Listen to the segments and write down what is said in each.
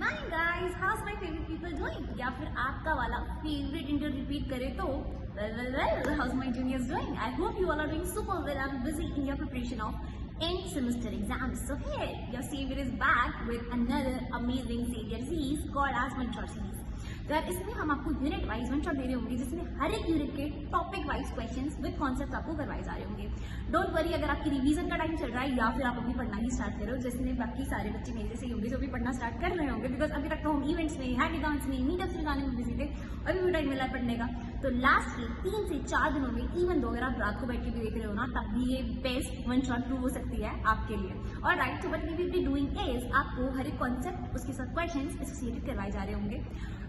Hi guys, how's my favorite people doing? या फिर आपका वाला favorite इंटर रिपीट करे तो how's my juniors doing? I hope you all are doing super well. I'm busy in your preparation of end semester exams. So here, your savior is back with another amazing savior series called as One Shot series. तो यार इसमें हम आपको unit wise one shot दे रहे होंगे जिसमें हर एक unit के topic wise questions with concept आपको करवाए जा रहे होंगे। डोंट वरी अगर आपकी रिवीजन का टाइम चल रहा है या फिर आप अभी पढ़ना ही स्टार्ट करो, जिसमें बाकी सारे बच्चे मेरे जैसे होंगे जो भी पढ़ना स्टार्ट कर रहे होंगे, बिकॉज अभी तक तो हम इवेंट्स में, हैकाथॉन्स में, मीटअप्स में जाने में बिजी थे, अभी भी टाइम मिला है पढ़ने का। तो लास्ट के 3 से 4 दिनों में इवन दो अगर आप रात को बैठ के भी देख रहे हो ना, तब भी ये बेस्ट वन शॉट प्रूव हो सकती है आपके लिए। और राइट, तो what we will be doing is आपको हर एक कॉन्सेप्ट उसके साथ क्वेश्चंस एसोसिएटेड करवाए जा रहे होंगे।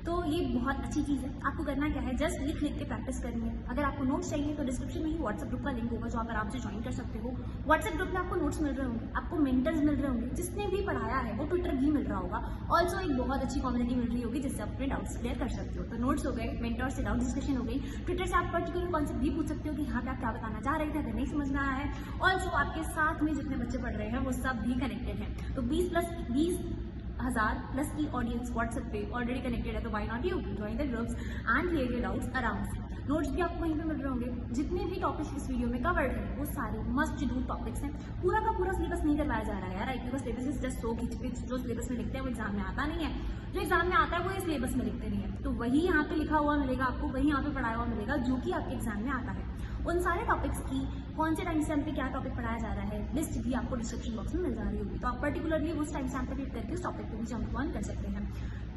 तो ये बहुत अच्छी चीज़ है। आपको करना क्या है, जस्ट लिख लिख के प्रैक्टिस करनी है। अगर आपको नोट्स चाहिए तो डिस्क्रिप्शन में ही व्हाट्सएप ग्रुप का लिंक होगा जो आप आराम से ज्वाइन कर सकते हो। व्हाट्सएप ग्रुप में आपको नोट्स मिल रहे होंगे, आपको मेंटर्स मिल रहे होंगे, जिसने भी पढ़ाया है वो ट्विटर भी मिल रहा होगा। ऑल्सो एक बहुत अच्छी कम्युनिटी मिल रही होगी जिससे आप अपने डाउट्स क्लियर कर सकते हो। तो नोट्स हो गए, मेंटर से डाउट डिस्कशन हो गई, ट्विटर से आप पर्टिकुलर कॉन्सेप्ट भी पूछ सकते हो कि हाँ आप क्या बताना चाह रहे थे अगर नहीं समझ में आया है। ऑल्सो आपके साथ में जितने बच्चे पढ़ रहे हैं वो सब भी कनेक्टेड हैं। तो 20,000 प्लस की ऑडियंस व्हाट्सएप पे ऑलरेडी कनेक्टेड है, तो why not you join the groups and clear your doubts आराम से। नोट्स भी आपको वहीं पे मिल रहे होंगे। जितने भी टॉपिक्स इस वीडियो में कवर्ड हैं वो सारे मस्ट डू टॉपिक्स हैं। पूरा का पूरा सिलेबस नहीं करवाया जा रहा है यार, right, because syllabus is just so खिंच पिच। जो सिलेबस में लिखते हैं वो एग्जाम में आता नहीं है, जो एग्जाम में आता है वो ये सिलेबस में लिखते नहीं है। तो वही यहाँ पे लिखा हुआ मिलेगा आपको, वही यहाँ पे पढ़ाया हुआ मिलेगा जो कि आपके एग्जाम में आता है। उन सारे टॉपिक्स की कौन से टाइम स्टैम्प पे क्या टॉपिक पढ़ाया जा रहा है लिस्ट भी आपको डिस्क्रिप्शन बॉक्स में मिल जा रही होगी, तो आप पर्टिकुलरली उस टाइम स्टैम्प पे क्लिक करके उस टॉपिक पे भी जंप ऑन कर सकते हैं।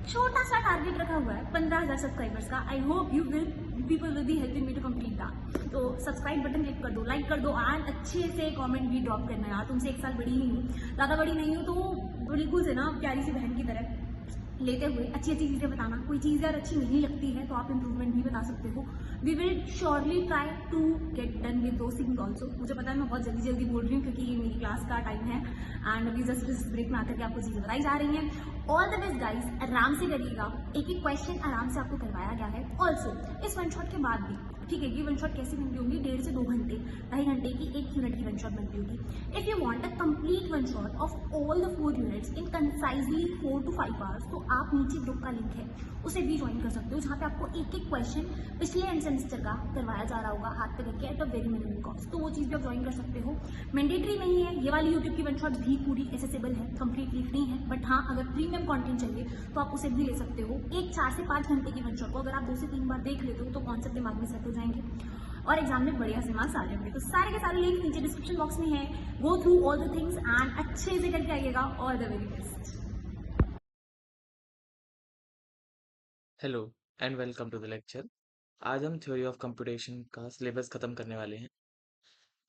छोटा सा टारगेट रखा हुआ है 15,000 सब्सक्राइबर्स का। I hope you will people will be helping me to complete that. तो सब्सक्राइब बटन क्लिक कर दो, लाइक कर दो एंड अच्छे से कमेंट भी ड्रॉप करना यार। तुमसे 1 साल बड़ी ही हूँ, ज़्यादा बड़ी नहीं हूँ, तो बिल्कुल से ना प्यारी सी बहन की तरह लेते हुए अच्छी अच्छी चीज़ें बताना। कोई चीज़ अगर अच्छी नहीं लगती है तो आप इम्प्रूवमेंट भी बता सकते हो। We will surely try to get done with those things also. मुझे पता है मैं बहुत जल्दी जल्दी बोल रही हूँ क्योंकि ये मेरी क्लास का टाइम है एंड अभी जस्ट ब्रेक में आकर के आपको चीज़ें बताई जा रही हैं। ऑल द बेस्ट गाइज, आराम से करिएगा, एक एक क्वेश्चन आराम से आपको करवाया गया है। ऑल्सो इस वन शॉट के बाद भी, ठीक है, ये वन शॉट कैसी बनती होगी, 1.5 से 2 घंटे, 2.5 घंटे की 1 यूनिट की वन शॉट बनती होगी। If you want a complete one shot of all the 4 units in concisely 4 to 5 hours, तो आप नीचे ग्रुप का लिंक है उसे भी ज्वाइन कर सकते हो, जहाँ पे आपको एक एक क्वेश्चन पिछले एंड सेमेस्टर का करवाया जा रहा होगा हाथ पे करके at a very minimum cost. तो वो चीज़ भी आप ज्वाइन कर सकते हो। मैंडेटरी नहीं है, ये वाली यूट्यूब की वन शॉट भी पूरी एसेसिबल है, कंप्लीटली फ्री है। बट हाँ, अगर प्रीमियम कंटेंट चाहिए तो आप उसे भी ले सकते हो। एक 4 से 5 घंटे की वन शॉट को अगर आप 2 से 3 बार देख लेते हो तो कॉन्सेप्ट दिमाग में सेट हो जाएंगे और एग्जाम में बढ़िया से मार्क्स आ जाएंगे। तो सारे के सारे लिंक नीचे डिस्क्रिप्शन बॉक्स में है। Go through all the things and अच्छे से करके आइएगा। All the very best. Hello and welcome to the lecture. आज हम थ्योरी ऑफ कंप्यूटेशन का सिलेबस खत्म करने वाले हैं।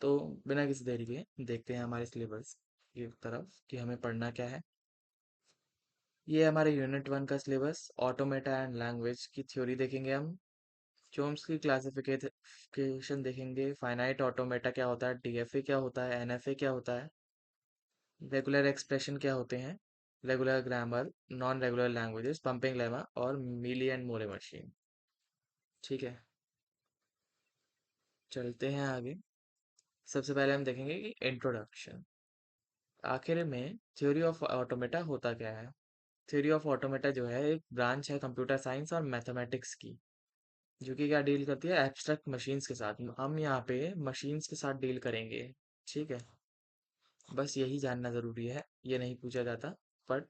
तो बिना किसी देरी के देखते हैं हमारे सिलेबस की तरफ कि हमें पढ़ना क्या है। ये हमारे यूनिट 1 का सिलेबस, ऑटोमेटा एंड लैंग्वेज की थ्योरी देखेंगे हम। चोम्स्की क्लासिफिकेशन देखेंगे, फाइनाइट ऑटोमेटा क्या होता है, डीएफए क्या होता है, एनएफए क्या होता है, रेगुलर एक्सप्रेशन क्या होते हैं, regular grammar, non regular languages, pumping lemma और मीली एंड मोरे मशीन। ठीक है, चलते हैं आगे। सबसे पहले हम देखेंगे कि इंट्रोडक्शन। आखिर में थ्योरी ऑफ ऑटोमेटा होता क्या है। थ्योरी ऑफ ऑटोमेटा जो है एक ब्रांच है कंप्यूटर साइंस और मैथमेटिक्स की, जो कि क्या डील करती है, एब्स्ट्रैक्ट मशीन्स के साथ। हम यहाँ पे मशीन्स के साथ डील करेंगे। ठीक है, बस यही जानना ज़रूरी है, ये नहीं पूछा जाता, बट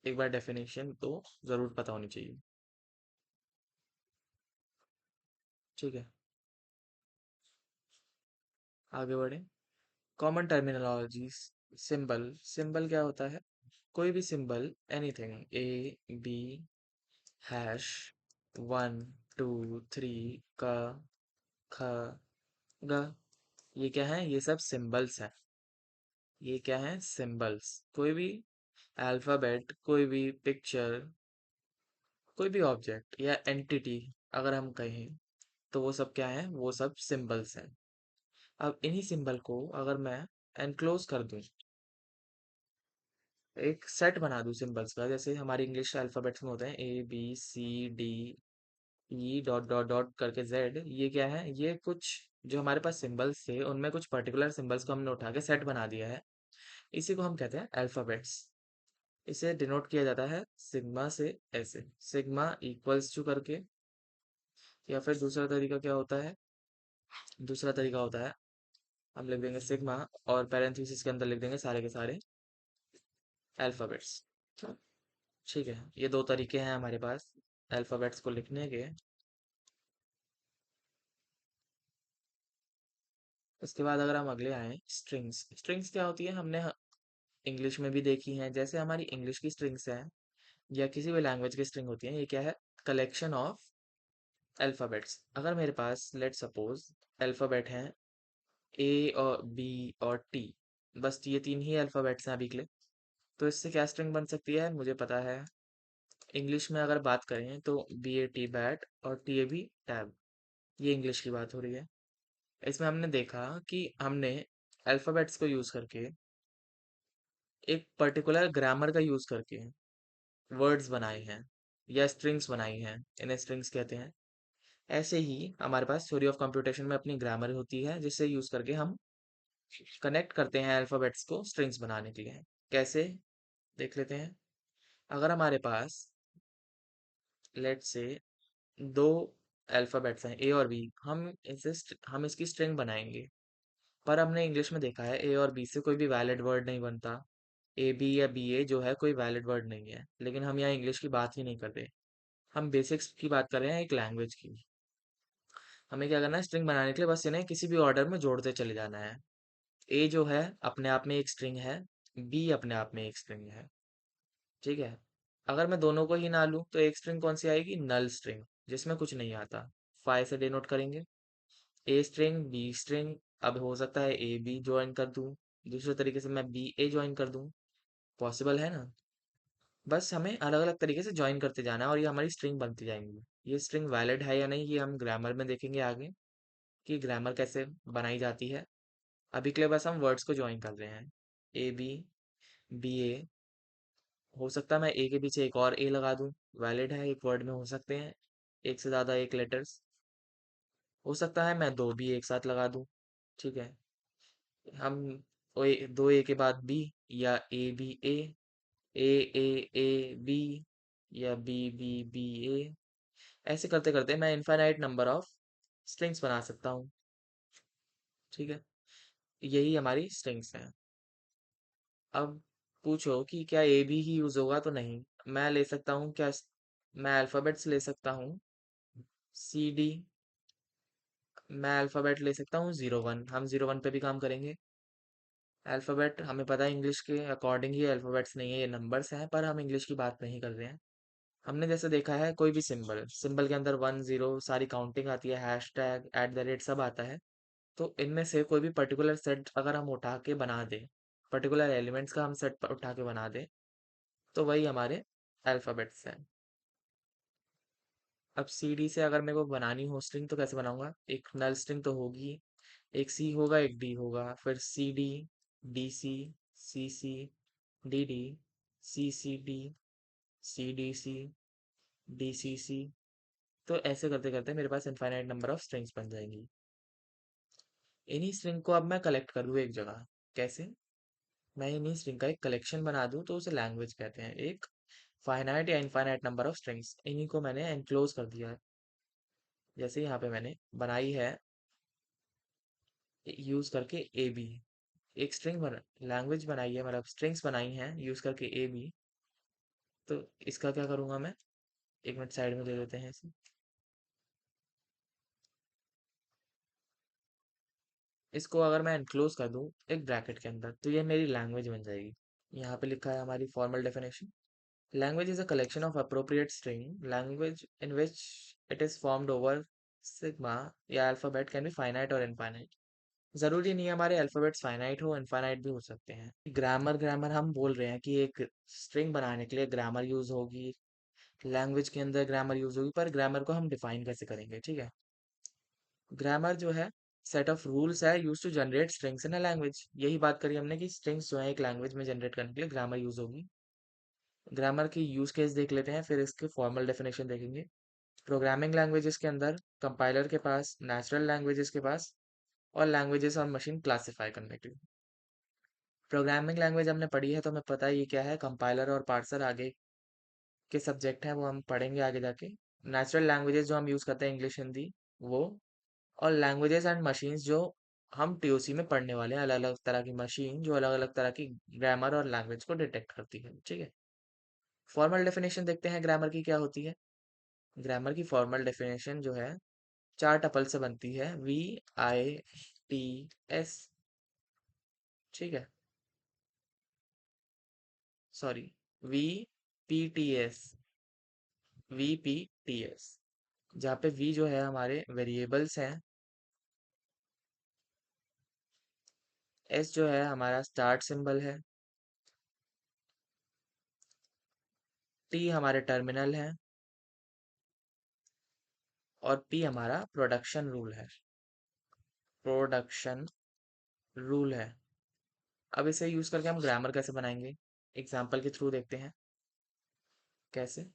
एक बार डेफिनेशन तो ज़रूर पता होनी चाहिए। ठीक है, आगे बढ़े। Common terminologies. सिंबल। सिंबल क्या होता है, कोई भी symbol, anything, A B, hash, 1 2 3, क, ख, ग, ये क्या है, ये सब सिंबल्स हैं। ये क्या है, सिंबल्स। कोई भी अल्फाबेट, कोई भी पिक्चर, कोई भी ऑब्जेक्ट या एंटिटी अगर हम कहें तो वो सब क्या है, वो सब सिंबल्स हैं। अब इन्हीं सिंबल को अगर मैं एनक्लोज कर दूं, एक सेट बना दूं सिंबल्स का, जैसे हमारे इंग्लिश अल्फाबेट्स में होते हैं A B C D E dot dot dot करके जेड, ये क्या है, ये कुछ जो हमारे पास सिंबल्स थे उनमें कुछ पर्टिकुलर सिंबल्स को हमने उठा के सेट बना दिया है। इसी को हम कहते हैं अल्फाबेट्स। इसे डिनोट किया जाता है सिग्मा से, ऐसे सिग्मा इक्वल्स टू करके, या फिर दूसरा तरीका क्या होता है, दूसरा तरीका होता है हम लिख देंगे सिग्मा और पैरेंथेसिस के अंदर लिख देंगे सारे के सारे अल्फाबेट्स। ठीक है, ये दो तरीके हैं हमारे पास अल्फाबेट्स को लिखने के। उसके बाद अगर हम अगले आए, स्ट्रिंग्स। स्ट्रिंग्स क्या होती है, हमने इंग्लिश में भी देखी हैं। जैसे हमारी इंग्लिश की स्ट्रिंग्स हैं या किसी भी लैंग्वेज की स्ट्रिंग होती है, ये क्या है, कलेक्शन ऑफ अल्फाबेट्स। अगर मेरे पास लेट सपोज अल्फाबेट हैं ए और बी और टी, बस ये तीन ही अल्फाबेट्स हैं अभी के लिए, तो इससे क्या स्ट्रिंग बन सकती है मुझे पता है। इंग्लिश में अगर बात करें तो बी ए टी बैट और टी ए बी टैब, ये इंग्लिश की बात हो रही है। इसमें हमने देखा कि हमने अल्फाबेट्स को यूज करके एक पर्टिकुलर ग्रामर का यूज करके वर्ड्स बनाए हैं या स्ट्रिंग्स बनाई हैं, इन्हें स्ट्रिंग्स कहते हैं। ऐसे ही हमारे पास थ्योरी ऑफ कंप्यूटेशन में अपनी ग्रामर होती है जिससे यूज करके हम कनेक्ट करते हैं अल्फाबेट्स को स्ट्रिंग्स बनाने के लिए। कैसे, देख लेते हैं। अगर हमारे पास लेट से दो अल्फाबेट्स हैं ए और बी, हम इसकी स्ट्रिंग बनाएंगे। पर हमने इंग्लिश में देखा है ए और बी से कोई भी वैलिड वर्ड नहीं बनता। ए बी या बी ए जो है कोई वैलिड वर्ड नहीं है, लेकिन हम यहाँ इंग्लिश की बात ही नहीं कर रहे, हम बेसिक्स की बात कर रहे हैं एक लैंग्वेज की। हमें क्या करना है, स्ट्रिंग बनाने के लिए बस इन्हें किसी भी ऑर्डर में जोड़ते चले जाना है। ए जो है अपने आप में एक स्ट्रिंग है, बी अपने आप में एक स्ट्रिंग है। ठीक है, अगर मैं दोनों को ही ना लूं तो एक स्ट्रिंग कौन सी आएगी, नल स्ट्रिंग, जिसमें कुछ नहीं आता। फाइ से डिनोट करेंगे, ए स्ट्रिंग बी स्ट्रिंग। अब हो सकता है ए बी ज्वाइन कर दूं, दूसरे तरीके से मैं बी ए ज्वाइन कर दूं, पॉसिबल है ना। बस हमें अलग अलग तरीके से ज्वाइन करते जाना है और ये हमारी स्ट्रिंग बनती जाएंगी। ये स्ट्रिंग वैलिड है या नहीं ये हम ग्रामर में देखेंगे आगे, कि ग्रामर कैसे बनाई जाती है। अभी के लिए बस हम वर्ड्स को ज्वाइन कर रहे हैं, ए बी बी ए। हो सकता है मैं ए के पीछे एक और ए लगा दूं, वैलिड है, एक वर्ड में हो सकते हैं एक से ज्यादा एक लेटर्स। हो सकता है मैं दो बी एक साथ लगा दूं। ठीक है, हम दो ए के बाद बी, या A B A, A A A B, या बी बी बी ए। ऐसे करते करते मैं इनफाइनाइट नंबर ऑफ स्ट्रिंग्स बना सकता हूँ। ठीक है, यही हमारी स्ट्रिंग्स हैं। अब पूछो कि क्या ए बी ही यूज होगा, तो नहीं। मैं ले सकता हूँ क्या, मैं अल्फाबेट्स ले सकता हूँ सी डी, मैं अल्फाबेट ले सकता हूँ 01, हम 01 पे भी काम करेंगे। अल्फाबेट हमें पता है इंग्लिश के अकॉर्डिंग ही अल्फाबेट्स नहीं है, ये नंबर्स हैं, पर हम इंग्लिश की बात नहीं कर रहे हैं। हमने जैसे देखा है कोई भी सिंबल, सिंबल के अंदर 1 0 सारी काउंटिंग आती है, hash tag at the rate सब आता है। तो इनमें से कोई भी पर्टिकुलर सेट अगर हम उठा के बना दें, पर्टिकुलर एलिमेंट्स का हम सेट उठा के बना दें, तो वही हमारे अल्फाबेट्स हैं। अब सी डी से अगर मेरे को बनानी हो स्ट्रिंग तो कैसे बनाऊंगा, एक नल स्ट्रिंग तो होगी, एक सी होगा एक डी होगा, फिर C D, D C, D D, C D, C D C. तो ऐसे करते करते मेरे पास इनफाइनाइट नंबर ऑफ स्ट्रिंग्स बन जाएंगी। इन्हीं स्ट्रिंग को अब मैं कलेक्ट कर लूँ एक जगह, कैसे, मैं इन्हीं स्ट्रिंग का एक कलेक्शन बना दूं तो उसे लैंग्वेज कहते हैं। एक फाइनाइट या इनफाइनाइट नंबर ऑफ स्ट्रिंग्स, इन्हीं को मैंने एनक्लोज कर दिया है। जैसे यहाँ पे मैंने बनाई है यूज करके ए बी, एक स्ट्रिंग बना, लैंग्वेज बनाई है, मतलब स्ट्रिंग्स बनाई हैं यूज करके ए बी। तो इसका क्या करूंगा मैं, एक मिनट साइड में ले लेते हैं इसे। इसको अगर मैं एनक्लोज कर दूं एक ब्रैकेट के अंदर, तो ये मेरी लैंग्वेज बन जाएगी। यहाँ पे लिखा है हमारी formal definition, language is a collection of appropriate string language in which it is formed over sigma, या अल्फाबेट कैन बी फाइनाइट और इनफाइनाइट। जरूरी नहीं है हमारे अल्फाबेट्स फाइनाइट हो, इनफाइनाइट भी हो सकते हैं। ग्रामर, ग्रामर हम बोल रहे हैं कि एक स्ट्रिंग बनाने के लिए ग्रामर यूज होगी, लैंग्वेज के अंदर ग्रामर यूज होगी, पर ग्रामर को हम डिफाइन कैसे करेंगे। ठीक है, ग्रामर जो है सेट ऑफ रूल्स है use to generate strings in a language. यही बात करी हमने कि स्ट्रिंग्स जो है एक लैंग्वेज में जनरेट करने के लिए ग्रामर यूज होगी। ग्रामर की यूज केस देख लेते हैं, फिर इसके फॉर्मल डेफिनेशन देखेंगे। प्रोग्रामिंग लैंग्वेजेस के अंदर कंपाइलर के पास, नेचुरल लैंग्वेजेस के पास, और लैंग्वेजेस और मशीन क्लासिफाई करने के लिए। प्रोग्रामिंग लैंग्वेज हमने पढ़ी है तो हमें पता है ये क्या है, कंपाइलर और पार्सर आगे के सब्जेक्ट हैं, वो हम पढ़ेंगे आगे जाके। नेचुरल लैंग्वेजेस जो हम यूज़ करते हैं, इंग्लिश, हिंदी, वो। और लैंग्वेजेस एंड मशीन्स जो हम टीओसी में पढ़ने वाले हैं, अलग अलग तरह की मशीन जो अलग अलग तरह की ग्रामर और लैंग्वेज को डिटेक्ट करती है, ठीक है। फॉर्मल डेफिनेशन देखते हैं ग्रामर की क्या होती है। ग्रामर की फॉर्मल डेफिनेशन जो है, 4 टपल से बनती है, VITS, ठीक है, सॉरी, VPTS, VPTS, जहाँ पे V जो है हमारे वेरिएबल्स हैं, S जो है हमारा स्टार्ट सिंबल है, T हमारे टर्मिनल है, और P हमारा प्रोडक्शन रूल है। प्रोडक्शन रूल है। अब इसे यूज करके हम ग्रामर कैसे बनाएंगे, एग्जाम्पल के थ्रू देखते हैं कैसे।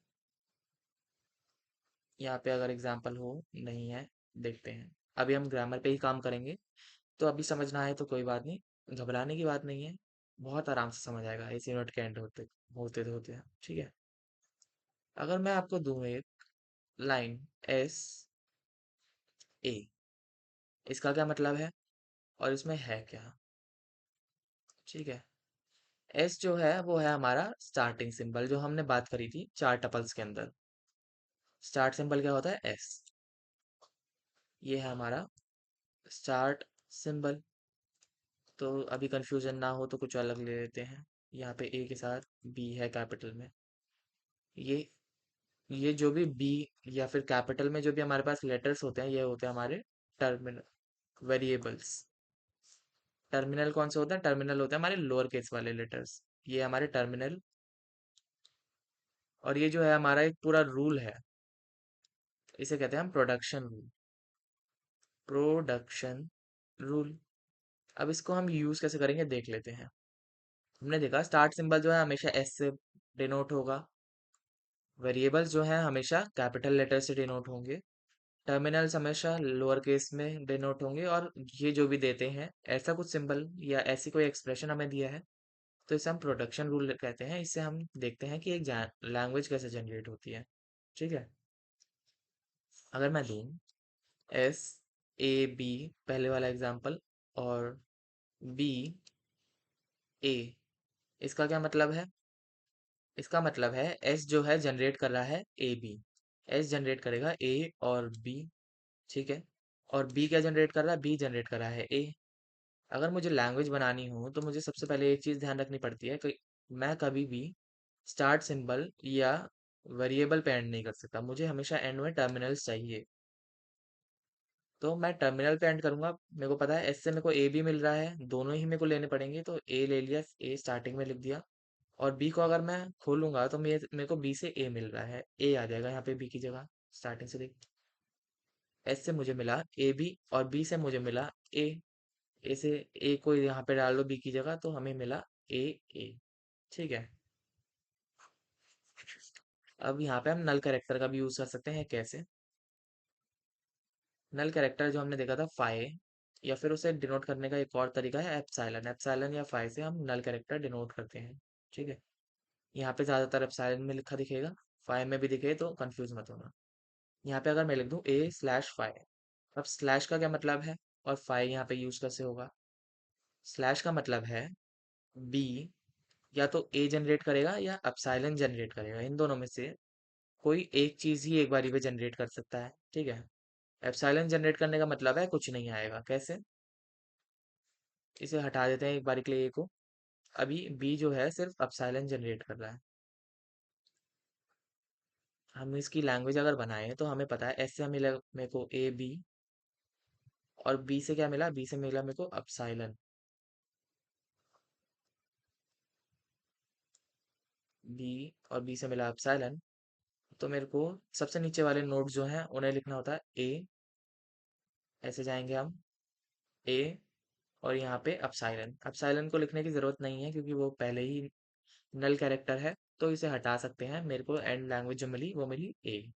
यहाँ पे अगर एग्जाम्पल हो, नहीं है, देखते हैं। अभी हम ग्रामर पे ही काम करेंगे, तो अभी समझना है तो कोई बात नहीं, घबराने की बात नहीं है, बहुत आराम से समझ आएगा इस यूनिट के एंड होते होते होते हैं, ठीक है। अगर मैं आपको दूं एक लाइन SA, इसका क्या मतलब है और इसमें है क्या, ठीक है। एस जो है वो है हमारा स्टार्टिंग सिंबल, जो हमने बात करी थी 4 टपल्स के अंदर। स्टार्ट सिंबल क्या होता है, एस। ये है हमारा स्टार्ट सिंबल। तो अभी कंफ्यूजन ना हो तो कुछ अलग ले लेते हैं। यहाँ पे ए के साथ बी है कैपिटल में। ये ये जो भी बी या फिर कैपिटल में जो भी हमारे पास लेटर्स होते हैं, ये होते हैं हमारे टर्मिनल वेरिएबल्स। टर्मिनल कौन से होते हैं, टर्मिनल होते हैं हमारे लोअर केस वाले लेटर्स, ये हमारे टर्मिनल। और ये जो है हमारा एक पूरा रूल है, इसे कहते हैं हम प्रोडक्शन रूल। Production rule. अब इसको हम यूज कैसे करेंगे देख लेते हैं। हमने देखा स्टार्ट सिंबल जो है हमेशा एस से डिनोट होगा, वेरिएबल्स जो है हमेशा कैपिटल लेटर से डिनोट होंगे, टर्मिनल्स हमेशा लोअर केस में डिनोट होंगे, और ये जो भी देते हैं ऐसा कुछ सिंबल या ऐसी कोई एक्सप्रेशन हमें दिया है, तो इसे हम प्रोडक्शन रूल कहते हैं। इससे हम देखते हैं कि एक लैंग्वेज कैसे जनरेट होती है, ठीक है। अगर मैं दूं SAB, पहले वाला एग्जांपल, और BA, इसका क्या मतलब है, इसका मतलब है S जो है जनरेट कर रहा है AB, S जनरेट करेगा A और B, ठीक है। और B क्या जनरेट कर रहा है, B जनरेट कर रहा है A। अगर मुझे लैंग्वेज बनानी हो तो मुझे सबसे पहले एक चीज़ ध्यान रखनी पड़ती है कि मैं कभी भी स्टार्ट सिंबल या वेरिएबल पे एंड नहीं कर सकता, मुझे हमेशा एंड में टर्मिनल्स चाहिए। तो मैं टर्मिनल पे एंड करूंगा, मेरे को पता है एस से मेरे को ए भी मिल रहा है, दोनों ही मेरे को लेने पड़ेंगे, तो ए ले लिया, ए स्टार्टिंग में लिख दिया। और बी को अगर मैं खोलूंगा तो मेरे मेरे को बी से ए मिल रहा है, ए आ जाएगा यहाँ पे बी की जगह, स्टार्टिंग से देख। एस से मुझे मिला ए बी, और बी से मुझे मिला ए। ए से ए को यहाँ पे डाल दो बी की जगह, तो हमें मिला ए ए, ठीक है। अब यहाँ पे हम नल कैरेक्टर का भी यूज कर सकते हैं, कैसे। नल कैरेक्टर जो हमने देखा था फाइ, या फिर उसे डिनोट करने का एक और तरीका है एप्सिलॉन। एप्सिलॉन या फाइ से हम नल कैरेक्टर डिनोट करते हैं, ठीक है। यहाँ पे ज्यादातर एप्सिलॉन में लिखा दिखेगा, फाइ में भी दिखे तो कंफ्यूज मत होना। यहाँ पे अगर मैं लिख दूं A/फाइ, अब स्लैश का क्या मतलब है और फाइ यहाँ पे यूज कैसे होगा। स्लैश का मतलब है बी या तो ए जनरेट करेगा या एप्सिलॉन जनरेट करेगा, इन दोनों में से कोई एक चीज ही एक बारी में जनरेट कर सकता है, ठीक है। एप्सिलॉन जनरेट करने का मतलब है कुछ नहीं आएगा, कैसे। इसे हटा देते हैं एक बारी के लिए, ए को। अभी बी जो है सिर्फ एप्सिलॉन जनरेट कर रहा है। हम इसकी लैंग्वेज अगर बनाए तो हमें पता है एस से मिला मेरे को AB, और बी से क्या मिला, बी से मिला मेरे को एप्सिलॉन। बी और बी से मिला एप्सिलॉन, तो मेरे को सबसे नीचे वाले नोड जो हैं उन्हें लिखना होता है ए। ऐसे जाएंगे हम ए, और यहाँ पे एप्सिलॉन। एप्सिलॉन को लिखने की जरूरत नहीं है क्योंकि वो पहले ही नल कैरेक्टर है, तो इसे हटा सकते हैं। मेरे को एंड लैंग्वेज जो मिली वो मिली ए,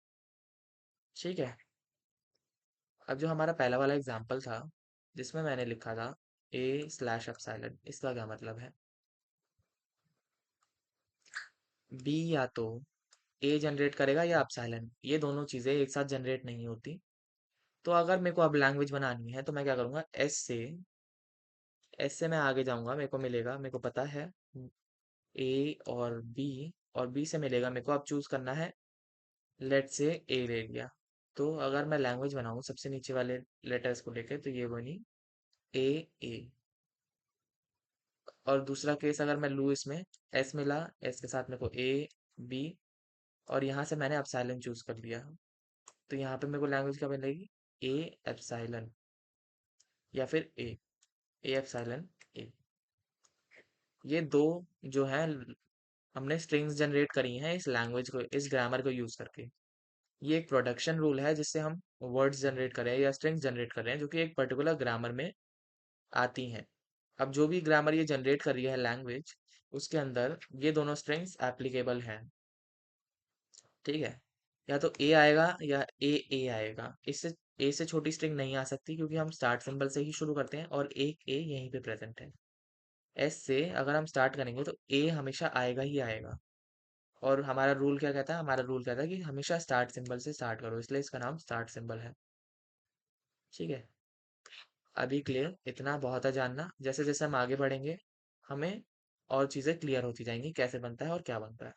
ठीक है। अब जो हमारा पहला वाला एग्जाम्पल था जिसमें मैंने लिखा था A/एप्सिलॉन, इसका क्या मतलब है। बी या तो ए जनरेट करेगा या एप्सिलॉन, ये दोनों चीज़ें एक साथ जनरेट नहीं होती। तो अगर मेरे को अब लैंग्वेज बनानी है तो मैं क्या करूँगा, एस से मैं आगे जाऊँगा, मेरे को मिलेगा, मेरे को पता है ए और बी से मिलेगा मेरे को। अब चूज़ करना है, लेट से ए ले लिया। तो अगर मैं लैंग्वेज बनाऊँ सबसे नीचे वाले लेटर्स को लेके, तो ये बनी ए ए। और दूसरा केस अगर मैं लूँ, इसमें एस मिला, एस के साथ मेरे को ए बी, और यहाँ से मैंने एप्सिलॉन चूज कर लिया। तो यहाँ पे मेरे को लैंग्वेज क्या मिलेगी, ए एप्सिलॉन, या फिर ए एप्सिलॉन ए। ये दो जो है हमने स्ट्रिंग्स जनरेट करी हैं इस लैंग्वेज को, इस ग्रामर को यूज करके। ये एक प्रोडक्शन रूल है जिससे हम वर्ड्स जनरेट कर रहे हैं या स्ट्रिंग्स जनरेट कर रहे हैं जो कि एक पर्टिकुलर ग्रामर में आती हैं। अब जो भी ग्रामर ये जनरेट कर रही है लैंग्वेज, उसके अंदर ये दोनों स्ट्रिंग्स एप्लीकेबल हैं। ठीक है, या तो ए आएगा या ए आएगा। इससे ए से छोटी स्ट्रिंग नहीं आ सकती क्योंकि हम स्टार्ट सिंबल से ही शुरू करते हैं और एक ए यहीं पे प्रेजेंट है। एस से अगर हम स्टार्ट करेंगे तो ए हमेशा आएगा ही आएगा। और हमारा रूल क्या कहता है, हमारा रूल कहता है कि हमेशा स्टार्ट सिंबल से स्टार्ट करो, इसलिए इसका नाम स्टार्ट सिंबल है। ठीक है, अभी क्लियर, इतना बहुत है जानना। जैसे जैसे हम आगे बढ़ेंगे हमें और चीज़ें क्लियर होती जाएंगी, कैसे बनता है और क्या बनता है।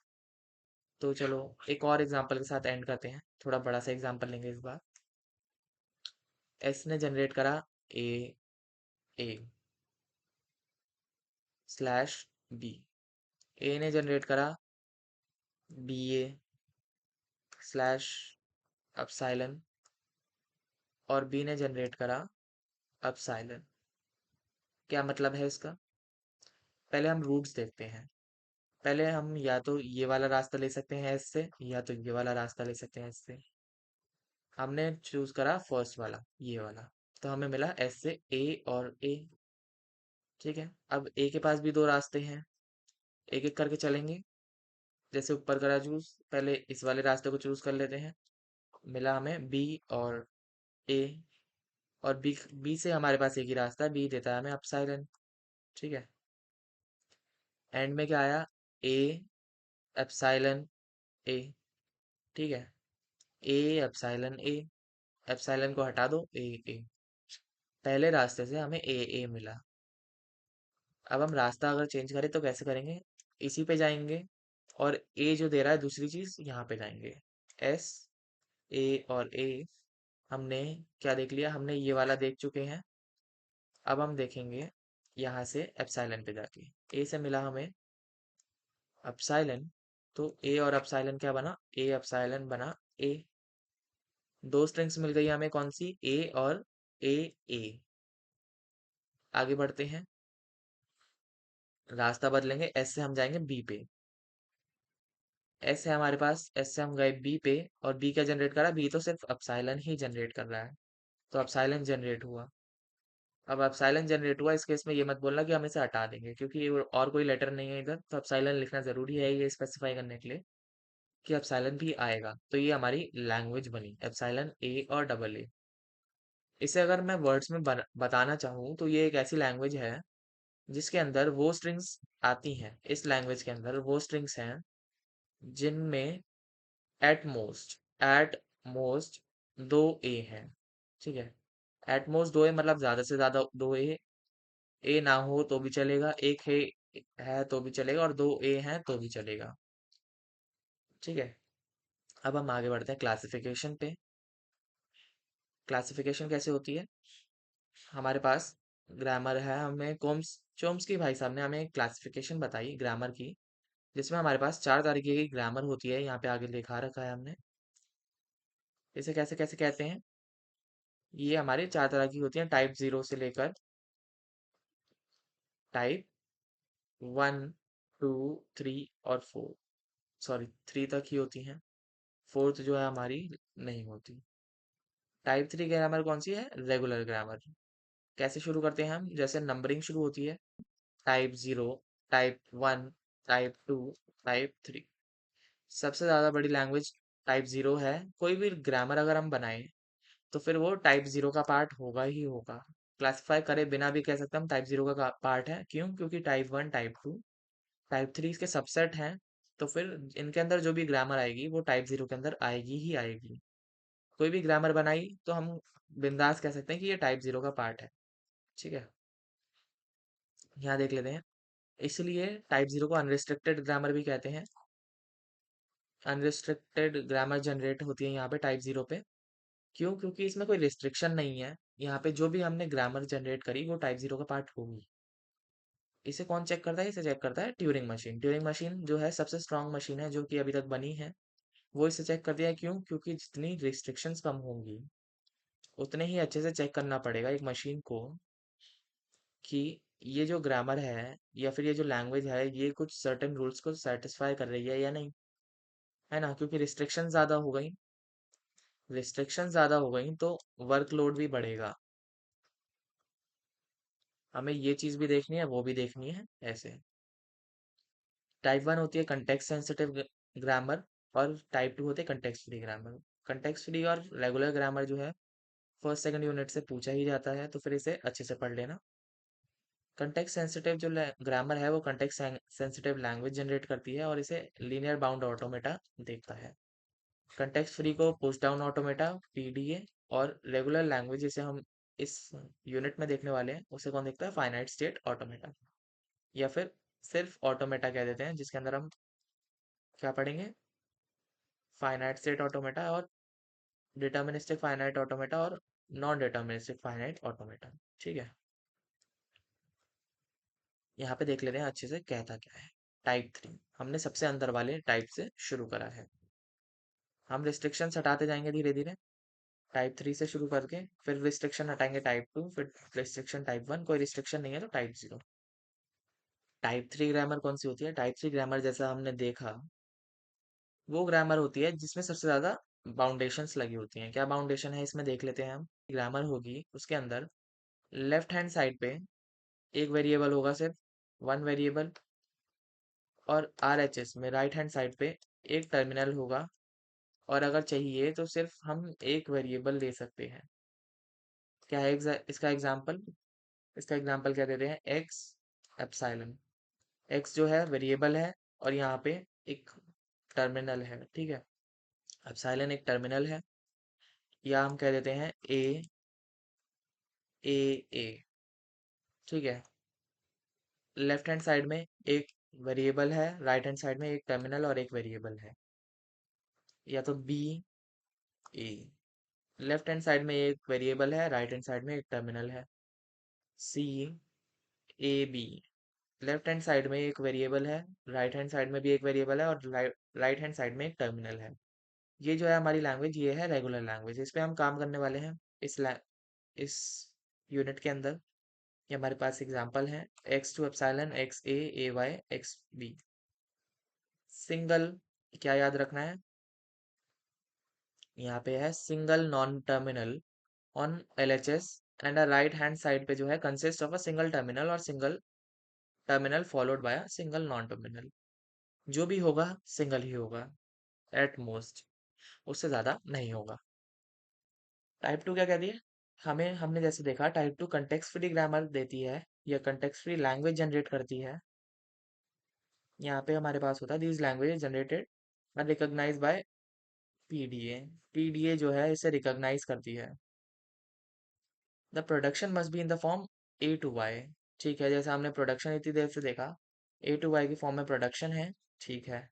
तो चलो एक और एग्जांपल के साथ एंड करते हैं, थोड़ा बड़ा सा एग्जांपल लेंगे इस बार। एस ने जनरेट करा ए ए स्लैश बी, ए ने जनरेट करा बी ए स्लैश अपसाइलन, और बी ने जनरेट करा अपसाइलन। क्या मतलब है इसका, पहले हम रूट्स देखते हैं। पहले हम या तो ये वाला रास्ता ले सकते हैं एस से, या तो ये वाला रास्ता ले सकते हैं एस से। हमने चूज करा फर्स्ट वाला, ये वाला, तो हमें मिला एस से ए और ए। ठीक है, अब ए के पास भी दो रास्ते हैं, एक एक करके चलेंगे। जैसे ऊपर करा चूज, पहले इस वाले रास्ते को चूज कर लेते हैं। मिला हमें बी और ए, और बी से हमारे पास एक ही रास्ता है, बी देता है हमें अपसाइलन। ठीक है, एंड में क्या आया, ए एप्सिलॉन ए। ठीक है, ए एप्सिलॉन ए, एप्सिलॉन को हटा दो, ए। पहले रास्ते से हमें ए मिला। अब हम रास्ता अगर चेंज करें तो कैसे करेंगे, इसी पे जाएंगे, और ए जो दे रहा है दूसरी चीज यहाँ पे जाएंगे। एस ए और ए, हमने क्या देख लिया, हमने ये वाला देख चुके हैं। अब हम देखेंगे यहाँ से एप्सिलॉन पे जाके, ए से मिला हमें एप्सिलॉन, तो ए और एप्सिलॉन क्या बना, ए एप्सिलॉन बना ए। दो स्ट्रिंग्स मिल गई हमें, कौन सी, ए और ए। आगे बढ़ते हैं, रास्ता बदलेंगे, एस से हम जाएंगे बी पे। एस है हमारे पास, एस से हम गए बी पे, और बी क्या जनरेट करा, बी तो सिर्फ अपसाइलन ही जनरेट कर रहा है, तो अपसाइलन जनरेट हुआ। अब अपसाइलन जनरेट हुआ, इस केस में ये मत बोलना कि हम इसे हटा देंगे क्योंकि ये और कोई लेटर नहीं है इधर, तो अपसाइलन लिखना जरूरी है ये स्पेसिफाई करने के लिए कि अपसाइलन भी आएगा। तो ये हमारी लैंग्वेज बनी एप्सिलॉन ए और डबल ए। इसे अगर मैं वर्ड्स में बताना चाहूँ तो ये एक ऐसी लैंग्वेज है जिसके अंदर वो स्ट्रिंग्स आती हैं, इस लैंग्वेज के अंदर वो स्ट्रिंग्स हैं जिनमें एट मोस्ट दो ए हैं। ठीक है, एट मोस्ट दो ए मतलब ज्यादा से ज्यादा दो ए ना हो तो भी चलेगा, एक है तो भी चलेगा, और दो ए हैं तो भी चलेगा। ठीक है, अब हम आगे बढ़ते हैं क्लासिफिकेशन पे। क्लासिफिकेशन कैसे होती है, हमारे पास ग्रामर है, हमें कोम्स चोम्स्की भाई साहब ने हमें एक क्लासिफिकेशन बताई ग्रामर की, जिसमें हमारे पास चार तरीके की ग्रामर होती है, यहाँ पे आगे लिखा रखा है हमने। इसे कैसे कैसे कहते हैं, ये हमारे चार तरह की होती हैं, टाइप 0 से लेकर टाइप 1 2 3 और 4, सॉरी 3 तक ही होती हैं, फोर्थ जो है हमारी नहीं होती। टाइप 3 ग्रामर कौन सी है, रेगुलर ग्रामर। कैसे शुरू करते हैं हम, जैसे नंबरिंग शुरू होती है, टाइप 0, टाइप 1, टाइप 2, टाइप 3। सबसे ज़्यादा बड़ी लैंग्वेज टाइप 0 है। कोई भी ग्रामर अगर हम बनाएं तो फिर वो टाइप 0 का पार्ट होगा ही होगा, क्लासिफाई करे बिना भी कह सकते हैं हम टाइप 0 का पार्ट है। क्यों, क्योंकि टाइप 1, टाइप 2, टाइप 3 इसके सबसेट हैं, तो फिर इनके अंदर जो भी ग्रामर आएगी वो टाइप 0 के अंदर आएगी ही आएगी। कोई भी ग्रामर बनाई तो हम बिंदास कह सकते हैं कि ये टाइप 0 का पार्ट है। ठीक है, यहाँ देख लेते हैं। इसलिए टाइप 0 को अनरिस्ट्रिक्टेड ग्रामर भी कहते हैं। अनरिस्ट्रिक्टेड ग्रामर जनरेट होती है यहाँ पे टाइप 0 पे। क्यों? क्योंकि इसमें कोई रिस्ट्रिक्शन नहीं है। यहाँ पे जो भी हमने ग्रामर जनरेट करी वो टाइप 0 का पार्ट होगी। इसे कौन चेक करता है? इसे चेक करता है ट्यूरिंग मशीन। ट्यूरिंग मशीन जो है सबसे स्ट्रांग मशीन है जो कि अभी तक बनी है। वो इसे चेक कर दिया। क्यों? क्योंकि जितनी रिस्ट्रिक्शंस कम होंगी उतने ही अच्छे से चेक करना पड़ेगा एक मशीन को कि ये जो ग्रामर है या फिर ये जो लैंग्वेज है ये कुछ सर्टेन रूल्स को सेटिस्फाई कर रही है या नहीं, है ना? क्योंकि रिस्ट्रिक्शन ज़्यादा हो गई तो वर्कलोड भी बढ़ेगा। हमें ये चीज़ भी देखनी है, वो भी देखनी है, ऐसे। टाइप 1 होती है कंटेक्स्ट सेंसिटिव ग्रामर और टाइप 2 होते हैं context free grammar. Context free और रेगुलर ग्रामर जो है फर्स्ट सेकंड यूनिट से पूछा ही जाता है, तो फिर इसे अच्छे से पढ़ लेना। कंटेक्स्ट सेंसिटिव जो ग्रामर है वो कंटेक्स्ट सेंसिटिव लैंग्वेज जनरेट करती है और इसे लीनियर बाउंड ऑटोमेटा देखता है। कंटेक्स्ट फ्री को पुश डाउन ऑटोमेटा पीडीए और रेगुलर लैंग्वेज जिसे हम इस यूनिट में देखने वाले हैं उसे कौन देखता है? फाइनाइट स्टेट ऑटोमेटा, या फिर सिर्फ ऑटोमेटा कह देते हैं, जिसके अंदर हम क्या पढ़ेंगे? फाइनाइट स्टेट ऑटोमेटा और डिटर्मिनिस्टिक फाइनाइट ऑटोमेटा और नॉन डिटर्मिनिस्टिक फाइनाइट ऑटोमेटा। ठीक है, यहाँ पे देख लेते हैं अच्छे से कहता क्या है। टाइप 3 हमने सबसे अंदर वाले टाइप से शुरू करा है। हम रिस्ट्रिक्शन हटाते जाएंगे धीरे धीरे। टाइप 3 से शुरू करके फिर रिस्ट्रिक्शन हटाएंगे टाइप 2, फिर रिस्ट्रिक्शन टाइप 1, कोई रिस्ट्रिक्शन नहीं है तो टाइप 0। टाइप 3 ग्रामर कौन सी होती है? टाइप 3 ग्रामर जैसा हमने देखा वो ग्रामर होती है जिसमें सबसे ज्यादा बाउंडेशंस लगी होती हैं। क्या बाउंडेशन है इसमें देख लेते हैं हम। ग्रामर होगी उसके अंदर लेफ्ट हैंड साइड पे एक वेरिएबल होगा, सिर्फ वन वेरिएबल, और आरएचएस में राइट हैंड साइड पे एक टर्मिनल होगा, और अगर चाहिए तो सिर्फ हम एक वेरिएबल ले सकते हैं। क्या है इसका एग्जाम्पल? इसका एग्जाम्पल क्या देते हैं? X epsilon. एक्स जो है वेरिएबल है और यहाँ पे एक टर्मिनल है। ठीक है, एप्सिलॉन एक टर्मिनल है, या हम कह देते हैं ए ए। ठीक है, लेफ्ट हैंड साइड में एक वेरिएबल है, राइट हैंड साइड में एक टर्मिनल और एक वेरिएबल है, या तो बी ए। लेफ्ट हैंड साइड में एक वेरिएबल है, राइट हैंड साइड में एक टर्मिनल है, C A B. Left hand side में एक वेरिएबल है, राइट हैंड साइड में भी एक वेरिएबल है, और राइट हैंड साइड में एक टर्मिनल है। ये जो है हमारी लैंग्वेज, ये है रेगुलर लैंग्वेज। इस पे हम काम करने वाले हैं इस यूनिट के अंदर। ये हमारे पास एग्जांपल है X to epsilon X A Y X B. Single, क्या याद रखना है? यहाँ पे है single non terminal on LHS and a right hand side पे जो है consist of a single terminal और single terminal followed by a single non terminal. जो भी होगा सिंगल ही होगा एट मोस्ट, उससे ज्यादा नहीं होगा। टाइप 2 क्या कहती है? हमने जैसे देखा टाइप 2 कंटेक्स्ट फ्री ग्रामर देती है या कंटेक्स्ट फ्री लैंग्वेज जनरेट करती है। यहाँ पे हमारे पास होता है दीज लैंग्वेज जनरेटेड और रिकॉग्नाइज बाय पीडीए। पीडीए जो है इसे रिकॉग्नाइज करती है। The production must be in the form A to Y. ठीक है, जैसे हमने प्रोडक्शन इतनी देर से देखा, ए टू वाई की फॉर्म में प्रोडक्शन है। ठीक है,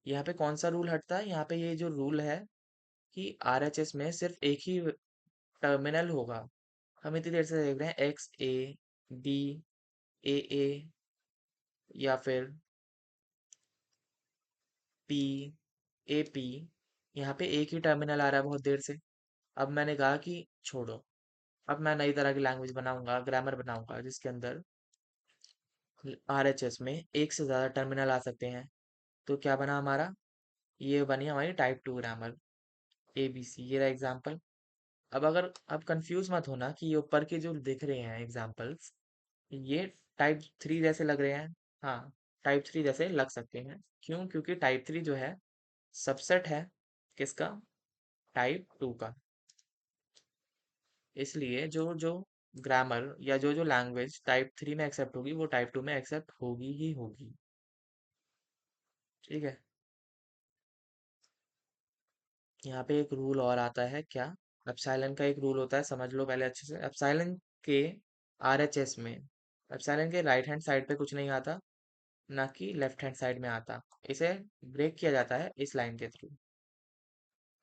यहाँ पे कौन सा रूल हटता है? यहाँ पे ये जो रूल है कि आरएचएस में सिर्फ एक ही टर्मिनल होगा। हम इतनी देर से देख रहे हैं एक्स ए बी ए या फिर पी ए पी। यहाँ पे एक ही टर्मिनल आ रहा है बहुत देर से। अब मैंने कहा कि छोड़ो, अब मैं नई तरह की लैंग्वेज बनाऊंगा, ग्रामर बनाऊंगा जिसके अंदर आरएचएस में एक से ज्यादा टर्मिनल आ सकते हैं। तो क्या बना हमारा? ये बनी हमारी टाइप 2 ग्रामर एबीसी। ये रहा एग्जाम्पल। अब कंफ्यूज मत होना कि ये ऊपर के जो दिख रहे हैं एग्जाम्पल्स ये टाइप 3 जैसे लग रहे हैं। हाँ, टाइप 3 जैसे लग सकते हैं। क्यों? क्योंकि टाइप 3 जो है सबसेट है किसका? टाइप 2 का। इसलिए जो जो ग्रामर या जो जो लैंग्वेज टाइप 3 में एक्सेप्ट होगी वो टाइप 2 में एक्सेप्ट होगी ही होगी। ठीक है, यहाँ पे एक रूल और आता है क्या, एप्सिलॉन का एक रूल होता है, समझ लो पहले अच्छे से। एप्सिलॉन के आरएचएस में एप्सिलॉन के राइट हैंड साइड पे कुछ नहीं आता, ना कि लेफ्ट हैंड साइड में आता। इसे ब्रेक किया जाता है इस लाइन के थ्रू।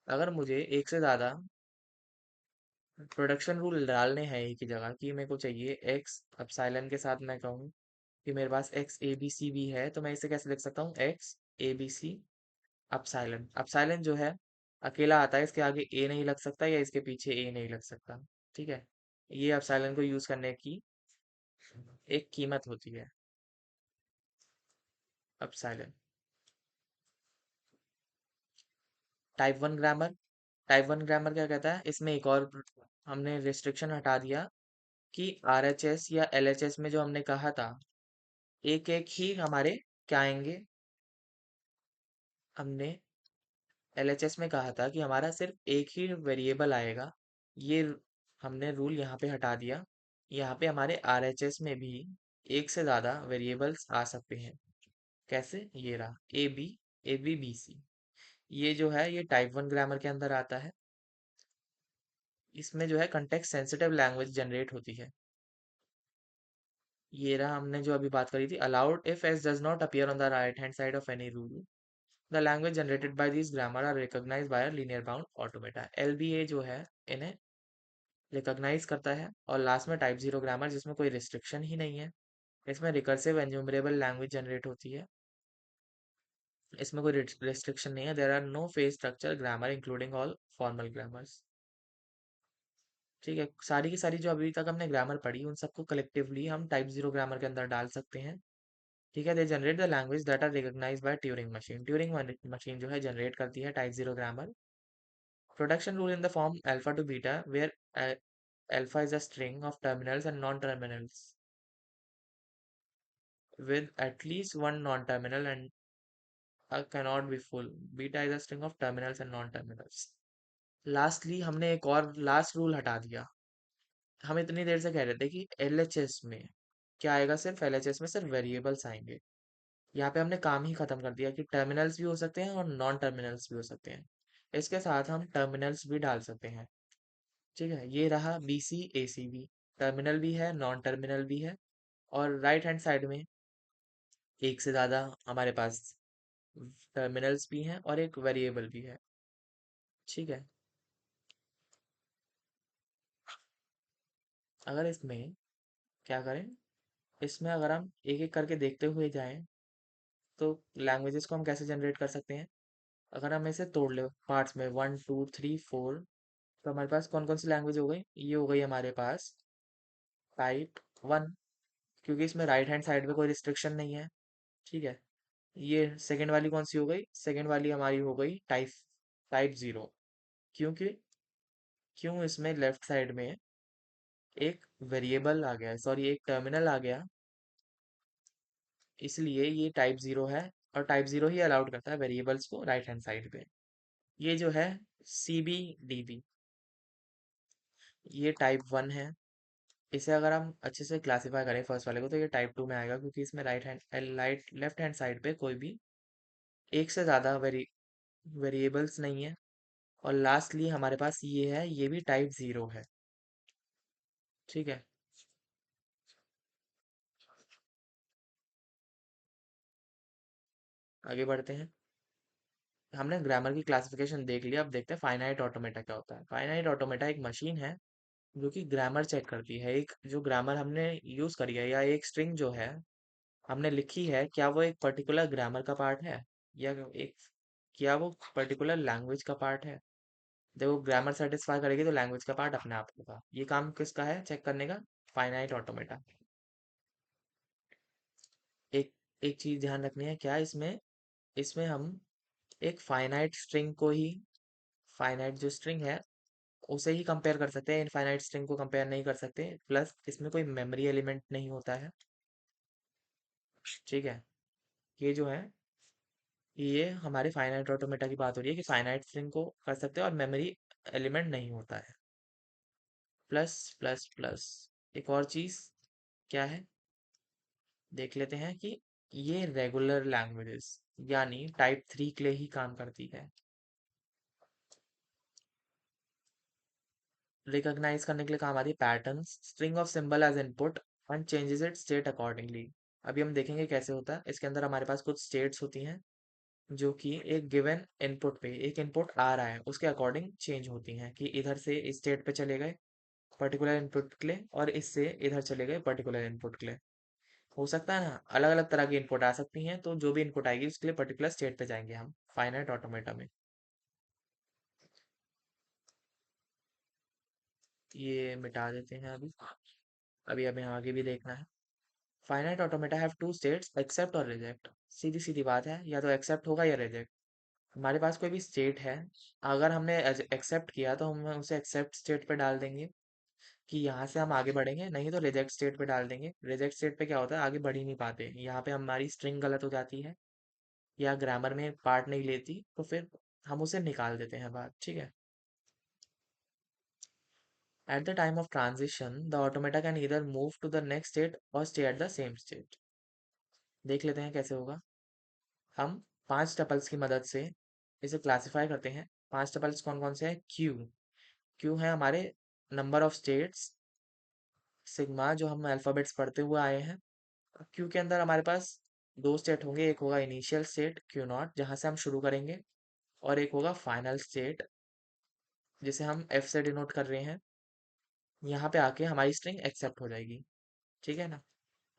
अगर मुझे एक से ज्यादा प्रोडक्शन रूल डालने हैं एक ही जगह, कि मेरे को चाहिए एक्स एप्सिलॉन के साथ, मैं कहूँ कि मेरे पास एक्स ए बी सी भी है, तो मैं इसे कैसे लिख सकता हूँ, X A B C epsilon. Epsilon जो है अकेला आता है, इसके आगे ए नहीं लग सकता या इसके पीछे ए नहीं लग सकता। ठीक है, ये अपसाइलन को यूज करने की एक कीमत होती है, epsilon. Type one grammar, type one grammar क्या कहता है, इसमें एक और हमने रिस्ट्रिक्शन हटा दिया कि आरएचएस या एलएचएस में जो हमने कहा था एक एक ही हमारे क्या आएंगे, हमने एलएचएस में कहा था कि हमारा सिर्फ एक ही वेरिएबल आएगा। ये हमने रूल यहाँ पे हटा दिया। यहाँ पे हमारे आरएचएस में भी एक से ज्यादा वेरिएबल्स आ सकते हैं। कैसे, ये रहा ए बी बी सी। ये जो है ये टाइप वन ग्रामर के अंदर आता है। इसमें जो है कंटेक्स्ट सेंसिटिव लैंग्वेज जनरेट होती है। ये रहा हमने जो अभी बात करी थी, allowed if S does not appear on the right hand side of any rule, the language generated by this grammar are recognized by a linear bound automata. LBA जो है इन्हें रिकॉग्नाइज करता है। और लास्ट में टाइप जीरो ग्रामर, जिसमें कोई restriction ही नहीं है। इसमें रिकर्सिव एन्यूमरेबल लैंग्वेज जनरेट होती है। इसमें कोई रिस्ट्रिक्शन नहीं है। There are no phrase structure grammar including all formal grammars. ठीक है, सारी की सारी जो अभी तक हमने ग्रामर पढ़ी उन सबको कलेक्टिवली हम टाइप जीरो ग्रामर के अंदर डाल सकते हैं। ठीक है, they generate the language that are recognize by Turing machine. Turing machine जो है जनरेट करती है type zero grammar. Production rule in the form alpha to beta, where alpha is a string of terminals and non-terminals with at least one non-terminal and cannot be full. Beta is a string of terminals and non-terminals. Lastly हमने एक और last rule हटा दिया। हम इतनी देर से कह रहे थे कि एलएचएस में क्या आएगा, सिर्फ एलएचएस में सिर्फ वेरिएबल्स आएंगे। यहाँ पे हमने काम ही खत्म कर दिया कि टर्मिनल्स भी हो सकते हैं और नॉन टर्मिनल्स भी हो सकते हैं। इसके साथ हम टर्मिनल्स भी डाल सकते हैं। ठीक है, ये रहा बी सी ए सी बी, टर्मिनल भी है नॉन टर्मिनल भी है। और राइट हैंड साइड में एक से ज़्यादा हमारे पास टर्मिनल्स भी हैं और एक वेरिएबल भी है। ठीक है, अगर इसमें क्या करें, इसमें अगर हम एक एक करके देखते हुए जाएं तो लैंग्वेजेस को हम कैसे जनरेट कर सकते हैं। अगर हम इसे तोड़ ले पार्ट्स में, वन टू थ्री फोर, तो हमारे पास कौन कौन सी लैंग्वेज हो गई, ये हो गई हमारे पास टाइप वन, क्योंकि इसमें राइट हैंड साइड में कोई रिस्ट्रिक्शन नहीं है। ठीक है, ये सेकंड वाली कौन सी हो गई, सेकंड वाली हमारी हो गई टाइप टाइप जीरो, क्योंकि क्यों इसमें लेफ्ट साइड में एक वेरिएबल आ गया, सॉरी एक टर्मिनल आ गया, इसलिए ये टाइप जीरो है। और टाइप जीरो ही अलाउड करता है वेरिएबल्स को राइट हैंड साइड पे। ये जो है सी बी डी बी, ये टाइप वन है। इसे अगर हम अच्छे से क्लासीफाई करें फर्स्ट वाले को, तो ये टाइप टू में आएगा, क्योंकि इसमें right hand left hand side पे कोई भी एक से ज़्यादा वेरिएबल्स नहीं है। और लास्टली हमारे पास ये है, ये भी टाइप जीरो है। ठीक है, आगे बढ़ते हैं। हमने ग्रामर की क्लासिफिकेशन देख लिया, अब देखते हैं फाइनाइट ऑटोमेटा क्या होता है। फाइनाइट ऑटोमेटा एक मशीन है जो कि ग्रामर चेक करती है। एक जो ग्रामर हमने यूज करी है या एक स्ट्रिंग जो है हमने लिखी है, क्या वो एक पर्टिकुलर ग्रामर का पार्ट है, या एक क्या वो पर्टिकुलर लैंग्वेज का पार्ट है। जब वो ग्रामर सेटिस्फाई करेगी तो लैंग्वेज का पार्ट अपने आप होगा। ये काम किसका है चेक करने का, फाइनाइट ऑटोमेटा। एक एक चीज ध्यान रखनी है क्या इसमें, इसमें हम एक फाइनाइट स्ट्रिंग को ही, फाइनाइट जो स्ट्रिंग है उसे ही कंपेयर कर सकते हैं, इनफाइनाइट स्ट्रिंग को कंपेयर नहीं कर सकते। प्लस इसमें कोई मेमोरी एलिमेंट नहीं होता है। ठीक है, ये जो है ये हमारे फाइनाइट ऑटोमेटा की बात हो रही है कि फाइनाइट स्ट्रिंग को कर सकते हैं और मेमोरी एलिमेंट नहीं होता है। प्लस प्लस प्लस, एक और चीज क्या है देख लेते हैं कि ये रेगुलर लैंग्वेजेस यानी टाइप थ्री के लिए ही काम करती है। रिकॉग्नाइज करने के लिए काम आती है patterns, string of symbol as input and changes it state accordingly. अभी हम देखेंगे कैसे होता है। इसके अंदर हमारे पास कुछ स्टेट्स होती हैं जो कि एक गिवन इनपुट पे, एक इनपुट आ रहा है उसके अकॉर्डिंग चेंज होती हैं, कि इधर से इस स्टेट पे चले गए पर्टिकुलर इनपुट के लिए, और इससे इधर चले गए पर्टिकुलर इनपुट के लिए। हो सकता है ना, अलग अलग तरह की इनपुट आ सकती हैं, तो जो भी इनपुट आएगी उसके लिए पर्टिकुलर स्टेट पे जाएंगे हम फाइनाइट ऑटोमेटा में। ये मिटा देते हैं अभी। अभी हमें आगे भी देखना है। Finite automata have two states, accept और रिजेक्ट। सीधी सीधी बात है, या तो एक्सेप्ट होगा या रिजेक्ट। हमारे पास कोई भी स्टेट है, अगर हमने एक्सेप्ट किया तो हम उसे एक्सेप्ट स्टेट पे डाल देंगे कि यहाँ से हम आगे बढ़ेंगे, नहीं तो रिजेक्ट स्टेट पे डाल देंगे। रिजेक्ट स्टेट पे क्या होता है, आगे बढ़ ही नहीं पाते, यहाँ पे हमारी स्ट्रिंग गलत हो जाती है या ग्रामर में पार्ट नहीं लेती, तो फिर हम उसे निकाल देते हैं बाहर, ठीक है। At the time of transition the automata can either move to the next state or stay at the same state. देख लेते हैं कैसे होगा। हम 5 टपल्स की मदद से इसे क्लासिफाई करते हैं। 5 टपल्स कौन कौन से हैं? क्यू, क्यू है हमारे नंबर ऑफ स्टेट्स, सिग्मा जो हम अल्फाबेट्स पढ़ते हुए आए हैं। क्यू के अंदर हमारे पास 2 स्टेट होंगे, एक होगा इनिशियल स्टेट क्यू नॉट जहाँ से हम शुरू करेंगे, और एक होगा फाइनल स्टेट जिसे हम एफ से डिनोट कर रहे हैं। यहाँ पे आके हमारी स्ट्रिंग एक्सेप्ट हो जाएगी, ठीक है ना।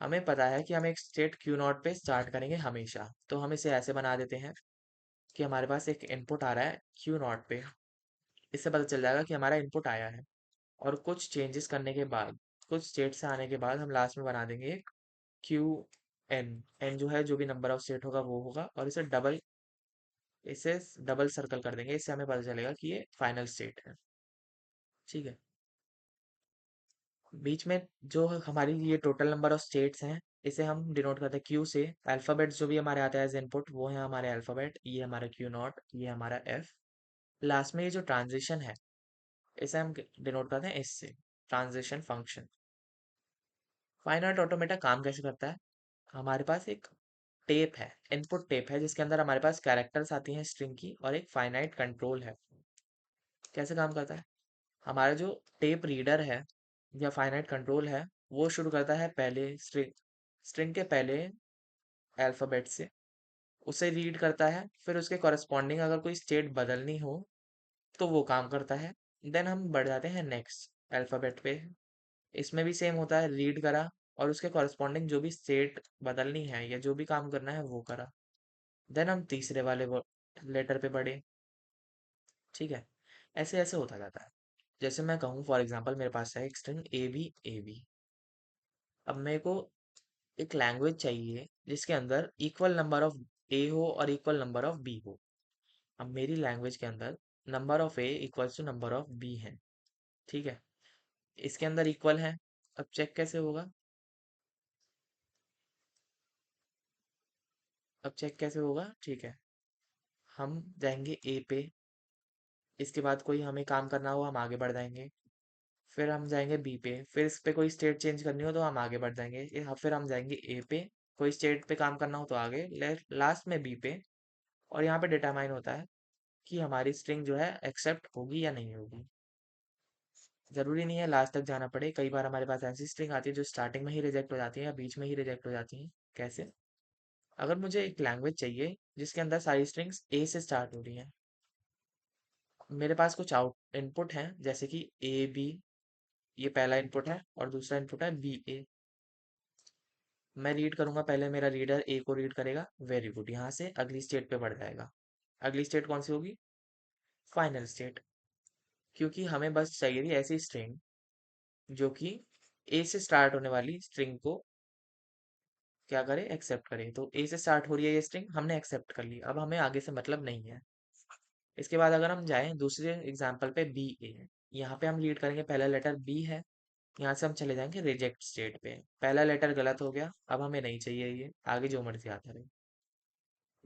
हमें पता है कि हम एक स्टेट क्यू नॉट पे स्टार्ट करेंगे हमेशा, तो हम इसे ऐसे बना देते हैं कि हमारे पास एक इनपुट आ रहा है क्यू नॉट पे। इससे पता चल जाएगा कि हमारा इनपुट आया है, और कुछ चेंजेस करने के बाद, कुछ स्टेट से आने के बाद हम लास्ट में बना देंगे एक क्यू एन। एन जो है जो भी नंबर ऑफ स्टेट होगा वो होगा, और इसे डबल सर्कल कर देंगे, इससे हमें पता चलेगा कि ये फाइनल स्टेट है, ठीक है। बीच में जो हमारी ये टोटल नंबर ऑफ स्टेट्स हैं, इसे हम डिनोट करते हैं क्यू से। अल्फाबेट्स जो भी हमारे आते हैं एज इनपुट, वो है हमारे अल्फाबेट, ये हमारा क्यू नॉट, ये हमारा एफ। लास्ट में ये जो ट्रांजिशन है, इसे हम डिनोट करते हैं इससे, ट्रांजिशन फंक्शन। फाइनाइट ऑटोमेटा काम कैसे करता है? हमारे पास एक टेप है, इनपुट टेप है, जिसके अंदर हमारे पास कैरेक्टर्स आती हैं स्ट्रिंग की, और एक फाइनाइट कंट्रोल है। कैसे काम करता है? हमारा जो टेप रीडर है या फाइनाइट कंट्रोल है, वो शुरू करता है पहले स्ट्रिंग, स्ट्रिंग के पहले अल्फाबेट से, उसे रीड करता है, फिर उसके कॉरेस्पॉन्डिंग अगर कोई स्टेट बदलनी हो तो वो काम करता है। देन हम बढ़ जाते हैं नेक्स्ट अल्फाबेट पे। इसमें भी सेम होता है, रीड करा और उसके कॉरेस्पॉन्डिंग जो भी स्टेट बदलनी है या जो भी काम करना है वो करा। देन हम तीसरे वाले लेटर पे बढ़े, ठीक है। ऐसे ऐसे होता जाता है। जैसे मैं कहूँ फॉर एग्जांपल, मेरे पास है एक स्ट्रिंग ए बी। अब मेरे को एक लैंग्वेज चाहिए जिसके अंदर इक्वल नंबर ऑफ ए हो और इक्वल नंबर ऑफ बी हो। अब मेरी लैंग्वेज के अंदर number of A equals to number of B है, ठीक है। इसके अंदर इक्वल है। अब चेक कैसे होगा? अब चेक कैसे होगा, ठीक है। हम जाएंगे ए पे, इसके बाद कोई हमें काम करना हो हम आगे बढ़ जाएंगे। फिर हम जाएंगे बी पे, फिर इस पे कोई स्टेट चेंज करनी हो तो हम आगे बढ़ जाएंगे। फिर हम जाएंगे ए पे, कोई स्टेट पे काम करना हो तो आगे, लास्ट में बी पे। और यहाँ पे डिटरमाइन होता है कि हमारी स्ट्रिंग जो है एक्सेप्ट होगी या नहीं होगी। जरूरी नहीं है लास्ट तक जाना पड़े, कई बार हमारे पास ऐसी स्ट्रिंग आती है जो स्टार्टिंग में ही रिजेक्ट हो जाती है या बीच में ही रिजेक्ट हो जाती है। कैसे? अगर मुझे एक लैंग्वेज चाहिए जिसके अंदर सारी स्ट्रिंग्स ए से स्टार्ट हो रही हैं, मेरे पास कुछ आउट इनपुट हैं जैसे कि ए बी, ये पहला इनपुट है, और दूसरा इनपुट है बी ए। मैं रीड करूंगा, पहले मेरा रीडर ए को रीड करेगा, वेरी गुड, यहाँ से अगली स्टेट पे बढ़ जाएगा। अगली स्टेट कौन सी होगी? Final state. क्योंकि हमें बस चाहिए थी ऐसी स्ट्रिंग जो कि ए से स्टार्ट होने वाली स्ट्रिंग को क्या करे, एक्सेप्ट करे। तो ए से स्टार्ट हो रही है ये स्ट्रिंग, हमने एक्सेप्ट कर ली, अब हमें आगे से मतलब नहीं है। इसके बाद अगर हम जाएं दूसरे एग्जाम्पल पे बी ए, यहाँ पे हम रीड करेंगे पहला लेटर बी है, यहाँ से हम चले जाएंगे रिजेक्ट स्टेट पे। पहला लेटर गलत हो गया, अब हमें नहीं चाहिए ये, आगे जो मर्जी आता रहे।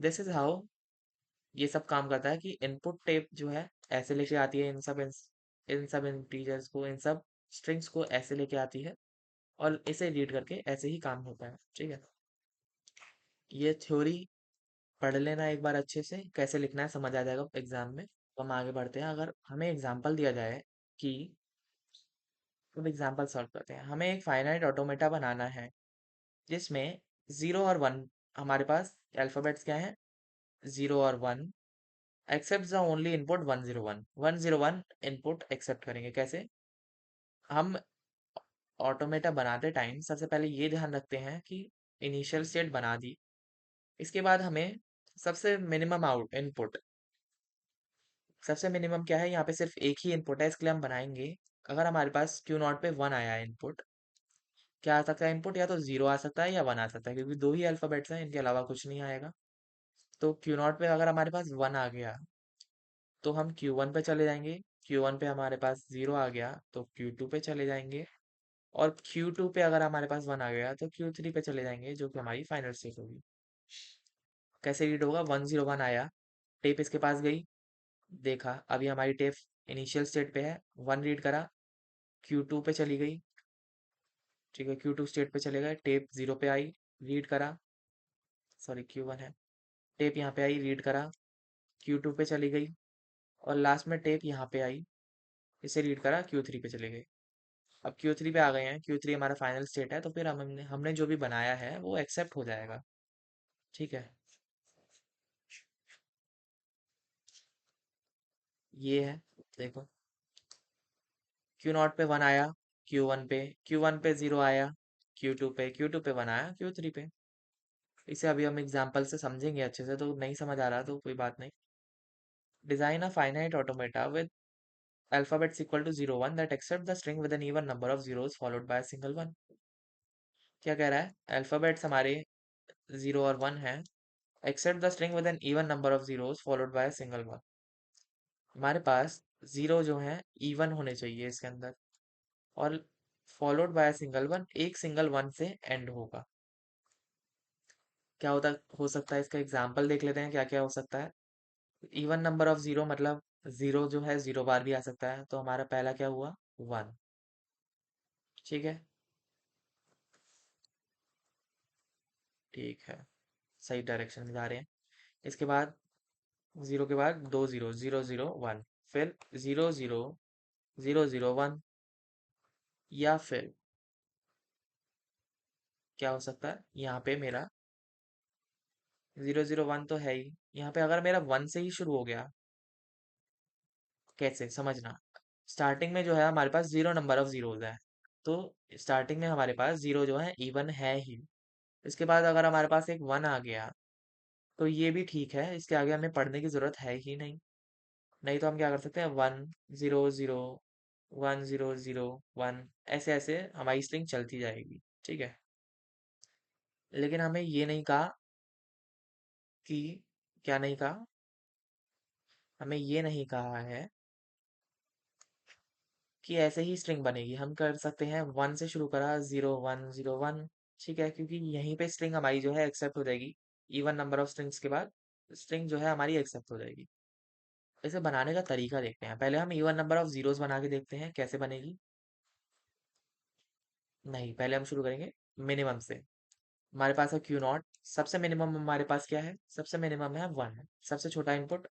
दिस इज हाउ ये सब काम करता है, कि इनपुट टेप जो है ऐसे लेके आती है इन सब इंटीजर्स को, इन सब स्ट्रिंग्स को ऐसे लेके आती है, और इसे रीड करके ऐसे ही काम होता है, ठीक है। ये थ्योरी पढ़ लेना एक बार अच्छे से, कैसे लिखना है समझ आ जाएगा एग्जाम में। तो हम आगे बढ़ते हैं। अगर हमें एग्जाम्पल दिया जाए कि अब एग्जाम्पल सॉल्व करते हैं। हमें एक फाइनाइट ऑटोमेटा बनाना है जिसमें 0 और 1 हमारे पास अल्फ़ाबेट्स क्या हैं, 0 और 1, accept the only input 101। 101 input accept करेंगे। कैसे? हम ऑटोमेटा बनाते टाइम सबसे पहले ये ध्यान रखते हैं कि इनिशियल स्टेट बना दी, इसके बाद हमें सबसे मिनिमम आउट इनपुट, सबसे मिनिमम क्या है, यहाँ पे सिर्फ एक ही इनपुट है, इसके लिए हम बनाएंगे अगर हमारे पास क्यू नॉट पे 1 आया है इनपुट, क्या आ सकता है इनपुट, या तो 0 आ सकता है या 1 आ सकता है, क्योंकि दो ही अल्फ़ाबेट्स हैं, इनके अलावा कुछ नहीं आएगा। तो क्यू नॉट पे अगर हमारे पास 1 आ गया तो हम Q1 पे चले जाएंगे, Q1 पे हमारे पास 0 आ गया तो Q2 पे चले जाएंगे, और Q2 पे अगर हमारे पास 1 आ गया तो Q3 पे चले जाएंगे, जो कि हमारी फाइनल स्टेट होगी। कैसे रीड होगा? 101 आया, टेप इसके पास गई, देखा अभी हमारी टेप इनिशियल स्टेट पे है, 1 रीड करा, Q2 पे चली गई, ठीक है, Q2 स्टेट पे चले गए, टेप 0 पे आई, रीड करा, सॉरी Q1 है, टेप यहाँ पे आई, रीड करा, Q2 पे चली गई, और लास्ट में टेप यहाँ पे आई, इसे रीड करा, Q3 पे चले गए। अब Q3 पे आ गए हैं, Q3 हमारा फाइनल स्टेट है, तो फिर हमने हमने जो भी बनाया है वो एक्सेप्ट हो जाएगा। ठीक है, ये है, देखो Q0 पे 1 आया, Q1 पे 0 आया, Q2 पे 1 आया, Q3 पे। इसे अभी हम एग्जाम्पल से समझेंगे अच्छे से, तो नहीं समझ आ रहा तो कोई बात नहीं। Design a finite automata with alphabets equal to 0 1 that accept the string with an even number of zeros followed by a single one। क्या कह रहा है? अल्फाबेट्स हमारे 0 और 1 है, accept the string with an even number of zeros followed by single one. हमारे पास zero जो है इवन होने चाहिए इसके अंदर, और फॉलोड बाय सिंगल वन, एक सिंगल वन से एंड होगा। क्या होता हो सकता है, इसका एग्जाम्पल देख लेते हैं क्या क्या हो सकता है। इवन नंबर ऑफ जीरो मतलब जीरो जो है 0 बार भी आ सकता है, तो हमारा पहला क्या हुआ, 1। ठीक है, ठीक है, सही डायरेक्शन में जा रहे हैं। इसके बाद जीरो के बाद 2 0, 0 0 1, फिर 0 0 0 0 1, या फिर क्या हो सकता है, यहाँ पे मेरा 0 0 1 तो है ही, यहाँ पे अगर मेरा 1 से ही शुरू हो गया, कैसे समझना। स्टार्टिंग में जो है हमारे पास 0 नंबर ऑफ जीरोज है, तो स्टार्टिंग में हमारे पास 0 जो है इवन है ही। इसके बाद अगर हमारे पास एक 1 आ गया तो ये भी ठीक है, इसके आगे हमें पढ़ने की जरूरत है ही नहीं। नहीं तो हम क्या कर सकते हैं, 1 0 0 1 0 0 1, ऐसे ऐसे हमारी स्ट्रिंग चलती जाएगी। ठीक है, लेकिन हमें ये नहीं कहा कि, क्या नहीं कहा, हमें ये नहीं कहा है कि ऐसे ही स्ट्रिंग बनेगी। हम कर सकते हैं 1 से शुरू करा, 0 1 0 1, ठीक है, क्योंकि यहीं पे स्ट्रिंग हमारी जो है एक्सेप्ट हो जाएगी। इवन नंबर ऑफ स्ट्रिंग्स के बाद स्ट्रिंग जो है हमारी एक्सेप्ट हो जाएगी। इसे बनाने का तरीका देखते हैं। पहले हम इवन नंबर ऑफ जीरोस बना के देखते हैं कैसे बनेगी। नहीं, पहले हम शुरू करेंगे मिनिमम से। हमारे पास है Q0, सबसे मिनिमम हमारे पास क्या है, सबसे मिनिमम है 1, सबसे छोटा इनपुट,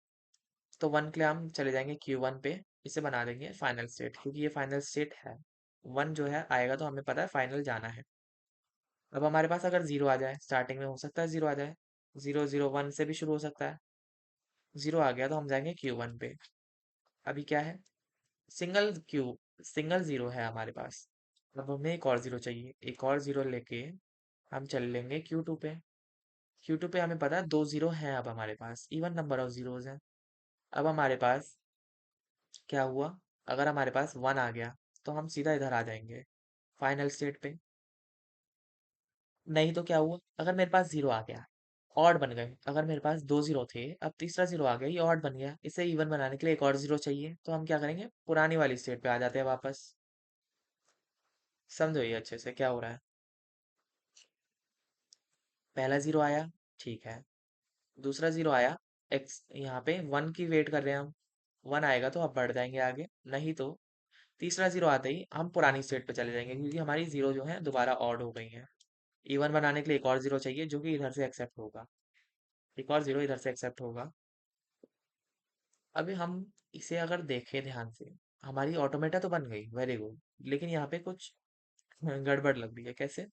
तो 1 के लिए हम चले जाएंगे Q1 पे, इसे बना देंगे फाइनल स्टेट, क्योंकि ये फाइनल स्टेट है। 1 जो है आएगा तो हमें पता है फाइनल जाना है। अब हमारे पास अगर 0 आ जाए, स्टार्टिंग में हो सकता है 0 आ जाए, 0 0 1 से भी शुरू हो सकता है, 0 आ गया तो हम जाएंगे Q1 पे। अभी क्या है, सिंगल क्यू, सिंगल 0 है हमारे पास। अब हमें एक और 0 चाहिए, एक और 0 लेके हम चल लेंगे Q2 पे। Q2 पे हमें पता है 2 0 हैं, अब हमारे पास इवन नंबर ऑफ जीरोज हैं। अब हमारे पास क्या हुआ, अगर हमारे पास 1 आ गया तो हम सीधा इधर आ जाएंगे फाइनल स्टेट पे। नहीं तो क्या हुआ, अगर मेरे पास 0 आ गया, ऑड बन गए, अगर मेरे पास 2 0 थे, अब तीसरा 0 आ गया, ये ऑड बन गया, इसे इवन बनाने के लिए एक और 0 चाहिए, तो हम क्या करेंगे, पुरानी वाली स्टेट पे आ जाते हैं वापस। समझो ये अच्छे से क्या हो रहा है। पहला 0 आया, ठीक है, दूसरा 0 आया, एक्स यहाँ पे 1 की वेट कर रहे हैं हम, 1 आएगा तो अब बढ़ जाएंगे आगे, नहीं तो तीसरा 0 आते ही हम पुरानी स्टेट पे चले जाएंगे, क्योंकि हमारी 0 जो है दोबारा ऑड हो गई है। इवन बनाने के लिए एक और 0 चाहिए, जो कि इधर से एक्सेप्ट होगा, एक और 0 इधर से एक्सेप्ट होगा। अभी हम इसे अगर देखें ध्यान से, हमारी ऑटोमेटा तो बन गई, वेरी गुड। लेकिन यहाँ पे कुछ गड़बड़ लग रही है। कैसे?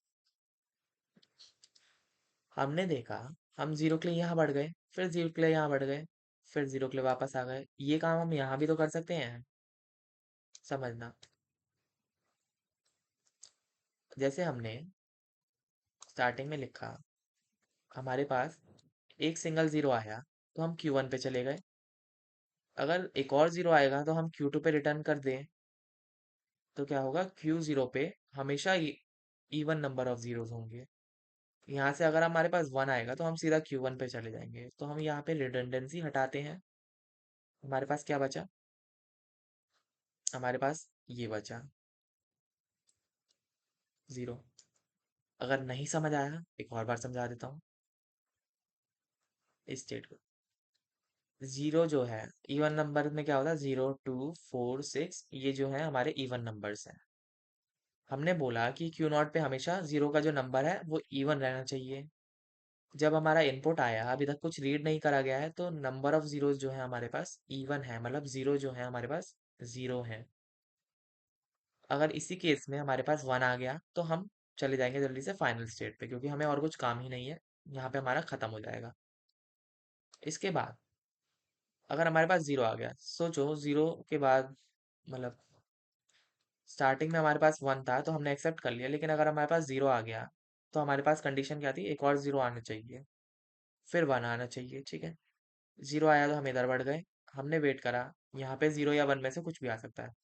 हमने देखा, हम जीरो के लिए यहाँ बढ़ गए, फिर जीरो के लिए यहाँ बढ़ गए, फिर जीरो के लिए वापस आ गए। ये काम हम यहाँ भी तो कर सकते हैं। समझना, जैसे हमने स्टार्टिंग में लिखा, हमारे पास एक सिंगल जीरो आया तो हम Q1 पे चले गए। अगर एक और जीरो आएगा तो हम Q2 पे रिटर्न कर दें, तो क्या होगा, Q0 पे हमेशा इवन नंबर ऑफ जीरोस होंगे। यहाँ से अगर हमारे पास वन आएगा तो हम सीधा Q1 पे चले जाएंगे। तो हम यहाँ पे रिडंडेंसी हटाते हैं। हमारे पास क्या बचा? हमारे पास ये बचा, जीरो। अगर नहीं समझ आया, एक और बार समझा देता हूँ इस स्टेट को। जीरो जो है, इवन नंबर में क्या होता है, 0 2 4 6, ये जो है हमारे इवन नंबर्स हैं। हमने बोला कि Q0 पे हमेशा जीरो का जो नंबर है वो इवन रहना चाहिए। जब हमारा इनपुट आया, अभी तक कुछ रीड नहीं करा गया है, तो नंबर ऑफ जीरोस जो है हमारे पास इवन है, मतलब जीरो जो है हमारे पास जीरो है। अगर इसी केस में हमारे पास वन आ गया तो हम चले जाएंगे जल्दी से फाइनल स्टेट पे, क्योंकि हमें और कुछ काम ही नहीं है। यहाँ पे हमारा खत्म हो जाएगा। इसके बाद अगर हमारे पास जीरो आ गया, सोचो जीरो के बाद, मतलब स्टार्टिंग में हमारे पास वन था तो हमने एक्सेप्ट कर लिया, लेकिन अगर हमारे पास जीरो आ गया तो हमारे पास कंडीशन क्या थी, एक और जीरो आना चाहिए, फिर वन आना चाहिए। ठीक है, जीरो आया तो हम इधर बढ़ गए। हमने वेट करा, यहाँ पे जीरो या वन में से कुछ भी आ सकता है।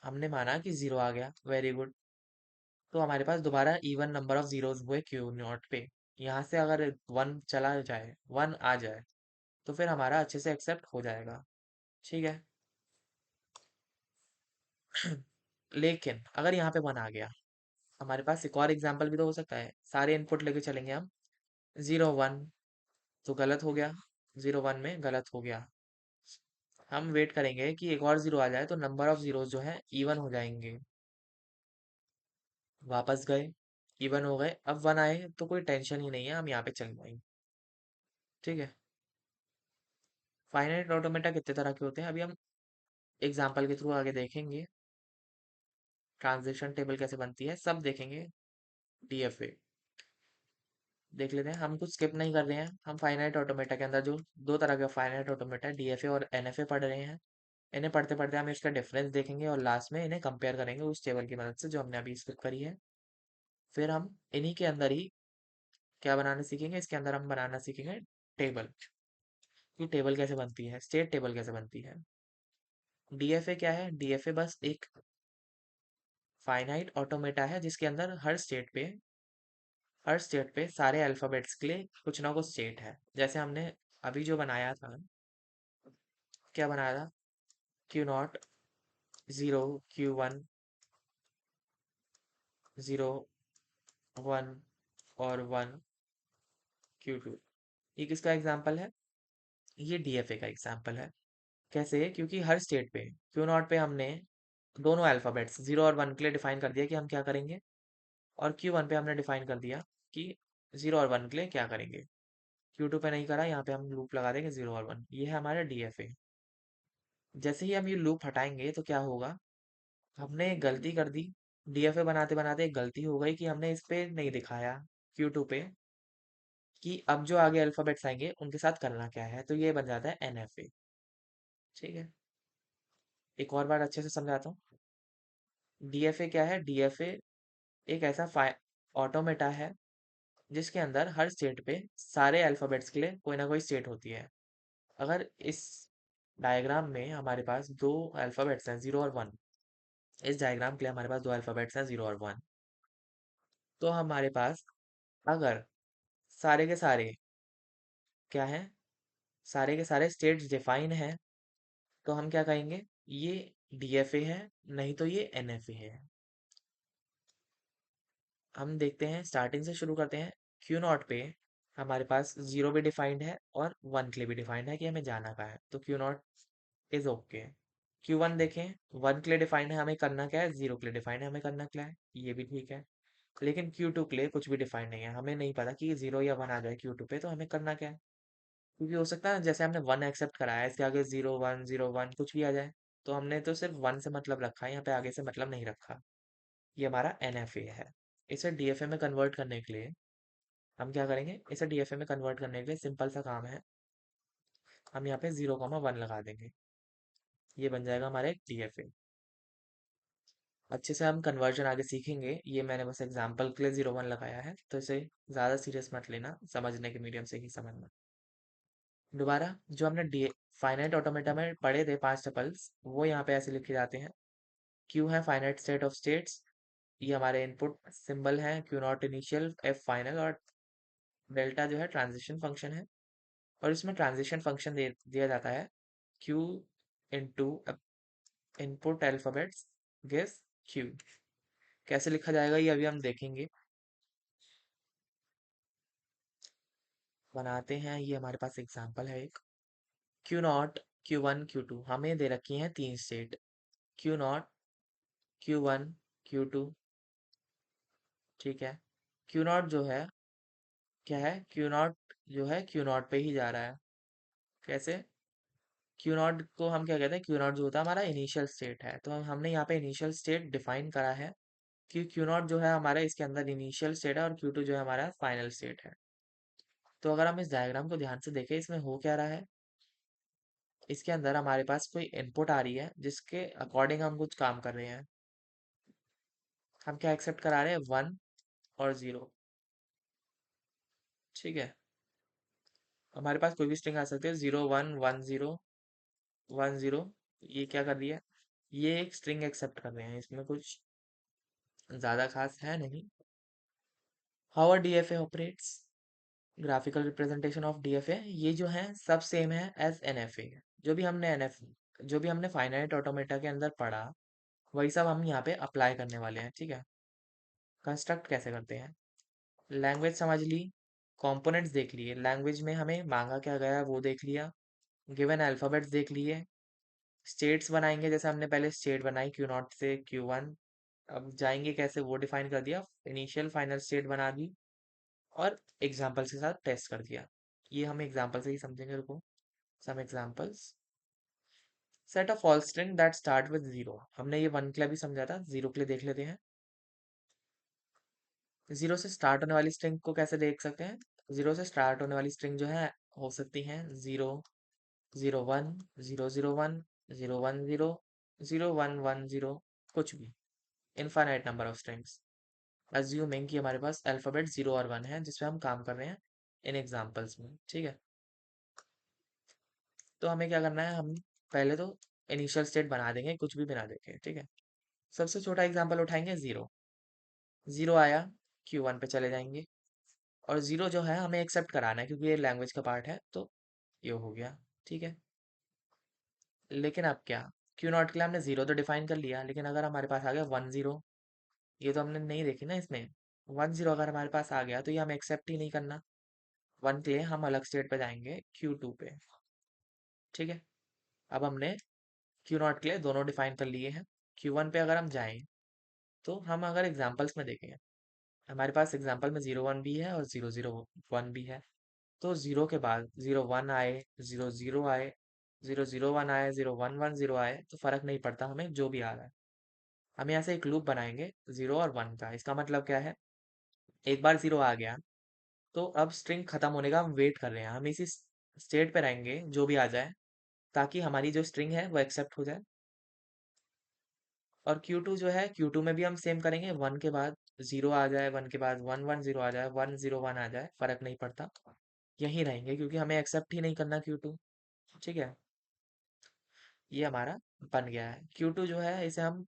हमने माना कि जीरो आ गया, वेरी गुड। तो हमारे पास दोबारा इवन नंबर ऑफ जीरोस हुए क्यू नॉट पे। यहाँ से अगर वन चला जाए, वन आ जाए, तो फिर हमारा अच्छे से एक्सेप्ट हो जाएगा। ठीक है। लेकिन अगर यहाँ पे वन आ गया, हमारे पास एक और एग्जाम्पल भी तो हो सकता है। सारे इनपुट लेके चलेंगे हम, 0 1, तो गलत हो गया, 0 1 में गलत हो गया। हम वेट करेंगे कि एक और जीरो आ जाए तो नंबर ऑफ जीरोस जो है इवन हो जाएंगे। वापस गए, इवन हो गए। अब वन आए तो कोई टेंशन ही नहीं है, हम यहाँ पे चल जाएंगे। ठीक है। फाइनाइट ऑटोमेटा कितने तरह के होते हैं, अभी हम एग्जाम्पल के थ्रू आगे देखेंगे। ट्रांजिशन टेबल कैसे बनती है सब देखेंगे। डीएफए देख लेते हैं, हम कुछ स्किप नहीं कर रहे हैं। हम फाइनाइट ऑटोमेटा के अंदर जो दो तरह के फाइनाइट ऑटोमेटा, डीएफए और एनएफए पढ़ रहे हैं। इन्हें पढ़ते पढ़ते हम इसका डिफरेंस देखेंगे और लास्ट में इन्हें कंपेयर करेंगे उस टेबल की मदद से जो हमने अभी स्किप करी है। फिर हम इन्हीं के अंदर ही क्या बनाना सीखेंगे, इसके अंदर हम बनाना सीखेंगे टेबल। कि टेबल कैसे बनती है, स्टेट टेबल कैसे बनती है। डीएफए क्या है? डीएफए बस एक फाइनाइट ऑटोमेटा है जिसके अंदर हर स्टेट पे सारे अल्फाबेट्स के लिए कुछ ना कुछ स्टेट है। जैसे हमने अभी जो बनाया था, क्या बनाया था, Q0 0, Q1 0, 1 और 1, Q2। ये किसका एग्जाम्पल है? ये डीएफए का एग्जाम्पल है। कैसे? क्योंकि हर स्टेट पे Q0 पे हमने दोनों अल्फाबेट्स 0 और 1 के लिए डिफाइन कर दिया कि हम क्या करेंगे, और Q1 पे हमने डिफाइन कर दिया कि 0 और 1 के लिए क्या करेंगे। Q2 पे नहीं करा, यहाँ पे हम लूप लगा देंगे 0 और 1। ये है हमारा डीएफए। जैसे ही हम ये लूप हटाएंगे तो क्या होगा, हमने एक गलती कर दी। डीएफए बनाते बनाते एक गलती हो गई कि हमने इस पे नहीं दिखाया, Q2 पे, कि अब जो आगे अल्फाबेट्स आएंगे उनके साथ करना क्या है। तो ये बन जाता है एनएफए। ठीक है, एक और बार अच्छे से समझाता हूँ। डीएफए क्या है? डीएफए एक ऐसा ऑटोमेटा है जिसके अंदर हर स्टेट पे सारे अल्फाबेट्स के लिए कोई ना कोई स्टेट होती है। अगर इस डायग्राम में हमारे पास दो अल्फाबेट्स हैं, 0 और 1, इस डायग्राम के लिए हमारे पास दो अल्फाबेट्स हैं, 0 और 1, तो हमारे पास अगर सारे के सारे क्या हैं, सारे के सारे स्टेट्स डिफाइन हैं, तो हम क्या कहेंगे, ये डीएफए है, नहीं तो ये एनएफए है। हम देखते हैं, स्टार्टिंग से शुरू करते हैं। Q0 पे हमारे पास जीरो भी डिफाइंड है और वन के लिए भी डिफाइंड है कि हमें जाना कहाँ है, तो Q0 इज ओके। Q1 देखें, वन के लिए डिफाइंड है, हमें करना क्या है, जीरो के लिए डिफाइंड है, हमें करना क्या है, ये भी ठीक है। लेकिन Q2 के लिए कुछ भी डिफाइंड नहीं है, हमें नहीं पता कि जीरो या वन आ जाए Q2 पे, तो हमें करना क्या है। क्योंकि हो सकता है जैसे हमने वन एक्सेप्ट करा है, इसके आगे 0 1 0 1 कुछ भी आ जाए, तो हमने तो सिर्फ वन से मतलब रखा है, यहाँ पे आगे से मतलब नहीं रखा। ये हमारा NFA है। इसे DFA में कन्वर्ट करने के लिए हम क्या करेंगे, इसे DFA में कन्वर्ट करने के लिए सिंपल सा काम है, हम यहाँ पे 0 1 लगा देंगे। ये बन जाएगा हमारा एक DFA। अच्छे से हम कन्वर्जन आगे सीखेंगे, ये मैंने बस एग्जांपल के लिए 0 1 लगाया है, तो इसे ज़्यादा सीरियस मत लेना, समझने के मीडियम से ही समझना। दोबारा जो हमने डी फाइनाइट ऑटोमेटा में पढ़े थे 5 टपल्स, वो यहाँ पे ऐसे लिखे जाते हैं। क्यू है फाइनाइट स्टेट ऑफ स्टेट्स, ये हमारे इनपुट सिंबल है, Q not initial, F final, और डेल्टा जो है ट्रांजिशन फंक्शन है। और इसमें ट्रांजिशन फंक्शन दिया जाता है Q into input alphabets gives Q. कैसे लिखा जाएगा ये अभी हम देखेंगे। बनाते हैं, ये हमारे पास एग्जांपल है एक। क्यू नॉट, Q1 Q2 हमें दे रखी हैं 3 state, Q not, Q1 Q2। ठीक है, क्यू नॉट जो है क्या है, क्यू नॉट जो है क्यू नॉट पे ही जा रहा है। कैसे, क्यू नॉट को हम क्या कहते हैं, क्यू नॉट जो होता है हमारा इनिशियल स्टेट है, तो हमने यहाँ पे इनिशियल स्टेट डिफाइन करा है कि क्यू नॉट जो है हमारा इसके अंदर इनिशियल स्टेट है और Q2 जो है हमारा फाइनल स्टेट है। तो अगर हम इस डायग्राम को ध्यान से देखें, इसमें हो क्या रहा है, इसके अंदर हमारे पास कोई इनपुट आ रही है जिसके अकॉर्डिंग हम कुछ काम कर रहे हैं। हम क्या एक्सेप्ट करा रहे हैं, 1 और 0। ठीक है, हमारे पास कोई भी स्ट्रिंग आ सकती है, 0 1 1 0 1 0। ये क्या कर रही है, ये एक स्ट्रिंग एक्सेप्ट कर रहे हैं, इसमें कुछ ज्यादा खास है नहीं। How are DFA operates, graphical representation of DFA, ये जो है सब सेम है एज NFA। जो भी हमने NF जो भी हमने फाइनाइट ऑटोमेटा के अंदर पढ़ा, वही सब हम यहाँ पे अप्लाई करने वाले हैं। ठीक है, कंस्ट्रक्ट कैसे करते हैं, लैंग्वेज समझ ली, कंपोनेंट्स देख लिए, लैंग्वेज में हमें मांगा क्या गया है वो देख लिया, गिवन अल्फाबेट्स देख लिए, स्टेट्स बनाएंगे जैसे हमने पहले स्टेट बनाई Q0 से Q1, अब जाएंगे कैसे वो डिफाइन कर दिया, इनिशियल फाइनल स्टेट बना दी, और एग्जाम्पल्स के साथ टेस्ट कर दिया। ये हम एग्जाम्पल से ही समझेंगे, रुको। Some examples, set of false string that start with 0, हमने ये वन के लिए भी समझा था, 0 के लिए देख लेते हैं। 0 से स्टार्ट होने वाली स्ट्रिंग को कैसे देख सकते हैं, 0 से स्टार्ट होने वाली स्ट्रिंग जो है हो सकती है 0 0 1 0 0 1 0 1 0 0 1 1 0, कुछ भी, infinite number of strings, assuming कि हमारे पास अल्फाबेट 0 और 1 है जिसपे हम काम कर रहे हैं इन एग्जाम्पल्स में। ठीक है, तो हमें क्या करना है, हम पहले तो इनिशियल स्टेट बना देंगे कुछ भी बना देंगे। ठीक है, सबसे छोटा एग्जाम्पल उठाएंगे, 0 0 आया, Q1 पे चले जाएंगे, और 0 जो है हमें एक्सेप्ट कराना है क्योंकि ये लैंग्वेज का पार्ट है, तो ये हो गया। ठीक है, लेकिन अब क्या, Q0 के लिए हमने 0 तो डिफाइन कर लिया, लेकिन अगर हमारे पास आ गया 1 0, ये तो हमने नहीं देखी ना इसमें, 1 0 अगर हमारे पास आ गया तो ये हमें एक्सेप्ट ही नहीं करना। 1 के लिए हम अलग स्टेट पे जाएंगे, Q2 पे। ठीक है, अब हमने Q0 के लिए दोनों डिफाइन कर लिए हैं। Q1 पे अगर हम जाएं, तो हम अगर एग्जाम्पल्स में देखें, हमारे पास एग्जाम्पल में 0 1 भी है और 0 0 1 भी है। तो 0 के बाद 0 1 आए, 0 0 आए, 0 0 1 आए, 0 1 1 0 आए, तो फर्क नहीं पड़ता हमें जो भी आ रहा है। हम यहाँ से एक लूप बनाएंगे 0 और 1 का। इसका मतलब क्या है, एक बार 0 आ गया तो अब स्ट्रिंग खत्म होने का हम वेट कर रहे हैं, हम इसी स्टेट पे रहेंगे जो भी आ जाए, ताकि हमारी जो स्ट्रिंग है वो एक्सेप्ट हो जाए। और Q2 जो है, Q2 में भी हम सेम करेंगे, 1 के बाद 0 आ जाए, 1 के बाद 1 1 0 आ जाए, 1 0 1 आ जाए, फर्क नहीं पड़ता, यहीं रहेंगे क्योंकि हमें एक्सेप्ट ही नहीं करना Q2। ठीक है, ये हमारा बन गया है। Q2 जो है इसे हम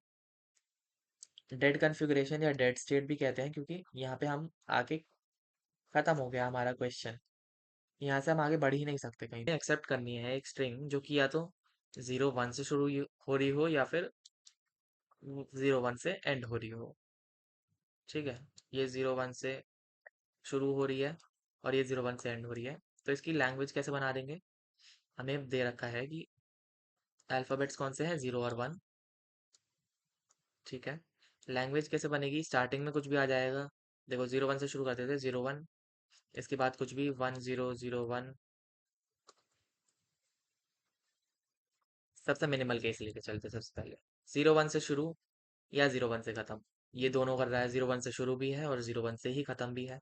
डेड कॉन्फ़िगरेशन या डेड स्टेट भी कहते हैं, क्योंकि यहाँ पे हम आके खत्म हो गया हमारा क्वेश्चन, यहाँ से हम आगे बढ़ ही नहीं सकते कहीं। एक्सेप्ट करनी है एक स्ट्रिंग जो कि या तो 0 1 से शुरू हो रही हो या फिर 0 1 से एंड हो रही हो। ठीक है, ये 0 1 से शुरू हो रही है और ये 0 1 से एंड हो रही है, तो इसकी लैंग्वेज कैसे बना देंगे, हमें दे रखा है कि अल्फाबेट्स कौन से हैं, 0 और 1। ठीक है, लैंग्वेज कैसे बनेगी, स्टार्टिंग में कुछ भी आ जाएगा, देखो 0 1 से शुरू करते थे, 0 1, इसके बाद कुछ भी 1 0 0 1 सबसे मिनिमल केस लेके चलते सबसे पहले। 0 1 से शुरू या 0 1 से खत्म। ये दोनों कर रहा है, 0 1 से शुरू भी है और 0 1 से ही खत्म भी है।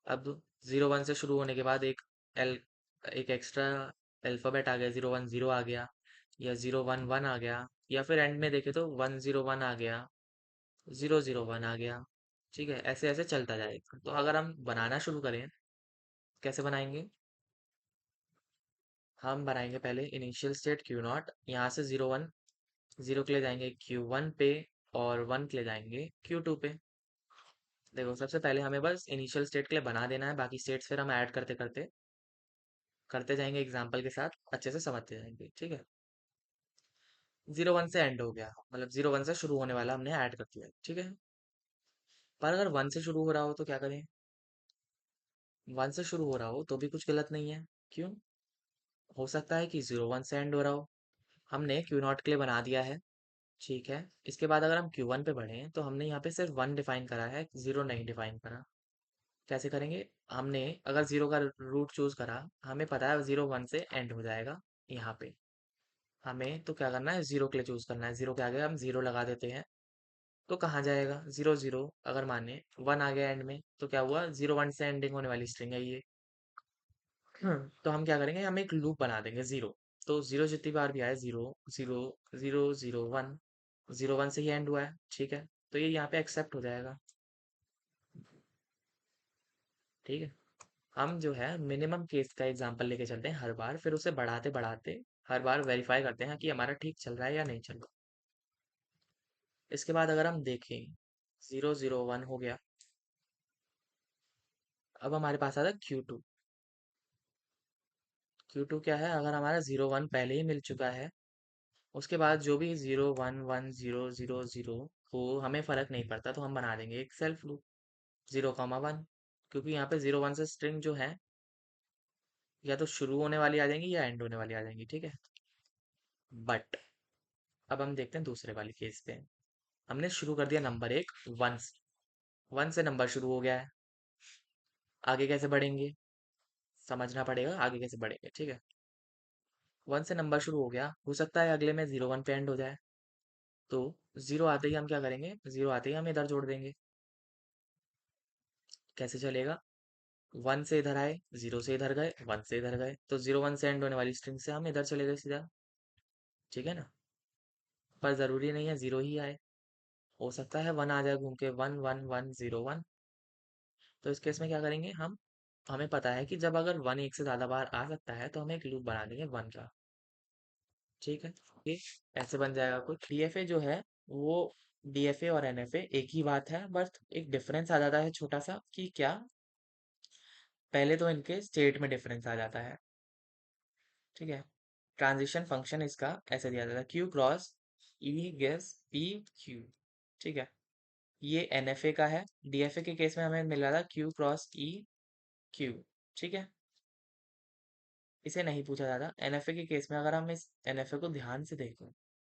अब 0 1 से शुरू होने के बाद एल एक एक्स्ट्रा अल्फाबेट आ गया, 0 1 0 आ गया, या 0 1 1 आ गया, या फिर एंड में देखे तो 1 0 1 आ गया, 0 0 1 आ गया। ठीक है, ऐसे ऐसे चलता जाएगा। तो अगर हम बनाना शुरू करें, कैसे बनाएंगे? हम बनाएंगे पहले इनिशियल स्टेट क्यू नॉट, यहाँ से 0 1 0 के लिए जाएंगे Q1 पे, और 1 के लिए जाएंगे Q2 पे। देखो, सबसे पहले हमें बस इनिशियल स्टेट के लिए बना देना है, बाकी स्टेट्स फिर हम ऐड करते करते करते जाएंगे, एग्जाम्पल के साथ अच्छे से समझते जाएंगे। ठीक है, 0 1 से एंड हो गया, मतलब 0 1 से शुरू होने वाला हमने ऐड कर दिया। ठीक है, पर अगर 1 से शुरू हो रहा हो तो क्या करें? 1 से शुरू हो रहा हो तो भी कुछ गलत नहीं है। क्यों? हो सकता है कि 0 1 से एंड हो रहा हो। हमने क्यू नॉट के लिए बना दिया है। ठीक है, इसके बाद अगर हम Q1 पे बढ़े तो हमने यहाँ पे सिर्फ 1 डिफाइन करा है, 0 नहीं डिफाइन करा। कैसे करेंगे? हमने अगर 0 का रूट चूज करा, हमें पता है 0 1 से एंड हो जाएगा यहाँ पे। हमें तो क्या करना है? 0 के लिए चूज करना है। 0 के आगे हम 0 लगा देते हैं, तो कहाँ जाएगा? 0 0। अगर माने 1 आ गया एंड में, तो क्या हुआ? 0 1 से एंडिंग होने वाली स्ट्रिंग है ये। तो हम क्या करेंगे? हम एक लूप बना देंगे 0। तो 0 जितनी बार भी आए, 0 0 0 0 1, 0 1 से ही एंड हुआ है। ठीक है, तो ये यहाँ पे एक्सेप्ट हो जाएगा। ठीक है, हम जो है मिनिमम केस का एग्जांपल लेके चलते हैं हर बार, फिर उसे बढ़ाते बढ़ाते हर बार वेरीफाई करते हैं कि हमारा ठीक चल रहा है या नहीं चल रहा। इसके बाद अगर हम देखें, 0 0 1 हो गया। अब हमारे पास आता है Q2। Q2 क्या है? अगर हमारा 0 1 पहले ही मिल चुका है, उसके बाद जो भी 0 1 1 0 0 0 हो, हमें फर्क नहीं पड़ता, तो हम बना देंगे एक सेल्फ लूप 0 1, क्योंकि यहाँ पे 0 1 से स्ट्रिंग जो है या तो शुरू होने वाली आ जाएंगी या एंड होने वाली आ जाएंगी। ठीक है, बट अब हम देखते हैं दूसरे वाली केस पे। हमने शुरू कर दिया नंबर एक 1 से। 1 से नंबर शुरू हो गया है, आगे कैसे बढ़ेंगे समझना पड़ेगा, आगे कैसे बढ़ेंगे। ठीक है, 1 से नंबर शुरू हो गया, हो सकता है अगले में 0 1 पे एंड हो जाए, तो 0 आते ही हम क्या करेंगे? 0 आते ही हम इधर जोड़ देंगे। कैसे चलेगा? 1 से इधर आए, 0 से इधर गए, 1 से इधर गए, तो 0 1 से एंड होने वाली स्ट्रिंग से हम इधर चले गए सीधा। ठीक है ना? पर जरूरी नहीं है 0 ही आए, हो सकता है 1 आ जाए घूम के, 1 1 1 0 1। तो इस केस में क्या करेंगे हम? हमें पता है कि जब अगर 1 एक से ज्यादा बार आ सकता है, तो हम एक लूप बना देंगे 1 का। ठीक है, ये ऐसे बन जाएगा। कुछ डीएफए जो है वो, डीएफए और एनएफए एक ही बात है, बस एक डिफरेंस आ जाता है छोटा सा, कि क्या? पहले तो इनके स्टेट में डिफरेंस आ जाता है। ठीक है, ट्रांजिशन फंक्शन इसका ऐसे दिया जाता है, क्यू क्रॉस ई गेस पी क्यू। ठीक है, ये एनएफए का है। डीएफए के केस में हमें मिल रहा था क्यू क्रॉस ई क्यू। ठीक है, इसे नहीं पूछा जाता। एनएफए के केस में अगर हम इस एनएफए को ध्यान से देखें,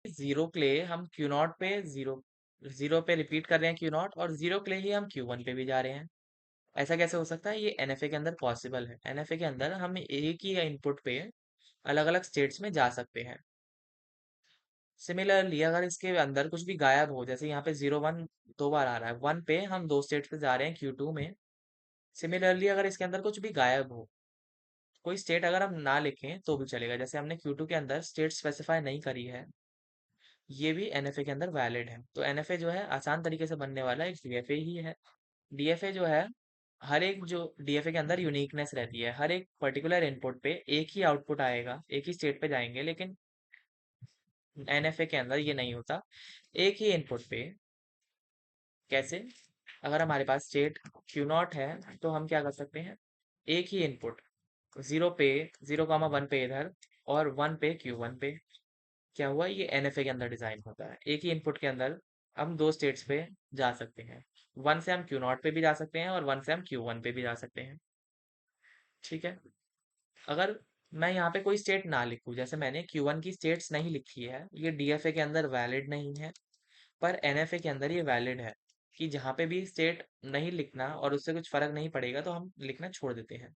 0 के लिए हम क्यू नॉट पे 0 0 पे रिपीट कर रहे हैं क्यू नॉट, और 0 के लिए ही हम Q1 पे भी जा रहे हैं। ऐसा कैसे हो सकता है? ये एनएफए के अंदर पॉसिबल है। एनएफए के अंदर हम एक ही इनपुट पे अलग अलग स्टेट्स में जा सकते हैं। सिमिलरली अगर इसके अंदर कुछ भी गायब हो, जैसे यहाँ पे 0 1 दो बार आ रहा है, 1 पे हम दो स्टेट्स पे जा रहे हैं Q2 में। सिमिलरली अगर इसके अंदर कुछ भी गायब हो, कोई स्टेट अगर हम ना लिखें तो भी चलेगा, जैसे हमने Q2 के अंदर स्टेट स्पेसिफाई नहीं करी है, ये भी एनएफए के अंदर वैलिड है। तो एनएफए जो है आसान तरीके से बनने वाला एक डीएफए ही है। डीएफए जो है, हर एक जो डीएफए के अंदर यूनिकनेस रहती है, हर एक पर्टिकुलर इनपुट पे एक ही आउटपुट आएगा, एक ही स्टेट पे जाएंगे, लेकिन एनएफए के अंदर ये नहीं होता। एक ही इनपुट पे कैसे? अगर हमारे पास स्टेट क्यू नॉट है, तो हम क्या कर सकते हैं? एक ही इनपुट 0 पे 0 1 पे इधर, और 1 पे Q1 पे। क्या हुआ? ये एनएफए के अंदर डिजाइन होता है, एक ही इनपुट के अंदर हम दो स्टेट्स पे जा सकते हैं। 1 से हम क्यू नॉट पे भी जा सकते हैं, और 1 से हम Q1 पे भी जा सकते हैं। ठीक है, अगर मैं यहाँ पे कोई स्टेट ना लिखूं, जैसे मैंने Q1 की स्टेट्स नहीं लिखी है, ये डीएफए के अंदर वैलिड नहीं है, पर एनएफए के अंदर ये वैलिड है, कि जहाँ पे भी स्टेट नहीं लिखना और उससे कुछ फर्क नहीं पड़ेगा, तो हम लिखना छोड़ देते हैं।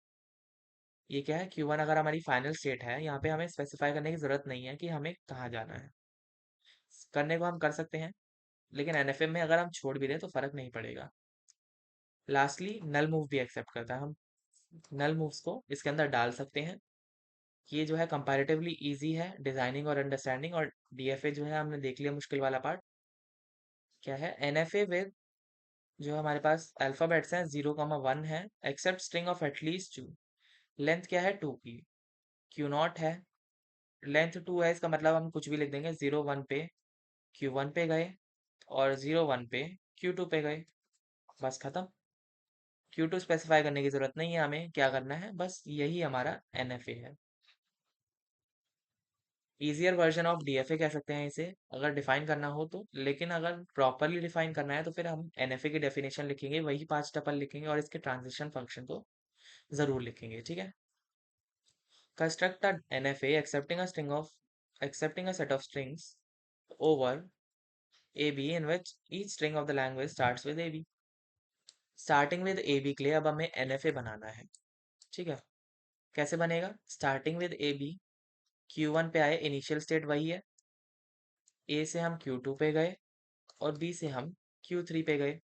ये क्या है, Q1 अगर हमारी फाइनल स्टेट है, यहाँ पे हमें स्पेसिफाई करने की जरूरत नहीं है कि हमें कहाँ जाना है। करने को हम कर सकते हैं, लेकिन एनएफए में अगर हम छोड़ भी दें तो फर्क नहीं पड़ेगा। लास्टली नल मूव भी एक्सेप्ट करता है, हम नल मूव्स को इसके अंदर डाल सकते हैं। ये जो है कंपैरेटिवली इजी है डिजाइनिंग और अंडरस्टैंडिंग, और डीएफए जो है हमने देख लिया मुश्किल वाला पार्ट। क्या है एनएफए विद, जो हमारे पास अल्फाबेट्स हैं 0,1 है, accept string of at least 2। Length क्या है 2 की, क्यू नॉट है, लेंथ 2 है, इसका मतलब हम कुछ भी लिख देंगे। 0 1 पे Q1 पे गए, और 0 1 पे Q2 पे गए, बस खत्म। Q2 स्पेसिफाई करने की जरूरत नहीं है, हमें क्या करना है, बस यही हमारा एनएफए है। इजियर वर्जन ऑफ डीएफए कह सकते हैं इसे, अगर डिफाइन करना हो तो। लेकिन अगर प्रॉपरली डिफाइन करना है तो फिर हम एनएफए की डेफिनेशन लिखेंगे, वही 5 टपल लिखेंगे, और इसके ट्रांजिशन फंक्शन को जरूर लिखेंगे, ठीक है। Construct NFA accepting a set of strings over AB in which each string of the language starts with AB। Starting with AB के लिए अब हमें एनएफए बनाना है, ठीक है। कैसे बनेगा, स्टार्टिंग विद AB, Q1 पे आए, इनिशियल स्टेट वही है, A से हम Q2 पे गए, और B से हम Q3 पे गए।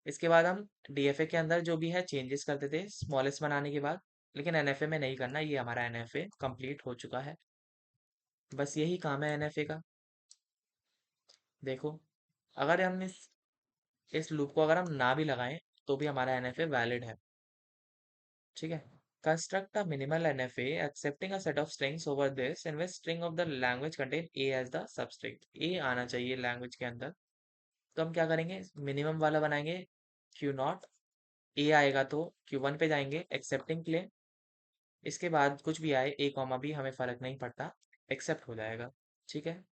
इसके बाद हम डीएफए के अंदर जो भी है चेंजेस करते थे स्मॉलेस्ट बनाने के बाद, लेकिन एनएफए में नहीं करना, ये हमारा एनएफए कंप्लीट हो चुका है। बस यही काम है एनएफए का। देखो, अगर हम इस लूप को अगर हम ना भी लगाएं तो भी हमारा एनएफए वैलिड है, ठीक है। Construct a minimal NFA accepting a set of strings over this in which string of the language contain A as the substring. A आना चाहिए लैंग्वेज के अंदर। तो हम क्या करेंगे, मिनिमम वाला बनाएंगे, क्यू नॉट। ए आएगा तो Q1 पे जाएंगे एक्सेप्टिंग के लिए, इसके बाद कुछ भी आए ए कॉमा बी हमें फर्क नहीं पड़ता, एक्सेप्ट हो जाएगा, ठीक है।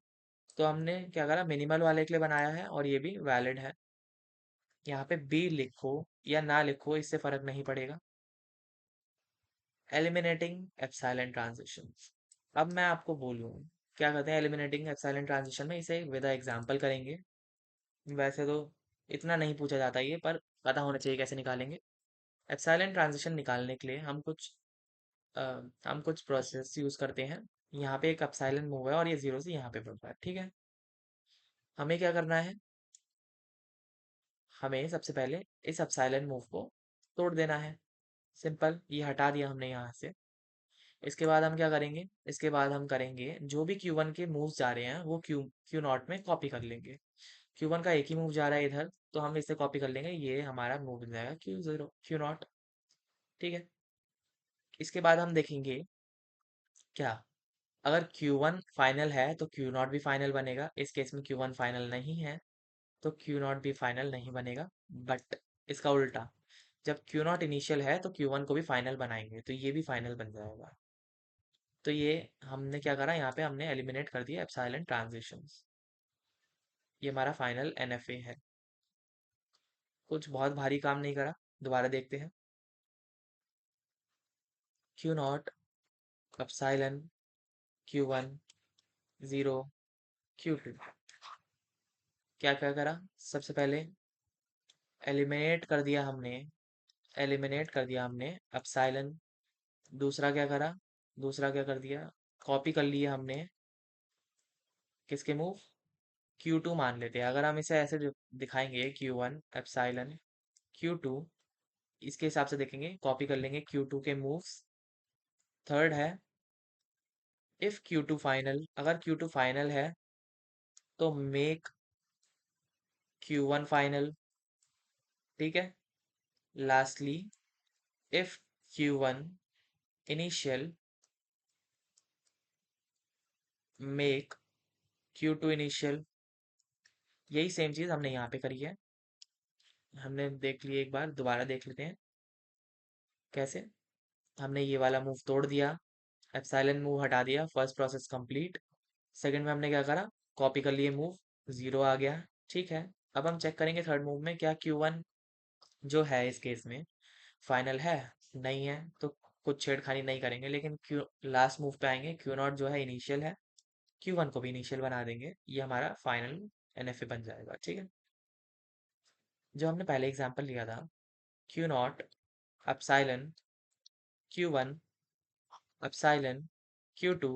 तो हमने क्या करा, मिनिमल वाले के लिए बनाया है, और ये भी वैलिड है। यहाँ पे बी लिखो या ना लिखो, इससे फर्क नहीं पड़ेगा। एलिमिनेटिंग एप्सिलॉन ट्रांजिशन, अब मैं आपको बोलूँ क्या कहते हैं एलिमिनेटिंग एप्सिलॉन ट्रांजिशन में, इसे विद एग्जांपल करेंगे। वैसे तो इतना नहीं पूछा जाता ये, पर पता होना चाहिए कैसे निकालेंगे। एप्सिलॉन ट्रांजिशन निकालने के लिए अ, हम कुछ प्रोसेस यूज करते हैं। यहाँ पे एक एप्सिलॉन मूव है, और ये 0 से यहाँ पे बढ़ता है, ठीक है। हमें क्या करना है, हमें सबसे पहले इस एप्सिलॉन मूव को तोड़ देना है। सिंपल, ये हटा दिया हमने यहाँ से। इसके बाद हम क्या करेंगे, इसके बाद हम करेंगे जो भी Q1 के मूव्स जा रहे हैं वो क्यू नॉट में कॉपी कर लेंगे। Q1 का एक ही मूव जा रहा है इधर, तो हम इसे कॉपी कर लेंगे, ये हमारा मूव बन जाएगा Q0 क्यू नॉट, ठीक है। इसके बाद हम देखेंगे क्या, अगर Q1 फाइनल है तो Q नॉट भी फाइनल बनेगा। इस केस में Q1 फाइनल नहीं है तो Q नॉट भी फाइनल नहीं बनेगा। बट इसका उल्टा, जब Q नॉट इनिशियल है तो Q1 को भी फाइनल बनाएंगे, तो ये भी फाइनल बन जाएगा। तो ये हमने क्या करा, यहाँ पे हमने एलिमिनेट कर दिया एप्सिलॉन ट्रांजिशंस। ये हमारा फाइनल एनएफए है। कुछ बहुत भारी काम नहीं करा, दोबारा देखते हैं। Q not epsilon Q1 0 Q2, क्या क्या करा, सबसे पहले एलिमिनेट कर दिया हमने, एप्सिलॉन। दूसरा क्या करा, दूसरा क्या कर दिया, कॉपी कर लिए हमने किसके मूव, Q2 मान लेते हैं। अगर हम इसे ऐसे दिखाएंगे Q1 एप्सिलॉन Q2, इसके हिसाब से देखेंगे, कॉपी कर लेंगे Q2 के मूव्स। थर्ड है, इफ Q2 फाइनल, अगर Q2 फाइनल है तो मेक Q1 फाइनल, ठीक है। Lastly, if Q1 initial, make Q2 initial. यही सेम चीज हमने यहाँ पे करी है, हमने देख लिए, एक बार दोबारा देख लेते हैं कैसे। हमने ये वाला मूव तोड़ दिया, एप्सिलॉन मूव हटा दिया, फर्स्ट प्रोसेस कंप्लीट। सेकंड में हमने क्या करा, कॉपी कर लिए मूव, 0 आ गया, ठीक है। अब हम चेक करेंगे थर्ड मूव में क्या Q1 जो है इस केस में फाइनल है, नहीं है, तो कुछ छेड़खानी नहीं करेंगे, लेकिन क्यू लास्ट मूव पे आएंगे, Q नॉट जो है इनिशियल है, Q1 को भी इनिशियल बना देंगे, ये हमारा फाइनल एनएफए बन जाएगा, ठीक है। जो हमने पहले एग्जांपल लिया था, Q not epsilon Q1 epsilon Q2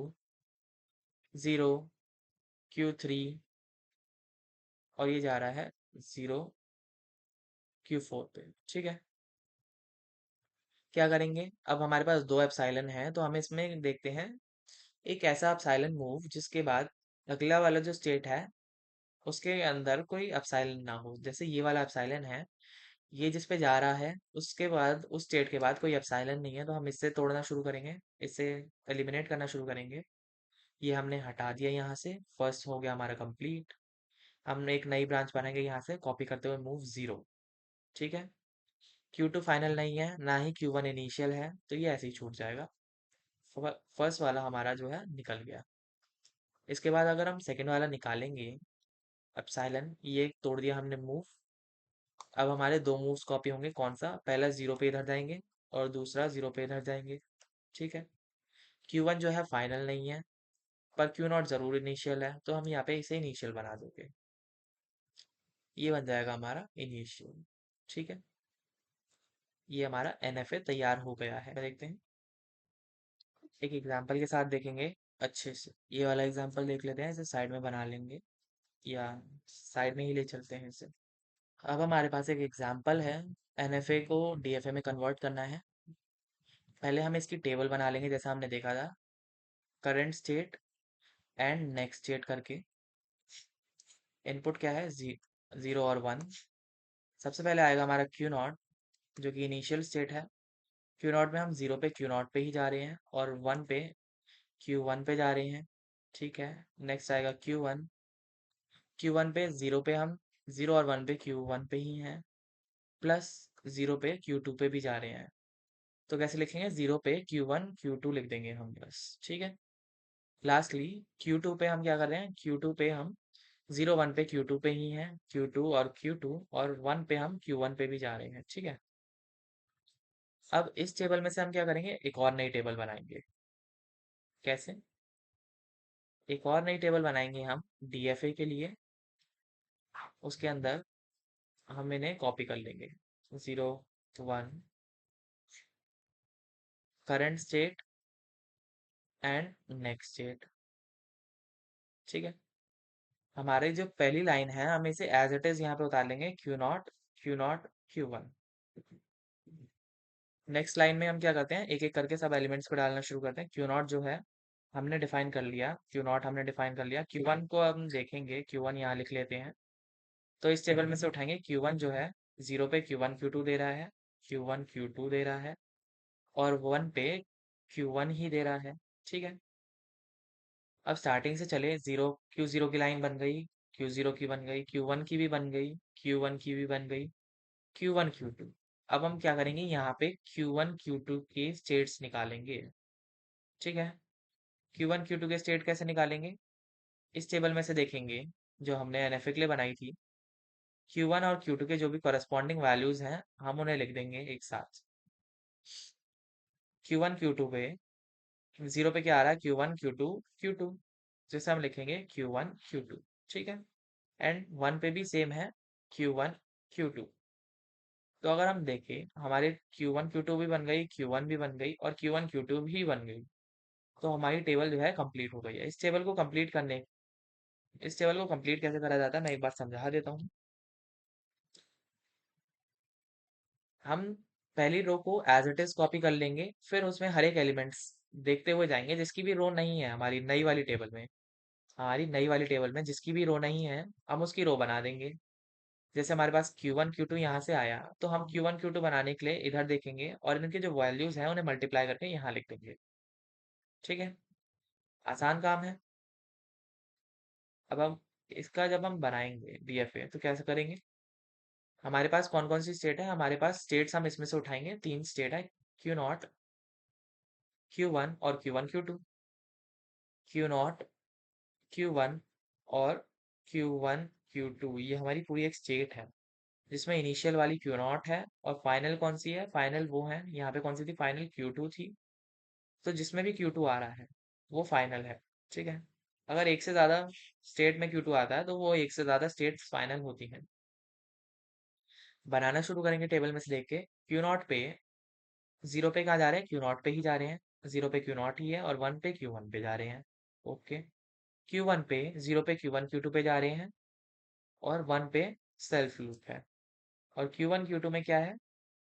0 Q3 और ये जा रहा है 0 Q4 पे। ठीक है, क्या करेंगे? अब हमारे पास दो एप्सिलॉन है तो हम इसमें देखते हैं एक ऐसा एप्सिलॉन मूव जिसके बाद अगला वाला जो स्टेट है उसके अंदर कोई एप्सिलॉन ना हो। जैसे ये वाला एप्सिलॉन है, ये जिस पे जा रहा है उसके बाद उस स्टेट के बाद कोई एप्सिलॉन नहीं है, तो हम इससे तोड़ना शुरू करेंगे, इससे एलिमिनेट करना शुरू करेंगे। ये हमने हटा दिया, यहाँ से फर्स्ट हो गया हमारा कंप्लीट। हमने एक नई ब्रांच बनाएंगे यहाँ से कॉपी करते हुए मूव 0। ठीक है, Q2 फाइनल नहीं है, ना ही Q1 इनिशियल है, तो ये ऐसे ही छूट जाएगा। फर्स्ट वाला हमारा जो है निकल गया। इसके बाद अगर हम सेकेंड वाला निकालेंगे एप्सिलॉन, ये तोड़ दिया हमने मूव। अब हमारे दो मूव्स कॉपी होंगे, कौन सा? पहला 0 पे इधर जाएंगे और दूसरा 0 पे इधर जाएंगे। ठीक है, Q1 जो है फाइनल नहीं है, पर Q0 जरूर इनिशियल है, तो हम यहाँ पे इसे इनिशियल बना देंगे। ये बन जाएगा हमारा इनिशियल। ठीक है, ये हमारा NFA तैयार हो गया है। देखते हैं, एक एग्जांपल के साथ देखेंगे अच्छे से। ये वाला एग्जांपल देख लेते हैं, इसे साइड में बना लेंगे या साइड में ही ले चलते हैं इसे। अब हमारे पास एक एग्जांपल है, NFA को DFA में कन्वर्ट करना है। पहले हम इसकी टेबल बना लेंगे जैसा हमने देखा था, current state and next state करके। इनपुट क्या है? 0 और 1। सबसे पहले आएगा हमारा Q0 जो कि इनिशियल स्टेट है। Q0 में हम 0 पे Q0 पे ही जा रहे हैं और 1 पे Q1 पे जा रहे हैं। ठीक है, नेक्स्ट आएगा Q1। Q1 पे 0 पे हम 0 और 1 पे Q1 पे ही हैं, प्लस 0 पे Q2 पे भी जा रहे हैं। तो कैसे लिखेंगे? 0 पे Q1 Q2 लिख देंगे हम बस। ठीक है, लास्टली Q2 पे हम क्या कर रहे हैं? Q2 पे हम 0 1 पे Q2 पे ही हैं, Q2 और Q2 और 1 पे हम Q1 पे भी जा रहे हैं। ठीक है, अब इस टेबल में से हम क्या करेंगे? एक और नई टेबल बनाएंगे। कैसे? एक और नई टेबल बनाएंगे हम DFA के लिए। उसके अंदर हम इन्हें कॉपी कर लेंगे, 0 1 current state and next state. ठीक है, हमारे जो पहली लाइन है हम इसे एज इट इज यहाँ पे उतार लेंगे, Q0 Q0 Q1। Next line में हम क्या करते हैं? एक एक करके सब एलिमेंट्स को डालना शुरू करते हैं। Q0 जो है हमने डिफाइन कर लिया, Q0 हमने डिफाइन कर लिया। Q1 को हम देखेंगे, Q1 यहाँ लिख लेते हैं। तो इस टेबल में से उठाएंगे, Q1 जो है 0 पे Q1 Q2 दे रहा है, Q1 Q2 दे रहा है और 1 पे Q1 ही दे रहा है। ठीक है, अब स्टार्टिंग से चले, 0 Q0 की लाइन बन गई, Q0 की बन गई, Q1 की भी बन गई, Q1 की भी बन गई, Q1 Q2। अब हम क्या करेंगे? यहाँ पे Q1 Q2 के स्टेट्स निकालेंगे। ठीक है, Q1 Q2 के स्टेट कैसे निकालेंगे? इस टेबल में से देखेंगे जो हमने NFA के लिए बनाई थी। Q1 और Q2 के जो भी करस्पॉन्डिंग वैल्यूज हैं हम उन्हें लिख देंगे एक साथ। Q1 Q2 पे 0 पे क्या आ रहा है? Q1 Q2 Q2, जैसे हम लिखेंगे Q1 Q2। ठीक है, एंड 1 पे भी सेम है, Q1 Q2। तो अगर हम देखें, हमारे Q1 Q2 भी बन गई, Q1 भी बन गई और Q1 Q2 भी बन गई, तो हमारी टेबल जो है कंप्लीट हो गई है। इस टेबल को कंप्लीट कैसे करा जाता है मैं एक बार समझा देता हूँ। हम पहली रो को एज इट इज कॉपी कर लेंगे, फिर उसमें हर एक एलिमेंट्स देखते हुए जाएंगे जिसकी भी रो नहीं है हमारी नई वाली टेबल में। हमारी नई वाली टेबल में जिसकी भी रो नहीं है हम उसकी रो बना देंगे। जैसे हमारे पास Q1 Q2 यहाँ से आया, तो हम Q1 Q2 बनाने के लिए इधर देखेंगे और इनके जो वैल्यूज हैं उन्हें मल्टीप्लाई करके यहाँ लिख देंगे। ठीक है, आसान काम है। अब हम इसका जब हम बनाएंगे DFA तो कैसे करेंगे? हमारे पास कौन कौन सी स्टेट है? हमारे पास स्टेट्स हम इसमें से उठाएंगे, तीन स्टेट है, Q0 Q1 और Q1 Q2। Q0 Q1 और Q1 Q2 ये हमारी पूरी एक स्टेट है जिसमें इनिशियल वाली Q0 है और फाइनल कौन सी है? फाइनल वो है, यहाँ पे कौन सी थी? फाइनल Q2 थी। तो जिसमें भी Q2 आ रहा है वो फाइनल है। ठीक है, अगर एक से ज्यादा स्टेट में Q2 आता है तो वो एक से ज्यादा स्टेट्स फाइनल होती हैं। बनाना शुरू करेंगे टेबल में से देख के। Q0 पे 0 पे कहाँ जा रहे हैं? Q0 पे ही जा रहे हैं, 0 पे Q0 ही है और 1 पे Q1 पे जा रहे हैं। ओके, Q1 पे 0 पे Q1 Q2 पे जा रहे हैं और 1 पे सेल्फ लूप है। और Q1 Q2 में क्या है?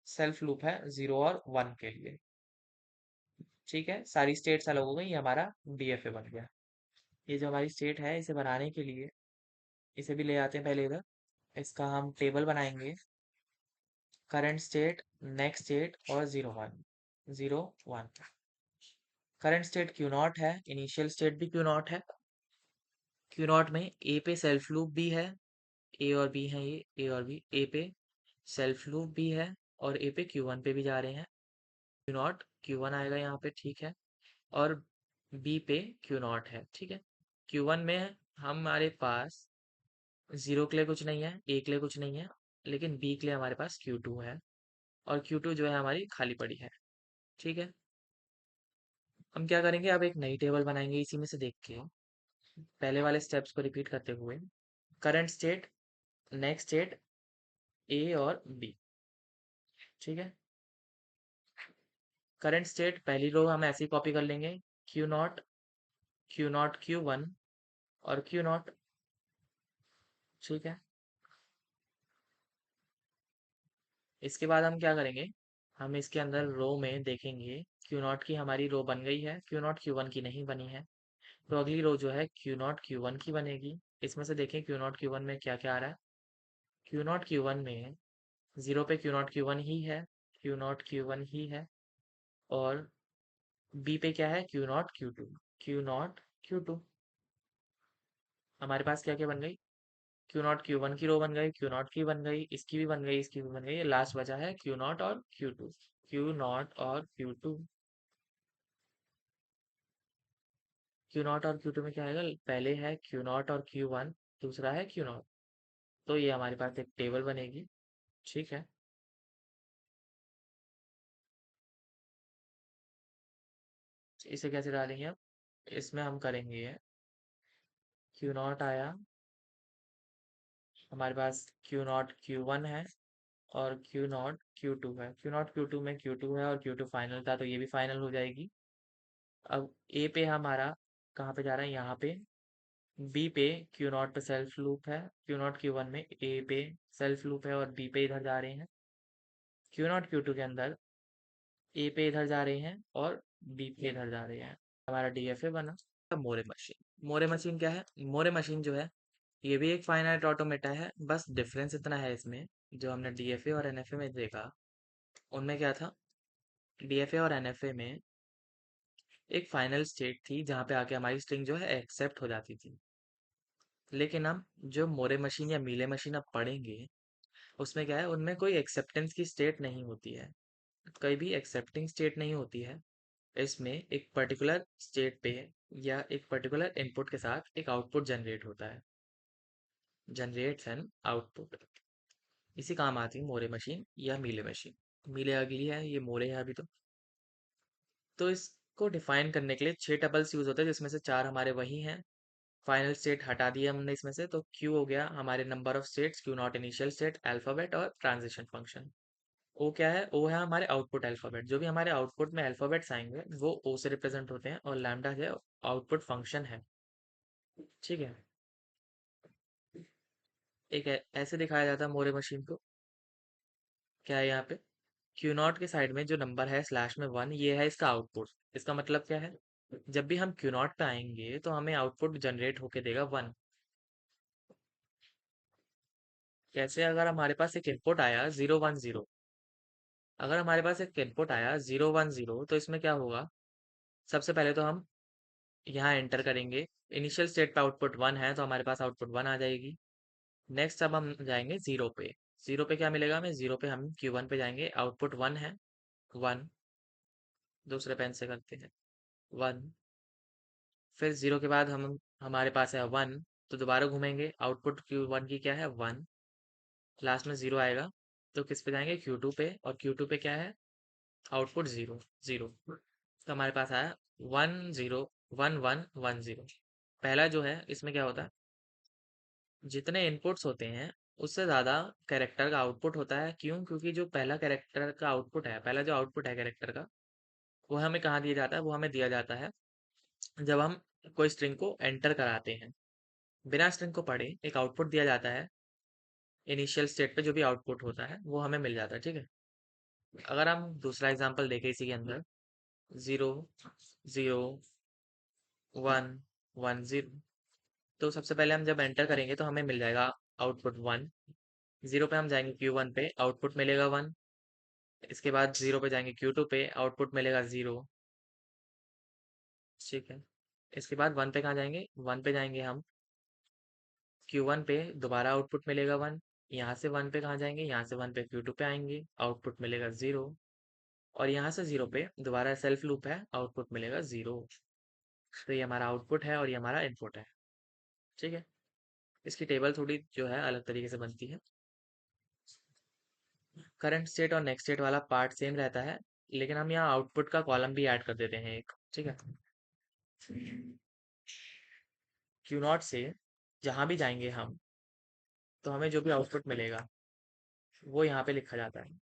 सेल्फ लूप है 0 और 1 के लिए। ठीक है, सारी स्टेट्स अलग हो गई, ये हमारा डीएफए बन गया। ये जो हमारी स्टेट है, इसे बनाने के लिए इसे भी ले आते हैं पहले इधर। इसका हम टेबल बनाएंगे, करंट स्टेट, नेक्स्ट स्टेट और 0 1 0 1। करंट स्टेट Q0 है, इनिशियल स्टेट भी Q0 है। Q0 में ए पे सेल्फ लूप भी है, ए और बी है, ये ए और बी, ए पे सेल्फ लूप भी है और ए पे Q1 पे भी जा रहे हैं। Q0 Q1 आएगा यहाँ पे, ठीक है, और बी पे Q0 है, ठीक है। Q1 में हमारे पास 0 के लिए कुछ नहीं है, ए के लिए कुछ नहीं है, लेकिन बी के लिए हमारे पास Q2 है और Q2 जो है हमारी खाली पड़ी है, ठीक है। हम क्या करेंगे, अब एक नई टेबल बनाएंगे इसी में से देख के, पहले वाले स्टेप्स को रिपीट करते हुए। करंट स्टेट, नेक्स्ट स्टेट, ए और बी, ठीक है। करंट स्टेट पहली रो हम ऐसे ही कॉपी कर लेंगे, Q0 Q0 Q1 और Q0, ठीक है। इसके बाद हम क्या करेंगे, हम इसके अंदर रो में देखेंगे Q0 की हमारी रो बन गई है, Q0 Q1 की नहीं बनी है, तो अगली रो जो है Q0 Q1 की बनेगी। इसमें से देखें Q0 Q1 में क्या क्या आ रहा है। Q0 Q1 में 0 पे Q0 Q1 ही है, Q0 Q1 ही है, और बी पे क्या है, Q0 Q2, Q0 Q2। हमारे पास क्या क्या बन गई, Q0 Q1 की रो बन गई, Q0 की बन गई, इसकी भी बन गई, इसकी भी बन गई, लास्ट बचा है Q0 और Q2, Q0 और Q2। Q0 और Q2 में क्या आएगा, पहले है Q0 और Q1, दूसरा है Q0, तो ये हमारे पास एक टेबल बनेगी, ठीक है। इसे कैसे डालेंगे अब, इसमें हम करेंगे Q0 आया, हमारे पास Q0 Q1 है और Q0 Q2 है। Q0 Q2 में Q2 है और Q2 फाइनल था, तो ये भी फाइनल हो जाएगी। अब ए पे हमारा कहाँ पे जा रहा है, यहाँ पे। बी पे Q0 पे सेल्फ लूप है, Q0 Q1 में ए पे सेल्फ लूप है और बी पे इधर जा रहे हैं। Q0 Q2 के अंदर ए पे इधर जा रहे हैं और बी पे इधर जा रहे हैं। हमारा डीएफए बना। अब मोरे मशीन, मोरे मशीन क्या है, मोरे मशीन जो है ये भी एक फाइनाइट ऑटोमेटा है, बस डिफरेंस इतना है इसमें, जो हमने डीएफए और एनएफए में देखा उनमें क्या था, डीएफए और एनएफए में एक फाइनल स्टेट थी जहाँ पे आके हमारी स्ट्रिंग जो है एक्सेप्ट हो जाती थी। लेकिन हम जो मोरे मशीन या मीले मशीन अब पढ़ेंगे उसमें क्या है, उनमें कोई एक्सेप्टेंस की स्टेट नहीं होती है, कोई भी एक्सेप्टिंग स्टेट नहीं होती है। इसमें एक पर्टिकुलर स्टेट पे या एक पर्टिकुलर इनपुट के साथ एक आउटपुट जनरेट होता है, जनरेट्स एन आउटपुट। इसी काम आती है मोरे मशीन या मीले मशीन। मीले अगली है, ये मोरे है अभी तो इसको डिफाइन करने के लिए 6 टपल्स यूज होते हैं, जिसमें से 4 हमारे वही हैं। फाइनल स्टेट हटा दिया हमने इसमें से, तो क्यू हो गया हमारे number of states, Q not initial state, alphabet और ट्रांजिशन फंक्शन। ओ क्या है, ओ है हमारे आउटपुट अल्फाबेट, जो भी हमारे आउटपुट में अल्फाबेट्स आएंगे वो ओ से रिप्रेजेंट होते हैं, और लैम्डा जो आउटपुट फंक्शन है, ठीक है। एक ऐसे दिखाया जाता है मोरे मशीन को, क्या है यहाँ पे, क्यू नॉट के साइड में जो नंबर है स्लैश में 1, ये है इसका आउटपुट। इसका मतलब क्या है, जब भी हम क्यू नॉट पे आएंगे तो हमें आउटपुट जनरेट होके देगा 1। कैसे, अगर हमारे पास एक इनपुट आया 0 1 0, अगर हमारे पास एक इनपुट आया 0 1 0, तो इसमें क्या होगा, सबसे पहले तो हम यहाँ एंटर करेंगे, इनिशियल स्टेट पे आउटपुट 1 है तो हमारे पास आउटपुट 1 आ जाएगी। नेक्स्ट अब हम जाएंगे 0 पे, 0 पे क्या मिलेगा हमें, 0 पे हम Q1 पे जाएंगे, आउटपुट 1 है, 1, दूसरे पेन से करते हैं 1। फिर 0 के बाद हम हमारे पास है 1, तो दोबारा घूमेंगे, आउटपुट Q1 की क्या है 1, लास्ट में 0 आएगा, तो किस पे जाएंगे, Q2 पे, और Q2 पे क्या है, आउटपुट 0 0। तो हमारे पास आया 1 0 1 1 1 0। पहला जो है इसमें क्या होता है, जितने इनपुट्स होते हैं उससे ज़्यादा कैरेक्टर का आउटपुट होता है। क्यों, क्योंकि जो पहला कैरेक्टर का आउटपुट है, पहला जो आउटपुट है कैरेक्टर का, वो हमें कहाँ दिया जाता है? वो हमें दिया जाता है जब हम कोई स्ट्रिंग को एंटर कराते हैं। बिना स्ट्रिंग को पढ़े एक आउटपुट दिया जाता है, इनिशियल स्टेट पे जो भी आउटपुट होता है वो हमें मिल जाता है, ठीक है। अगर हम दूसरा एग्जांपल देखें इसी के अंदर, 0 0 1 1 0, तो सबसे पहले हम जब एंटर करेंगे तो हमें मिल जाएगा आउटपुट 1। 0 पे हम जाएंगे Q1 पे, आउटपुट मिलेगा 1। इसके बाद 0 पे जाएंगे Q2 पे, आउटपुट मिलेगा 0, ठीक है। इसके बाद 1 पे कहाँ जाएंगे? 1 पे जाएंगे हम, Q1 पे दोबारा आउटपुट मिलेगा 1। यहाँ से 1 पे कहाँ जाएंगे? यहाँ से 1 पे Q2 पे आएंगे, आउटपुट मिलेगा 0। और यहाँ से 0 पे दोबारा सेल्फ लूप है, आउटपुट मिलेगा 0। तो ये हमारा आउटपुट है और ये हमारा इनपुट है, ठीक है। इसकी टेबल थोड़ी जो है अलग तरीके से बनती है। करंट स्टेट और नेक्स्ट स्टेट वाला पार्ट सेम रहता है, लेकिन हम यहाँ आउटपुट का कॉलम भी ऐड कर देते हैं एक, ठीक है। क्यू नॉट से जहाँ भी जाएंगे हम, तो हमें जो भी आउटपुट मिलेगा वो यहाँ पे लिखा जाता है।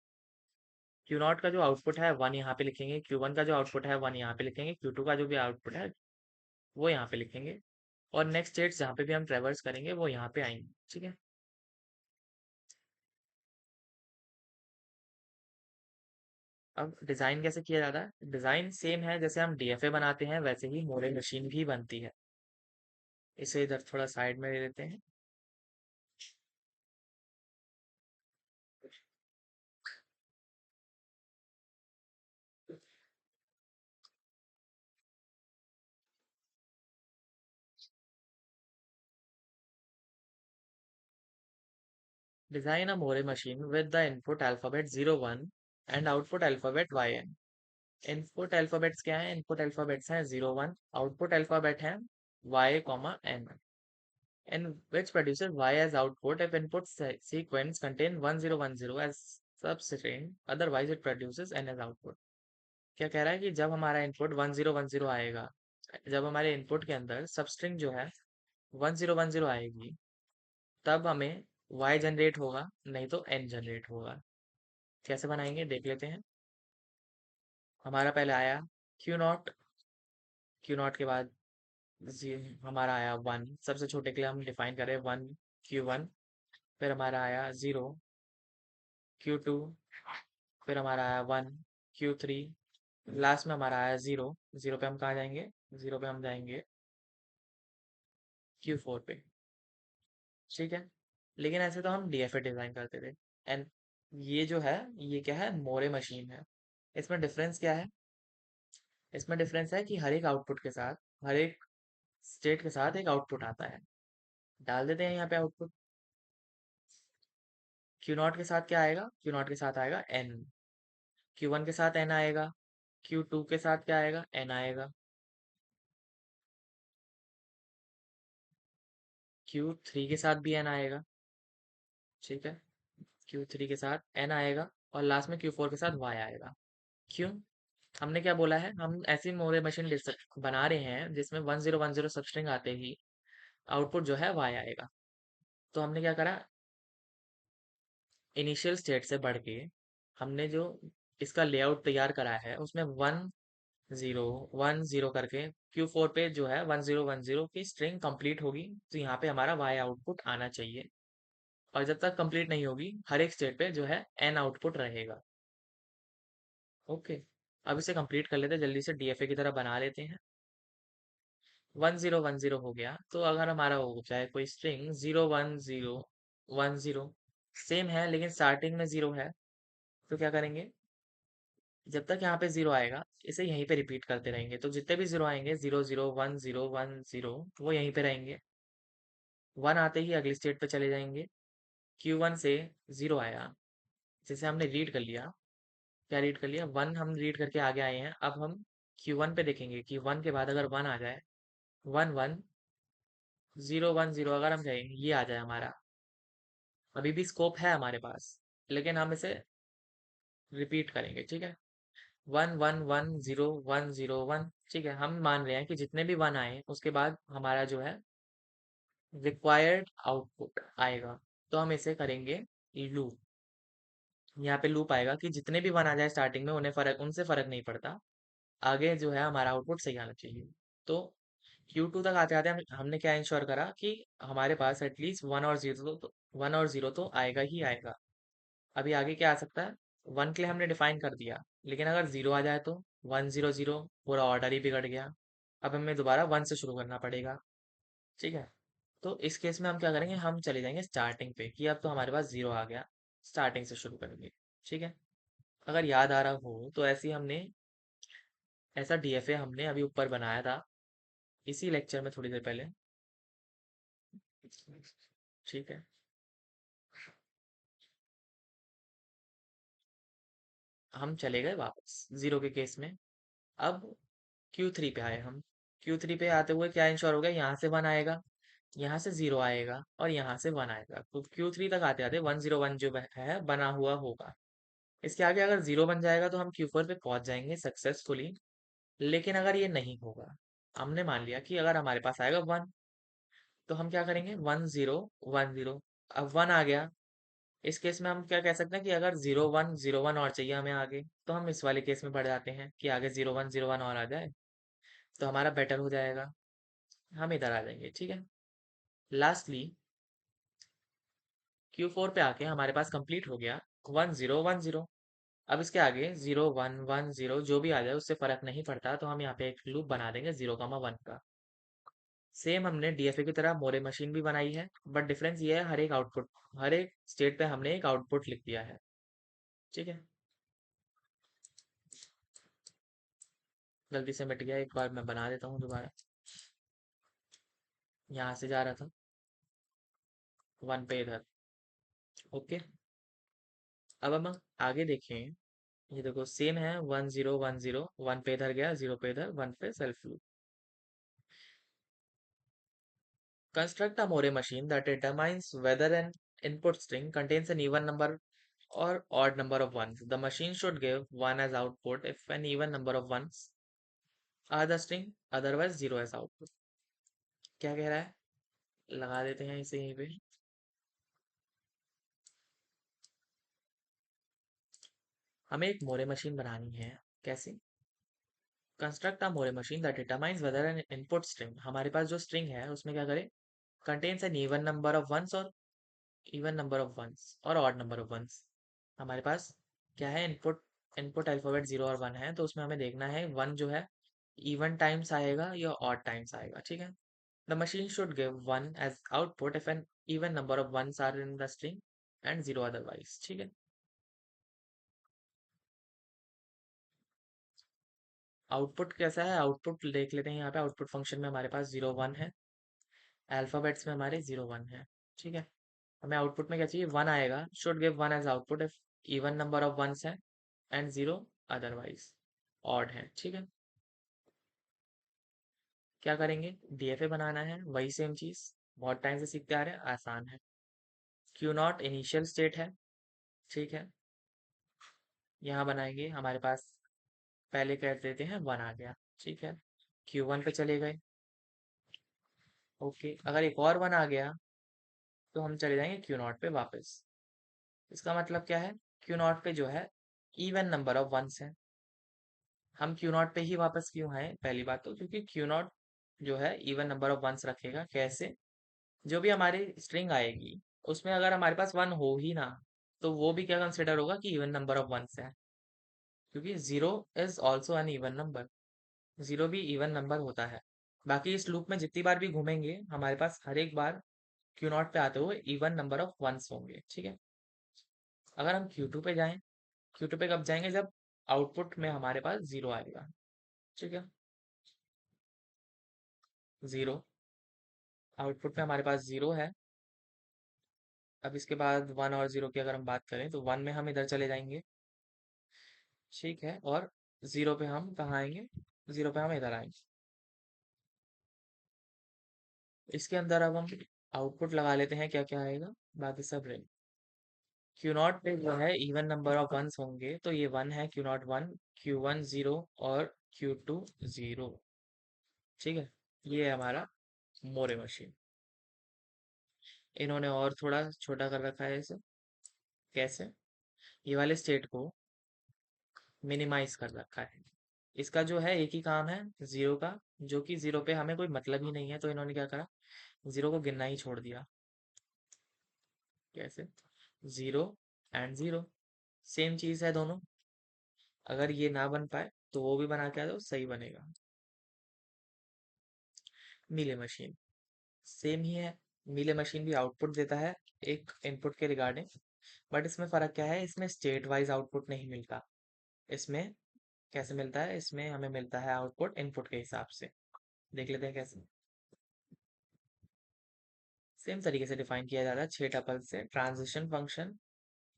क्यू नॉट का जो आउटपुट है 1 यहाँ पे लिखेंगे, Q1 का जो आउटपुट है 1 यहाँ पे लिखेंगे, Q2 का जो भी आउटपुट है वो यहाँ पे लिखेंगे, और नेक्स्ट स्टेट्स जहाँ पे भी हम ट्रेवर्स करेंगे वो यहाँ पे आएंगे, ठीक है। अब डिज़ाइन कैसे किया जाता है? डिज़ाइन सेम है, जैसे हम डीएफए बनाते हैं वैसे ही मोरे मशीन भी बनती है। इसे इधर थोड़ा साइड में ले लेते हैं। Design a more machine with the input alphabet 01 and output alphabet yn. Input alphabets क्या है? इनपुट अल्फाबेट्स हैं 01, आउटपुट अल्फाबेट है y, n, and which produces y as output if input sequence contain 1010 as substring, otherwise it produces n as output. क्या कह रहा है कि जब हमारा इनपुट 1010 आएगा, जब हमारे इनपुट के अंदर सबस्ट्रिंग जो है 1010 आएगी, तब हमें y जनरेट होगा, नहीं तो n जनरेट होगा। कैसे बनाएंगे देख लेते हैं। हमारा पहले आया क्यू नॉट, क्यू नॉट के बाद हमारा आया 1, सबसे छोटे के लिए हम डिफाइन करें 1, Q1। फिर हमारा आया 0, Q2। फिर हमारा आया 1, Q3। लास्ट में हमारा आया 0। 0 पे हम कहाँ जाएंगे? 0 पे हम जाएंगे Q4 पे, ठीक है। लेकिन ऐसे तो हम डीएफए डिजाइन करते थे। एंड ये जो है, ये क्या है? मोरे मशीन है। इसमें डिफरेंस क्या है? इसमें डिफरेंस है कि हर एक आउटपुट के साथ, हर एक स्टेट के साथ एक आउटपुट आता है। डाल देते हैं यहाँ पे आउटपुट। क्यू नॉट के साथ क्या आएगा? क्यू नॉट के साथ आएगा एन। Q1 के साथ एन आएगा। Q2 के साथ क्या आएगा? एन आएगा। Q3 के साथ भी एन आएगा, ठीक है। Q3 के साथ एन आएगा, और लास्ट में Q4 के साथ वाई आएगा। क्यों? हमने क्या बोला है? हम ऐसी मोरे मशीन बना रहे हैं जिसमें 1010 सबस्ट्रिंग आते ही आउटपुट जो है वाई आएगा। तो हमने क्या करा? इनिशियल स्टेट से बढ़ के हमने जो इसका लेआउट तैयार करा है उसमें 1 0 1 0 करके Q4 पे जो है 1010 की स्ट्रिंग कंप्लीट होगी, तो यहाँ पे हमारा वाई आउटपुट आना चाहिए। और जब तक कंप्लीट नहीं होगी हर एक स्टेट पे जो है एन आउटपुट रहेगा। ओके, अब इसे कंप्लीट कर लेते हैं, जल्दी से डीएफए की तरह बना लेते हैं। 1010 हो गया, तो अगर हमारा हो जाए कोई स्ट्रिंग 0 1 0 1 0, सेम है लेकिन स्टार्टिंग में 0 है, तो क्या करेंगे? जब तक यहाँ पे 0 आएगा इसे यहीं पे रिपीट करते रहेंगे, तो जितने भी 0 आएंगे 0 0 1 0 1 0 वो यहीं पे रहेंगे। 1 आते ही अगली स्टेट पे चले जाएंगे। Q1 से 0 आया, जिसे हमने रीड कर लिया। क्या रीड कर लिया? 1 हम रीड करके आगे आए हैं। अब हम Q1 पे देखेंगे कि 1 के बाद अगर 1 आ जाए, 1 1 0 1 0 अगर हम कहेंगे ये आ जाए हमारा, अभी भी स्कोप है हमारे पास, लेकिन हम इसे रिपीट करेंगे, ठीक है। 1 1 1 0 1 0 1, ठीक है। हम मान रहे हैं कि जितने भी 1 आए उसके बाद हमारा जो है रिक्वायर्ड आउटपुट आएगा, तो हम इसे करेंगे लूप। यहाँ पे लूप आएगा कि जितने भी 1 आ जाए स्टार्टिंग में, उन्हें फर्क, उनसे फर्क नहीं पड़ता, आगे जो है हमारा आउटपुट सही आना चाहिए। तो Q2 तक आते आते हमने क्या इंश्योर करा कि हमारे पास एटलीस्ट वन और जीरो तो आएगा ही आएगा। अभी आगे क्या आ सकता है, वन के लिए हमने डिफाइन कर दिया, लेकिन अगर जीरो आ जाए तो 1 0 0 पूरा ऑर्डर ही बिगड़ गया। अब हमें दोबारा वन से शुरू करना पड़ेगा। ठीक है। तो इस केस में हम क्या करेंगे, हम चले जाएंगे स्टार्टिंग पे कि अब तो हमारे पास जीरो आ गया, स्टार्टिंग से शुरू करेंगे। ठीक है। अगर याद आ रहा हो तो ऐसा डीएफए हमने अभी ऊपर बनाया था इसी लेक्चर में थोड़ी देर पहले। ठीक है। हम चले गए वापस जीरो के केस में। अब Q3 पे आए हम। Q3 पे आते हुए क्या इंश्योर हो गया, यहाँ से वन आएगा, यहाँ से जीरो आएगा और यहाँ से वन आएगा। तो Q3 तक आते आते 1 0 1 जो है बना हुआ होगा। इसके आगे अगर जीरो बन जाएगा तो हम Q4 पे पहुंच जाएंगे सक्सेसफुली। लेकिन अगर ये नहीं होगा, हमने मान लिया कि अगर हमारे पास आएगा वन, तो हम क्या करेंगे, 1 0 1 0। अब वन आ गया। इस केस में हम क्या कह सकते हैं कि अगर 0 1 0 1 और चाहिए हमें आगे, तो हम इस वाले केस में बढ़ जाते हैं कि आगे 0 1 0 1 और आ जाए तो हमारा बेटर हो जाएगा। हम इधर आ जाएंगे। ठीक है। लास्टली Q4 पे आके हमारे पास कंप्लीट हो गया 1 0 1 0। अब इसके आगे 0 1 1 0 जो भी आ जाए उससे फर्क नहीं पड़ता, तो हम यहाँ पे एक लूप बना देंगे 0 1 का। सेम हमने डीएफए की तरह मोरे मशीन भी बनाई है, बट डिफरेंस ये है हर एक स्टेट पे हमने एक आउटपुट लिख दिया है। ठीक है। गलती से मिट गया, एक बार मैं बना देता हूँ दोबारा। यहाँ से जा रहा था वन पे इधर। ओके। अब हम आगे देखें, ये देखो सेम है 1 0 1 0, वन पे इधर गया, जीरो पे इधर, वन पे self loop. Construct a Moore machine that determines whether an input string contains an even number or odd number of ones. The machine should give 1 as output if an even number of ones are the string, otherwise 0 as output. क्या कह रहा है, लगा देते हैं इसे यहीं पे। हमें एक मोरे मशीन बनानी है। कैसे, construct a Moore machine that determines whether an input string, हमारे पास जो स्ट्रिंग है उसमें क्या करे, contains an even number of ones और इवन नंबर ऑफ वंस और ऑड नंबर ऑफ वंस। हमारे पास क्या है, इनपुट अल्फाबेट जीरो और वन है, तो उसमें हमें देखना है वन जो है इवन टाइम्स आएगा या ऑड टाइम्स आएगा। ठीक है। The machine should give one as output if an even number of ones are in the string and zero otherwise. ठीक है। आउटपुट कैसा है, आउटपुट देख लेते हैं। यहाँ पे आउटपुट फंक्शन में हमारे पास 0 1 है, अल्फाबेट्स में हमारे 0 1 है। ठीक है। हमें आउटपुट में क्या चाहिए, वन आएगा, should give one as output if even number of ones है एंड जीरो अदरवाइज ऑड है। ठीक है। क्या करेंगे, डीएफए बनाना है, वही सेम चीज, बहुत टाइम से सीखते आ रहे हैं, आसान है। क्यू नॉट इनिशियल स्टेट है। ठीक है। यहाँ बनाएंगे, हमारे पास पहले कर देते हैं वन आ गया। ठीक है। Q1 पे चले गए। ओके। अगर एक और वन आ गया तो हम चले जाएंगे Q0 पे वापस। इसका मतलब क्या है, Q0 पे जो है इवन नंबर ऑफ वंस है। हम Q0 पे ही वापस क्यों आए, पहली बात तो क्योंकि Q0 जो है इवन नंबर ऑफ वंस रखेगा। कैसे, जो भी हमारी स्ट्रिंग आएगी उसमें अगर हमारे पास वन हो ही ना, तो वो भी क्या कंसिडर होगा कि इवन नंबर ऑफ वंस है, क्योंकि zero is also an even number. Zero भी इवन नंबर होता है। बाकी इस लूप में जितनी बार भी घूमेंगे हमारे पास हर एक बार Q0 पे आते हुए इवन नंबर ऑफ वंस होंगे। ठीक है। अगर हम Q2 पे जाएं, Q2 पे कब जाएंगे, जब आउटपुट में हमारे पास जीरो आएगा। ठीक है। जीरो, आउटपुट में हमारे पास जीरो है। अब इसके बाद वन और जीरो की अगर हम बात करें तो वन में हम इधर चले जाएंगे। ठीक है। और जीरो पे हम कहाँ आएंगे, जीरो पे हम इधर आएंगे। इसके अंदर अब हम आउटपुट लगा लेते हैं, क्या क्या आएगा, बाकी सब रहे। Q0 पे जो है इवन नंबर ऑफ वंस होंगे, तो ये वन है, Q0 1, Q1 0 और Q2 0। ठीक है। ये है हमारा मोरे मशीन। इन्होंने और थोड़ा छोटा कर रखा है इसे। कैसे, ये वाले स्टेट को मिनिमाइज कर रखा है। इसका जो है एक ही काम है जीरो का, जो कि जीरो पे हमें कोई मतलब ही नहीं है, तो इन्होंने क्या करा, जीरो को गिनना ही छोड़ दिया। कैसे? जीरो एंड जीरो, सेम चीज है दोनों। अगर ये ना बन पाए तो वो भी बना के आ जाओ, सही बनेगा। मीले मशीन सेम ही है। मीले मशीन भी आउटपुट देता है एक इनपुट के रिगार्डिंग, बट इसमें फर्क क्या है, इसमें स्टेट वाइज आउटपुट नहीं मिलता। इसमें कैसे मिलता है, इसमें हमें मिलता है आउटपुट इनपुट के हिसाब से। देख लेते हैं कैसे। सेम तरीके से डिफाइन किया जाता है 6 टपल से। ट्रांजिशन फंक्शन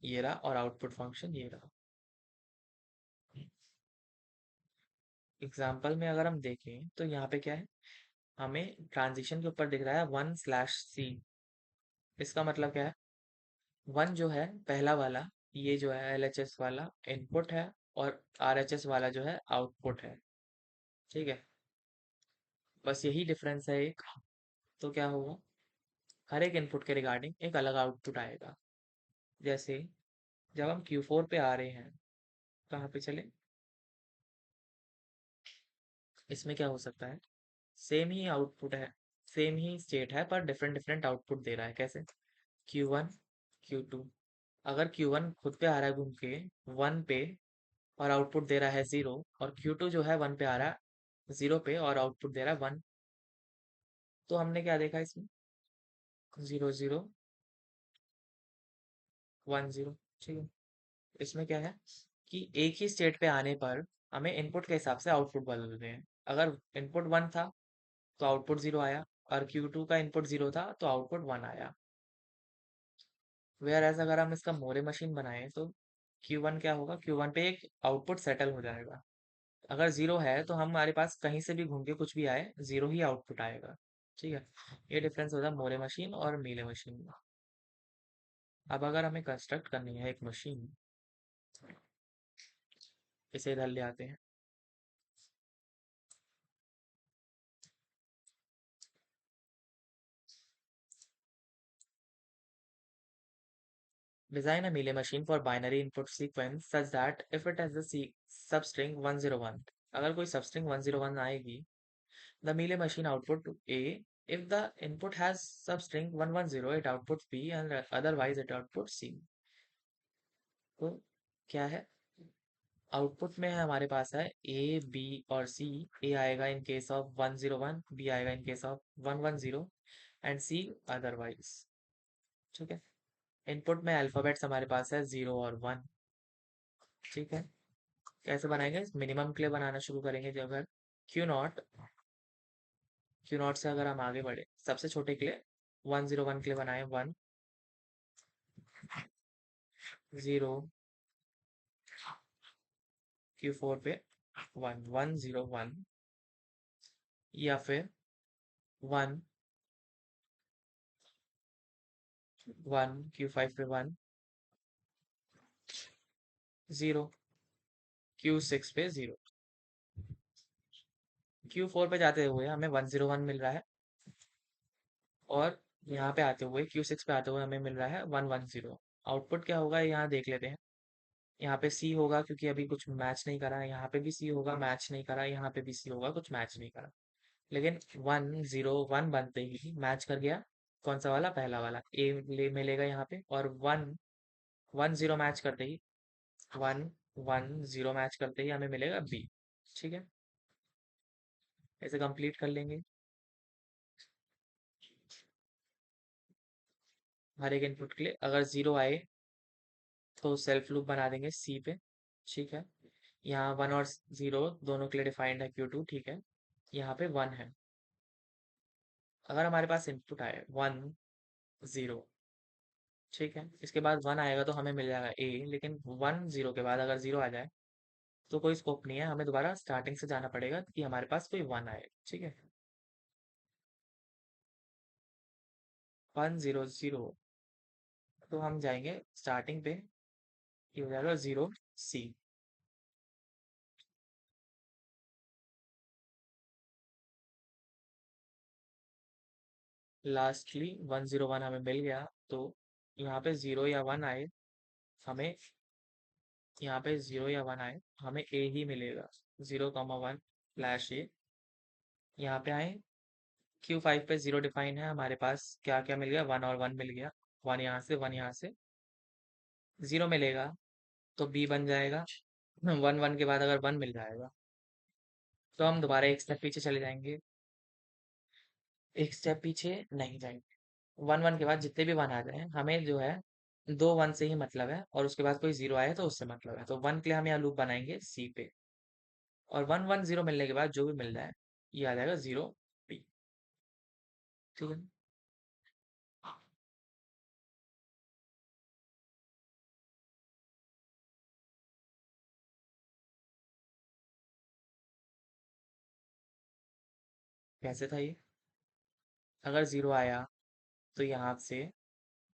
ये रहा और आउटपुट फंक्शन ये रहा। एग्जाम्पल में अगर हम देखें तो यहाँ पे क्या है, हमें ट्रांजिशन के ऊपर दिख रहा है 1/c। इसका मतलब क्या है, 1 जो है पहला वाला, ये जो है LHS वाला इनपुट है, और RHS वाला जो है आउटपुट है। ठीक है, बस यही डिफरेंस है एक। तो क्या होगा, हर एक इनपुट के रिगार्डिंग एक अलग आउटपुट आएगा। जैसे जब हम Q4 पे आ रहे हैं, कहाँ पे चले, इसमें क्या हो सकता है, सेम ही आउटपुट है, सेम ही स्टेट है, पर डिफरेंट डिफरेंट आउटपुट दे रहा है। कैसे? Q1 Q2, अगर Q1 खुद पे आ रहा है घूम के 1 पे और आउटपुट दे रहा है 0, और Q2 जो है 1 पे आ रहा है 0 पे और आउटपुट दे रहा है 1, तो हमने क्या देखा इसमें, 0 0 1 0। ठीक है, इसमें क्या है कि एक ही स्टेट पे आने पर हमें इनपुट के हिसाब से आउटपुट बदलते हैं। अगर इनपुट 1 था तो आउटपुट 0 आया, और Q2 का इनपुट 0 था तो आउटपुट 1 आया। वेयर एज अगर हम इसका मोरे मशीन बनाएं तो Q1 क्या होगा, Q1 पे एक आउटपुट सेटल हो जाएगा। अगर 0 है तो हमारे पास कहीं से भी घूम के कुछ भी आए, 0 ही आउटपुट आएगा। ठीक है, ये डिफरेंस होता है मोरे मशीन और मीले मशीन में। अब अगर हमें कंस्ट्रक्ट करनी है एक मशीन, इसे इधर ले आते हैं। Design a Mealy machine for binary input sequence such that if it has the substring 101, अगर कोई substring 101 आएगी, the Mealy machine output A. If the input has substring 110, it outputs B, and otherwise it outputs C. तो क्या है, output में है हमारे पास है A, B और C। A आएगा इन केस ऑफ 101, B आएगा in case of 110, and C otherwise. ठीक है, इनपुट में अल्फाबेट्स हमारे पास है 0 और 1। ठीक है, कैसे बनाएंगे, मिनिमम के लिए बनाना शुरू करेंगे। जब अगर क्यू नॉट से अगर हम आगे बढ़े, सबसे छोटे के लिए 101 के लिए बनाए 1 0, Q4 पे 1 1 0 1, या फिर 1 1 Q5 पे 1 0, Q6 पे 0। Q4 पे जाते हुए हमें 101 मिल रहा है, और यहाँ पे आते हुए Q6 पे आते हुए हमें मिल रहा है 110। आउटपुट क्या होगा यहाँ देख लेते हैं। यहाँ पे C होगा क्योंकि अभी कुछ मैच नहीं करा, यहाँ पे भी C होगा, मैच नहीं करा, यहाँ पे भी C होगा, कुछ मैच नहीं करा। लेकिन 101 बनते ही मैच कर गया, कौन सा वाला, पहला वाला A मिलेगा यहाँ पे, और 110 मैच करते ही 110 मैच करते ही हमें मिलेगा B। ठीक है, ऐसे कंप्लीट कर लेंगे। हर एक इनपुट के लिए अगर 0 आए तो सेल्फ लूप बना देंगे C पे। ठीक है, यहाँ 1 और 0 दोनों के लिए डिफाइंड है Q2। ठीक है, यहाँ पे 1 है। अगर हमारे पास इनपुट आए 1 0, ठीक है, इसके बाद 1 आएगा तो हमें मिल जाएगा A, लेकिन 1 0 के बाद अगर 0 आ जाए तो कोई स्कोप नहीं है, हमें दोबारा स्टार्टिंग से जाना पड़ेगा कि हमारे पास कोई 1 आए। ठीक है, 1 0 0, तो हम जाएंगे स्टार्टिंग पे, ये हो जाएगा 0 C। लास्टली 101 हमें मिल गया, तो यहाँ पे 0 या 1 आए, हमें यहाँ पे 0 या 1 आए, हमें A ही मिलेगा। 0,1 फ्लैश ए। यहाँ पे आए, Q5 पे 0 डिफाइन है, हमारे पास क्या क्या मिल गया, 1 और 1 मिल गया। 1 यहाँ से 1 यहाँ से 0 मिलेगा तो B बन जाएगा। 1 1 के बाद अगर 1 मिल जाएगा तो हम दोबारा एक स्टेप पीछे चले जाएंगे। एक स्टेप पीछे नहीं जाएंगे। 1 1 के बाद जितने भी 1 आ जाए, हमें जो है 2 1 से ही मतलब है, और उसके बाद कोई 0 आए तो उससे मतलब है। तो 1 के लिए हम यहाँ लूप बनाएंगे C पे, और 1 1 0 मिलने के बाद जो भी मिल जाए ये आ जाएगा 0 B। ठीक है। कैसे था ये? अगर 0 आया तो यहाँ से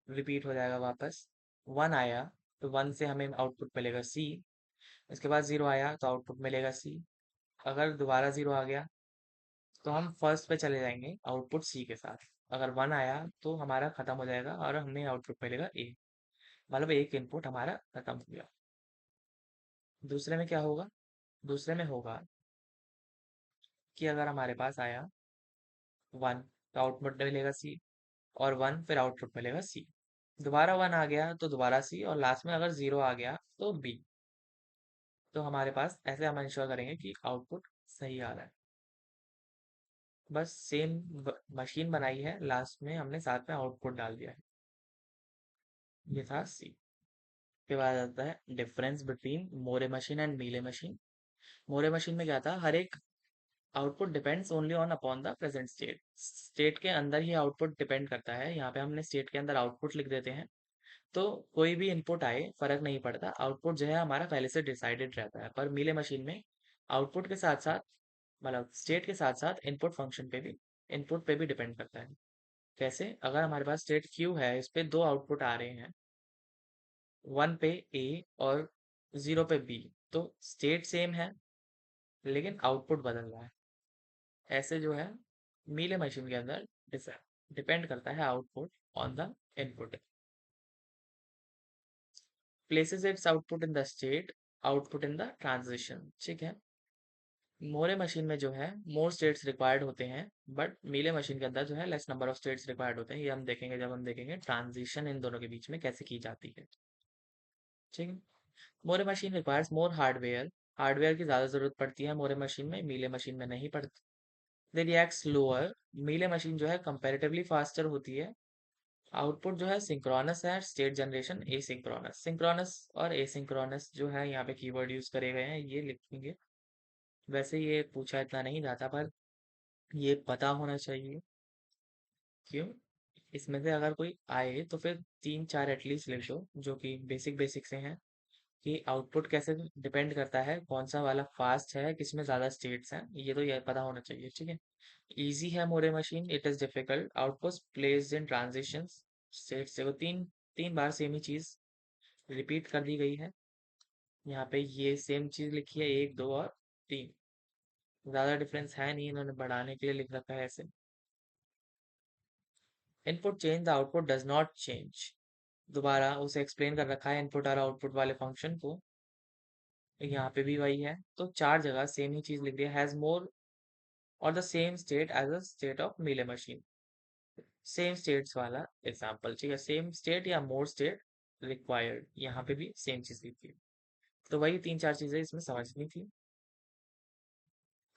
रिपीट हो जाएगा वापस। 1 आया तो 1 से हमें आउटपुट मिलेगा C। इसके बाद 0 आया तो आउटपुट मिलेगा C। अगर दोबारा 0 आ गया तो हम फर्स्ट पे चले जाएंगे आउटपुट C के साथ। अगर 1 आया तो हमारा खत्म हो जाएगा और हमें आउटपुट मिलेगा A। मतलब एक इनपुट हमारा खत्म हो गया। दूसरे में क्या होगा? दूसरे में होगा कि अगर हमारे पास आया 1 तो आउटपुट मिलेगा C, और 1 फिर आउटपुट मिलेगा C। दोबारा 1 आ गया तो दोबारा C, और लास्ट में अगर 0 आ गया तो B। तो हमारे पास ऐसे हम इंश्योर करेंगे कि आउटपुट सही आ रहा है। बस सेम मशीन बनाई है, लास्ट में हमने साथ में आउटपुट डाल दिया है। ये था C। के बाद आता है difference between Moore machine and Mealy machine. Moore machine में क्या था, हर एक output depends only on upon the present state. State के अंदर ही आउटपुट डिपेंड करता है। यहाँ पे हमने स्टेट के अंदर आउटपुट लिख देते हैं, तो कोई भी इनपुट आए फर्क नहीं पड़ता, आउटपुट जो है हमारा पहले से डिसाइडेड रहता है। पर मीले मशीन में आउटपुट के साथ साथ, मतलब स्टेट के साथ साथ इनपुट पे भी डिपेंड करता है। कैसे? अगर हमारे पास स्टेट क्यू है, इस पे दो आउटपुट आ रहे हैं, 1 पे ए और 0 पे बी, तो स्टेट सेम है लेकिन आउटपुट बदल रहा है। ऐसे जो है मीले मशीन के अंदर डिपेंड करता है output on the input. Places it's output in the state, output in the transition. ठीक है। मोरे मशीन में जो है मोर स्टेट्स रिक्वायर्ड होते हैं, बट मीले मशीन के अंदर जो है less number of states required होते हैं। ये हम देखेंगे जब हम देखेंगे ट्रांजिशन इन दोनों के बीच में कैसे की जाती है। ठीक है। Moore machine requires more hardware, hardware की ज़्यादा ज़रूरत पड़ती है मोरे मशीन में, मीले मशीन में नहीं पड़ती। They react slower, Mealy machine जो है कंपैरेटिवली फास्टर होती है। आउटपुट जो है सिंक्रोनस है, स्टेट जनरेशन एसिंक्रोनस। सिंक्रोनस और एसिंक्रोनस जो है यहाँ पे कीवर्ड यूज करे गए हैं, ये लिखेंगे। वैसे ये पूछा इतना नहीं जाता, पर ये पता होना चाहिए। क्यों? इसमें से अगर कोई आए तो फिर 3 4 एटलीस्ट लिख दो, जो कि बेसिक बेसिक से हैं, कि आउटपुट कैसे डिपेंड करता है, कौन सा वाला फास्ट है, किसमें ज़्यादा स्टेट्स हैं, ये तो ये पता होना चाहिए। ठीक है। इजी है Moore machine, it is difficult, output placed in transitions. State से वो तीन तीन बार सेम ही चीज़ रिपीट कर दी गई है। यहाँ पे ये सेम चीज़ लिखी है, 1 2 और 3। ज़्यादा डिफरेंस है नहीं, इन्होंने बढ़ाने के लिए लिख रखा है ऐसे। Input change, the output does not change. दोबारा उसे एक्सप्लेन कर रखा है इनपुट और आउटपुट वाले फंक्शन को। यहाँ पे भी वही है, तो 4 जगह सेम ही चीज़ लिख दिया, हैज़ मोर और the same state as a state of Mealy machine. Same states वाला एग्जाम्पल। ठीक है। सेम स्टेट या मोर स्टेट रिक्वायर्ड, यहाँ पे भी सेम चीज़ लिखी है। तो वही 3 4 चीज़ें इसमें समझनी थी।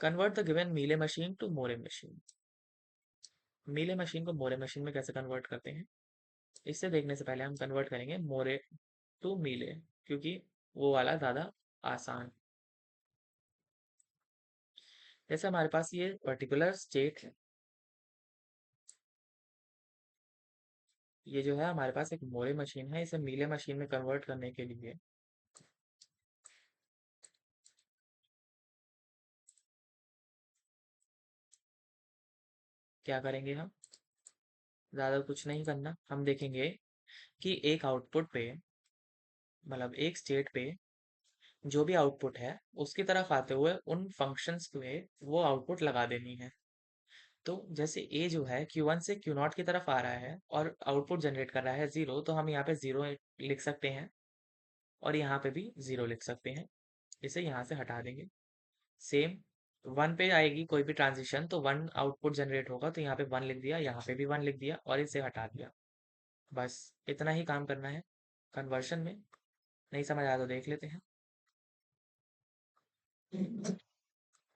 Convert the given Mealy machine to Moore machine. Mealy machine को मोरे मशीन में कैसे कन्वर्ट करते हैं, इससे देखने से पहले हम कन्वर्ट करेंगे मोरे टू मीले, क्योंकि वो वाला ज़्यादा आसान। जैसे हमारे पास ये पर्टिकुलर स्टेट है, ये जो है हमारे पास एक मोरे मशीन है, इसे मीले मशीन में कन्वर्ट करने के लिए क्या करेंगे हम? ज़्यादा कुछ नहीं करना, हम देखेंगे कि एक आउटपुट पे, मतलब एक स्टेट पे जो भी आउटपुट है उसकी तरफ आते हुए उन फंक्शंस पे वो आउटपुट लगा देनी है। तो जैसे ए जो है Q1 से Q0 की तरफ आ रहा है और आउटपुट जनरेट कर रहा है 0, तो हम यहाँ पे 0 लिख सकते हैं और यहाँ पे भी 0 लिख सकते हैं। इसे यहाँ से हटा देंगे। सेम 1 पे आएगी कोई भी ट्रांजिशन तो 1 आउटपुट जनरेट होगा, तो यहाँ पे 1 लिख दिया, यहाँ पे भी 1 लिख दिया और इसे हटा दिया। बस इतना ही काम करना है कन्वर्शन में। नहीं समझ आया तो देख लेते हैं।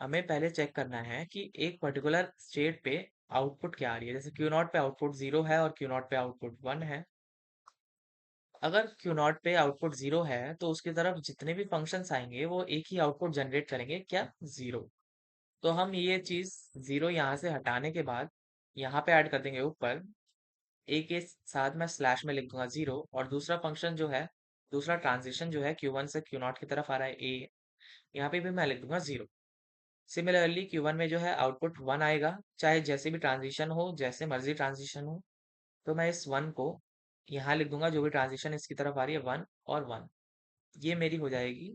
हमें पहले चेक करना है कि एक पर्टिकुलर स्टेट पे आउटपुट क्या आ रही है। जैसे क्यू नॉट पे आउटपुट 0 है और क्यू नॉट पे आउटपुट 1 है। अगर क्यू नॉट पे आउटपुट 0 है तो उसकी तरफ जितने भी फंक्शंस आएंगे वो एक ही आउटपुट जनरेट करेंगे, क्या, 0। तो हम ये चीज 0 यहाँ से हटाने के बाद यहाँ पे ऐड कर देंगे ऊपर। ए के साथ मैं स्लैश में लिख दूंगा 0, और दूसरा फंक्शन जो है, दूसरा ट्रांजिशन जो है Q1 से Q0 की तरफ आ रहा है ए, यहाँ पे भी मैं लिख दूंगा 0। सिमिलरली Q1 में जो है आउटपुट 1 आएगा, चाहे जैसे भी ट्रांजिशन हो, जैसे मर्जी ट्रांजिशन हो। तो मैं इस 1 को यहाँ लिख दूंगा, जो भी ट्रांजिशन इसकी तरफ आ रही है 1 और 1। ये मेरी हो जाएगी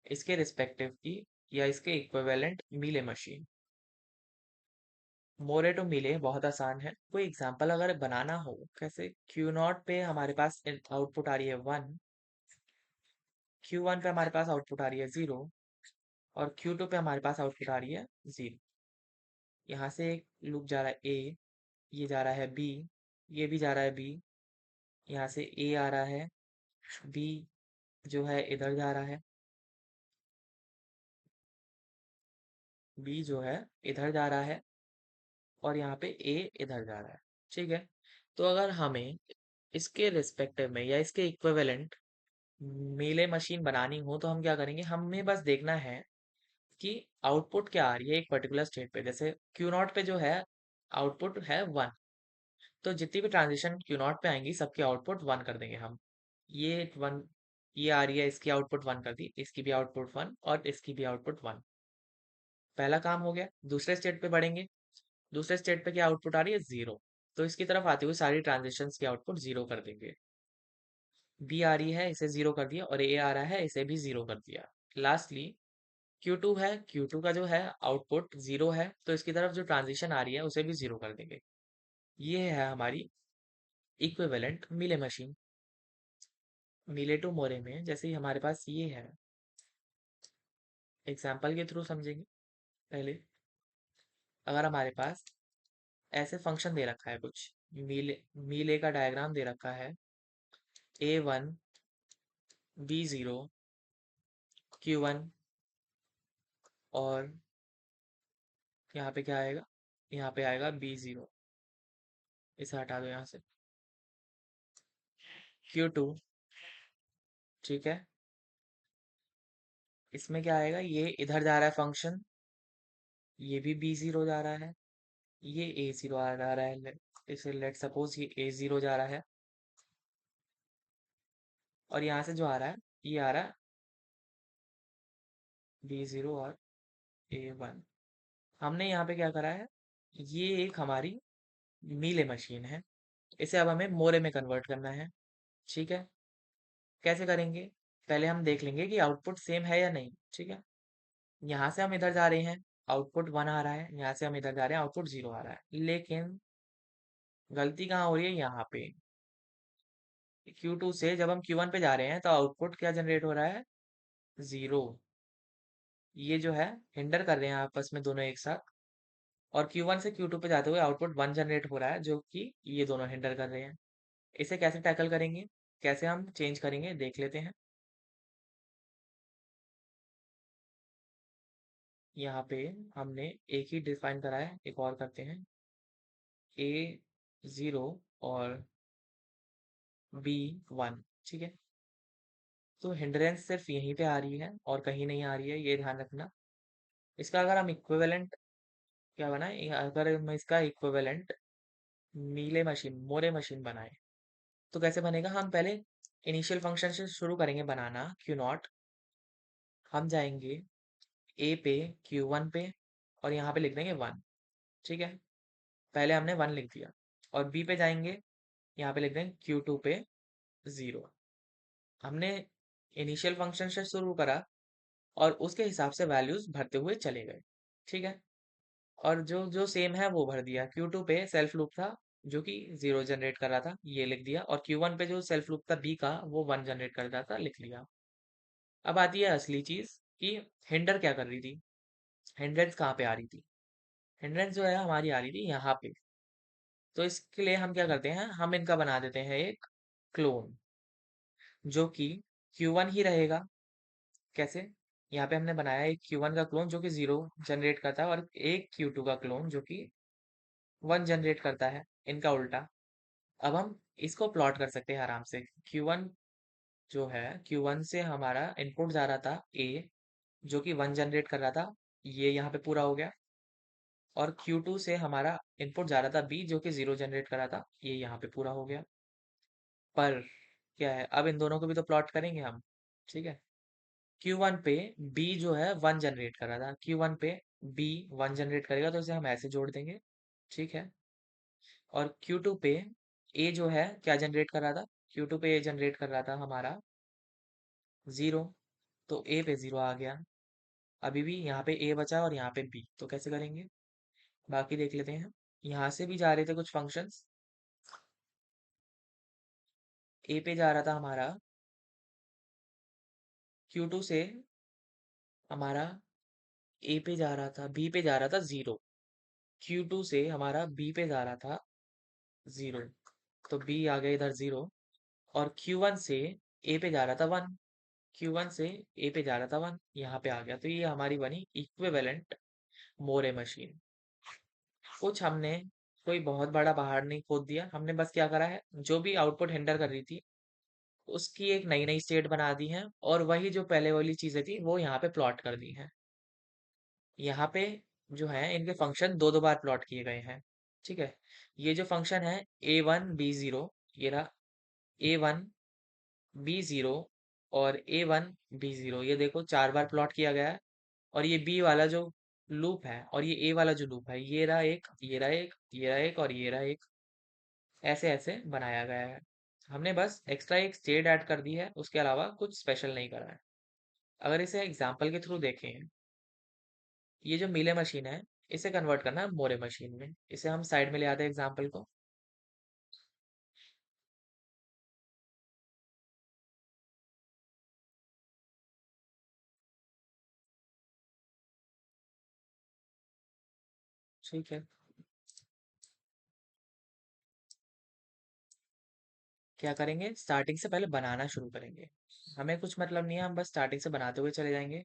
इसके रिस्पेक्टिव की या इसके equivalent Mealy machine. More to मिले बहुत आसान है। कोई एग्जांपल अगर बनाना हो, कैसे, क्यू नॉट पे हमारे पास आउटपुट आ रही है 1, Q1 पे हमारे पास आउटपुट आ रही है 0 और Q2 पे हमारे पास आउटपुट आ रही है 0। यहाँ से एक लूप जा रहा है ए, ये जा रहा है बी, ये भी जा रहा है बी, यहाँ से ए आ रहा है, बी जो है इधर जा रहा है, बी जो है इधर जा रहा है और यहाँ पे ए इधर जा रहा है। ठीक है। तो अगर हमें इसके रिस्पेक्टिव में या इसके इक्विवेलेंट मीले मशीन बनानी हो तो हम क्या करेंगे, हमें बस देखना है कि आउटपुट क्या आ रही है एक पर्टिकुलर स्टेट पे। जैसे क्यू नॉट पे जो है आउटपुट है 1, तो जितनी भी ट्रांजिशन क्यू नॉट पे आएंगी सबकी आउटपुट 1 कर देंगे हम। ये 1, ये आ रही है, इसकी आउटपुट 1 कर दी, इसकी भी आउटपुट 1 और इसकी भी आउटपुट 1। पहला काम हो गया। दूसरे स्टेट पे बढ़ेंगे, दूसरे स्टेट पे क्या आउटपुट आ रही है, 0। तो इसकी तरफ आती हुई सारी ट्रांजिशंस की आउटपुट 0 कर देंगे। बी आ रही है, इसे 0 कर दिया, और ए आ रहा है, इसे भी 0 कर दिया। लास्टली Q2 है, Q2 का जो है आउटपुट 0 है, तो इसकी तरफ जो ट्रांजिशन आ रही है उसे भी 0 कर देंगे। ये है हमारी इक्विवेलेंट मिले मशीन। मिले टू मोरे में जैसे ही हमारे पास ये है, एग्जाम्पल के थ्रू समझेंगे। पहले अगर हमारे पास ऐसे फंक्शन दे रखा है कुछ, मिले का डायग्राम दे रखा है, A1 B0 Q1, और यहाँ पे क्या आएगा, यहाँ पे आएगा B0, इसे हटा दो यहाँ से, Q2। ठीक है। इसमें क्या आएगा, ये इधर जा रहा है फंक्शन, ये भी B0 जा रहा है, ये A0 आ जा रहा है। इसे लेट सपोज ये A0 जा रहा है, और यहाँ से जो आ रहा है ये आ रहा है B0 और A1। हमने यहाँ पे क्या करा है, ये एक हमारी मीले मशीन है, इसे अब हमें मोरे में कन्वर्ट करना है। ठीक है। कैसे करेंगे, पहले हम देख लेंगे कि आउटपुट सेम है या नहीं। ठीक है। यहाँ से हम इधर जा रहे हैं, आउटपुट 1 आ रहा है, यहाँ से हम इधर जा रहे हैं, आउटपुट 0 आ रहा है। लेकिन गलती कहाँ हो रही है, यहाँ पे Q2 से जब हम Q1 पे जा रहे हैं तो आउटपुट क्या जनरेट हो रहा है, 0। ये जो है हिंडर कर रहे हैं आपस में दोनों एक साथ, और Q1 से Q2 पे जाते हुए आउटपुट 1 जनरेट हो रहा है, जो कि ये दोनों हिंडर कर रहे हैं। इसे कैसे टैकल करेंगे, कैसे हम चेंज करेंगे, देख लेते हैं। यहाँ पे हमने एक ही डिफाइन करा है, एक और करते हैं, A0 और B1। ठीक है। तो हिंड्रेंस सिर्फ यहीं पे आ रही है और कहीं नहीं आ रही है, ये ध्यान रखना। इसका अगर हम इक्विवेलेंट क्या बनाए, अगर हम इसका equivalent Mealy machine, Moore machine बनाए, तो कैसे बनेगा, हम पहले इनिशियल फंक्शन से शुरू करेंगे बनाना, क्यू नॉट। हम जाएंगे ए पे, Q1 पे, और यहाँ पे लिख देंगे 1। ठीक है। पहले हमने 1 लिख दिया, और बी पे जाएंगे, यहाँ पे लिख देंगे Q2 पे 0। हमने इनिशियल फंक्शन से शुरू करा और उसके हिसाब से वैल्यूज भरते हुए चले गए। ठीक है। और जो जो सेम है वो भर दिया। Q2 पे सेल्फ लूप था जो कि 0 जनरेट कर रहा था, ये लिख दिया, और Q1 पे जो सेल्फ लूप था बी का, वो 1 जनरेट कर रहा था, लिख लिया। अब आती है असली चीज कि हिंडर क्या कर रही थी। हिंड्रेंस कहाँ पे आ रही थी? हिंड्रेंस जो है हमारी आ रही थी यहाँ पे। तो इसके लिए हम क्या करते हैं, हम इनका बना देते हैं एक क्लोन, जो कि Q1 ही रहेगा। कैसे? यहाँ पे हमने बनाया एक Q1 का क्लोन जो कि 0 जनरेट करता है, और एक Q2 का क्लोन जो कि 1 जनरेट करता है, इनका उल्टा। अब हम इसको प्लॉट कर सकते हैं आराम से। Q1 जो है, Q1 से हमारा इनपुट जा रहा था A, जो कि 1 जनरेट कर रहा था, ये यहाँ पे पूरा हो गया। और Q2 से हमारा इनपुट जा रहा था B, जो कि 0 जनरेट कर रहा था, ये यहाँ पे पूरा हो गया। पर क्या है, अब इन दोनों को भी तो प्लॉट करेंगे हम, ठीक है। Q1 पे B जो है 1 जनरेट कर रहा था, Q1 पे B 1 जनरेट करेगा तो इसे हम ऐसे जोड़ देंगे, ठीक है। और Q2 पे A जो है क्या जनरेट कर रहा था, Q2 पे A जनरेट कर रहा था हमारा 0, तो A पे 0 आ गया। अभी भी यहाँ पे A बचा और यहाँ पे B, तो कैसे करेंगे, बाकी देख लेते हैं। यहाँ से भी जा रहे थे कुछ फंक्शंस। A पे जा रहा था हमारा, Q2 से हमारा A पे जा रहा था, B पे जा रहा था 0, Q2 से हमारा B पे जा रहा था 0, तो B आ गया इधर 0। और Q1 से A पे जा रहा था 1, Q1 से A पे जा रहा था 1, यहाँ पे आ गया। तो ये हमारी बनी इक्विवेलेंट मोरे मशीन। कुछ हमने कोई बहुत बड़ा पहाड़ नहीं खोद दिया, हमने बस क्या करा है, जो भी आउटपुट हिंडर कर रही थी उसकी एक नई नई स्टेट बना दी है, और वही जो पहले वाली चीजें थी वो यहाँ पे प्लॉट कर दी हैं। यहाँ पे जो है इनके फंक्शन दो दो बार प्लॉट किए गए हैं, ठीक है। ये जो फंक्शन है A1 B0, ये रहा A1 B0 और A1 B0, ये देखो 4 बार प्लॉट किया गया है। और ये B वाला जो लूप है और ये A वाला जो लूप है, ये रहा एक, ये रहा एक, ये रहा एक और ये रहा एक, ऐसे ऐसे बनाया गया है। हमने बस एक्स्ट्रा एक स्टेट ऐड कर दी है, उसके अलावा कुछ स्पेशल नहीं करा है। अगर इसे एग्जाम्पल के थ्रू देखें, ये जो मिले मशीन है इसे कन्वर्ट करना है मोरे मशीन में। इसे हम साइड में ले आते हैं एग्जाम्पल को। ठीक है, क्या करेंगे, स्टार्टिंग से पहले बनाना शुरू करेंगे। हमें कुछ मतलब नहीं है, हम बस स्टार्टिंग से बनाते हुए चले जाएंगे।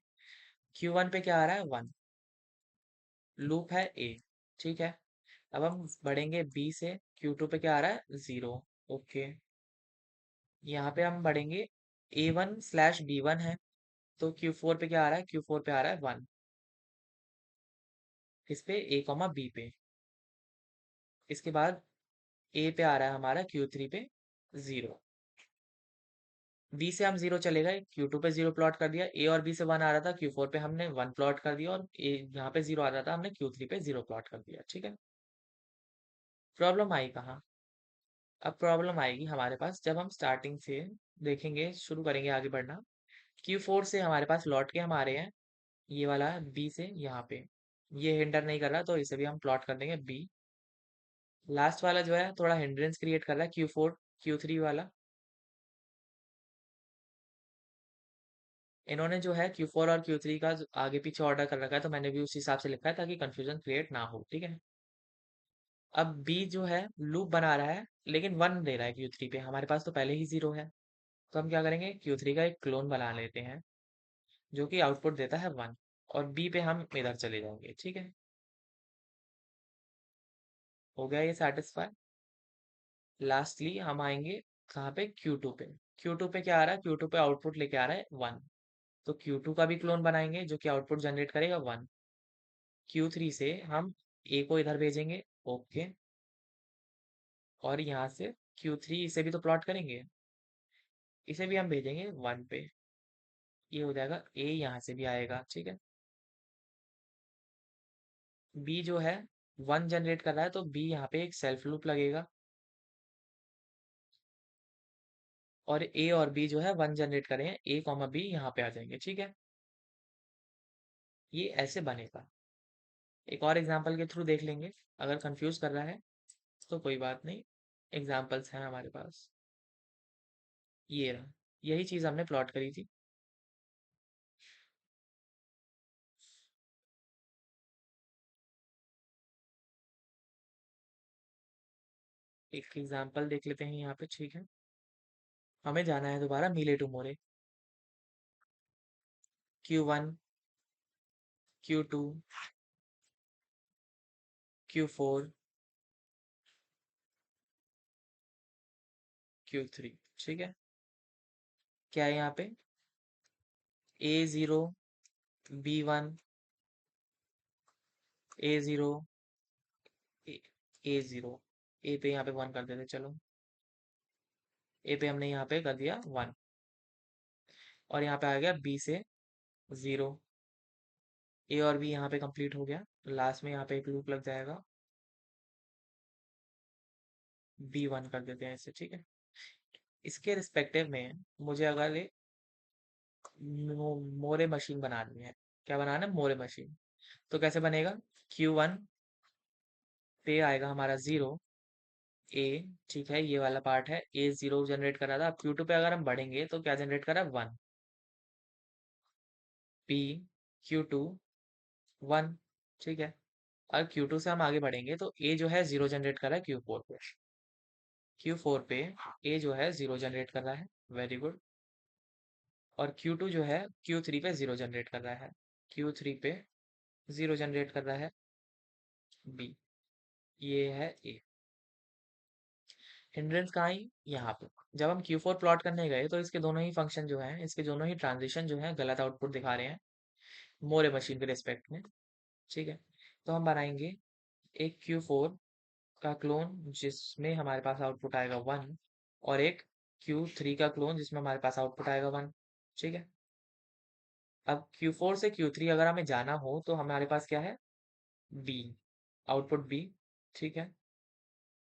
Q1 पे क्या आ रहा है, 1, लूप है A, ठीक है। अब हम बढ़ेंगे B से, Q2 पे क्या आ रहा है, 0, ओके। यहाँ पे हम बढ़ेंगे, A1/B1 है, तो Q4 पे क्या आ रहा है, Q4 पे आ रहा है 1, इस पे A, B पे। इसके बाद A पे आ रहा है हमारा Q3 पे 0, B से हम 0 चले गए, Q2 पे 0 प्लॉट कर दिया, A और B से 1 आ रहा था, Q4 पे हमने 1 प्लॉट कर दिया, और यहाँ पे 0 आ रहा था, हमने Q3 पे 0 प्लॉट कर दिया, ठीक है। प्रॉब्लम आई कहाँ? अब प्रॉब्लम आएगी हमारे पास जब हम स्टार्टिंग से देखेंगे, शुरू करेंगे आगे बढ़ना। Q4 से हमारे पास लौट के हम आ रहे हैं, ये वाला B से यहाँ पे, ये हिंडर नहीं कर रहा तो इसे भी हम प्लॉट कर देंगे B। लास्ट वाला जो है थोड़ा हिंड्रेंस क्रिएट कर रहा है, Q4 Q3 वाला। इन्होंने जो है Q4 और Q3 का आगे पीछे ऑर्डर कर रखा है, तो मैंने भी उसी हिसाब से लिखा है ताकि कंफ्यूजन क्रिएट ना हो, ठीक है। अब B जो है लूप बना रहा है, लेकिन 1 दे रहा है Q3 पे, हमारे पास तो पहले ही 0 है। तो हम क्या करेंगे, Q3 का एक क्लोन बना लेते हैं जो कि आउटपुट देता है 1, और B पे हम इधर चले जाएंगे, ठीक है। हो गया ये सेटिस्फाई। लास्टली हम आएंगे कहाँ पे, Q2 पे। Q2 पे क्या आ रहा है, Q2 पे आउटपुट लेके आ रहा है 1, तो Q2 का भी क्लोन बनाएंगे जो कि आउटपुट जनरेट करेगा 1। Q3 से हम A को इधर भेजेंगे, ओके। और यहाँ से Q3 इसे भी तो प्लॉट करेंगे, इसे भी हम भेजेंगे 1 पे, ये हो जाएगा A, यहाँ से भी आएगा, ठीक है। B जो है 1 जनरेट कर रहा है, तो B यहाँ पे एक सेल्फ लूप लगेगा, और A और B जो है 1 जनरेट करें, A, B यहाँ पे आ जाएंगे, ठीक है। ये ऐसे बनेगा। एक और एग्जांपल के थ्रू देख लेंगे, अगर कंफ्यूज कर रहा है तो कोई बात नहीं, एग्जांपल्स हैं हमारे पास। ये रहा, यही चीज़ हमने प्लॉट करी थी। एक एग्जांपल देख लेते हैं यहाँ पे, ठीक है। हमें जाना है दोबारा मीले to more. Q1, Q2, Q4, Q3, ठीक है। क्या है यहाँ पे? A0, B1, A0, A0, ए पे यहाँ पे 1 कर देते, चलो। ए पे हमने यहाँ पे कर दिया 1, और यहाँ पे आ गया बी से 0। ए और बी यहाँ पे कंप्लीट हो गया। लास्ट में यहाँ पे एक लूप लग जाएगा, B1 कर देते हैं इसे, ठीक है। इसके रिस्पेक्टिव में मुझे अगर एक मोरे मशीन बनानी है। क्या बनाना है? Moore machine. तो कैसे बनेगा? Q1 पे आएगा हमारा 0, ए, ठीक है, ये वाला पार्ट है। ए 0 जनरेट कर रहा था। अब Q2 पे अगर हम बढ़ेंगे तो क्या जनरेट कर रहा है? 1। P, Q2, 1, ठीक है। और Q2 से हम आगे बढ़ेंगे तो ए जो है 0 जनरेट कर रहा है Q4 पे। Q4 पे ए जो है 0 जनरेट कर रहा है, वेरी गुड। और Q2 जो है Q3 पे 0 जनरेट कर रहा है, Q3 पे 0 जनरेट कर रहा है, बी। ये है ए। हिंड्रेंस कहाँ आई? यहाँ पे। जब हम Q4 प्लॉट करने गए तो इसके दोनों ही फंक्शन जो हैं, इसके दोनों ही ट्रांजिशन जो हैं गलत आउटपुट दिखा रहे हैं मोरे मशीन के रिस्पेक्ट में, ठीक है। तो हम बनाएंगे एक Q4 का क्लोन जिसमें हमारे पास आउटपुट आएगा 1, और एक Q3 का क्लोन जिसमें हमारे पास आउटपुट आएगा 1, ठीक है। अब Q4 से Q3 अगर हमें जाना हो तो हमारे पास क्या है? B, आउटपुट B, ठीक है।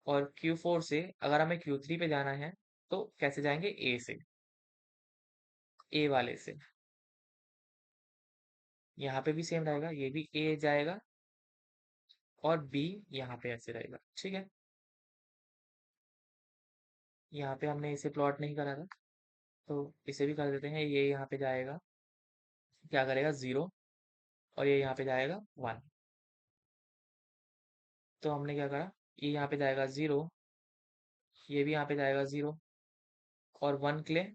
और Q4 से अगर हमें Q3 पे जाना है तो कैसे जाएंगे? A से, A वाले से। यहाँ पे भी सेम रहेगा, ये भी A जाएगा और B यहाँ पे ऐसे रहेगा, ठीक है। यहाँ पे हमने इसे प्लॉट नहीं करा था तो इसे भी कर देते हैं। ये यहाँ पे जाएगा, क्या करेगा? 0, और ये यहाँ पे जाएगा 1। तो हमने क्या करा? ये यहाँ पे जाएगा 0, ये भी यहाँ पे जाएगा 0, और 1 के लिए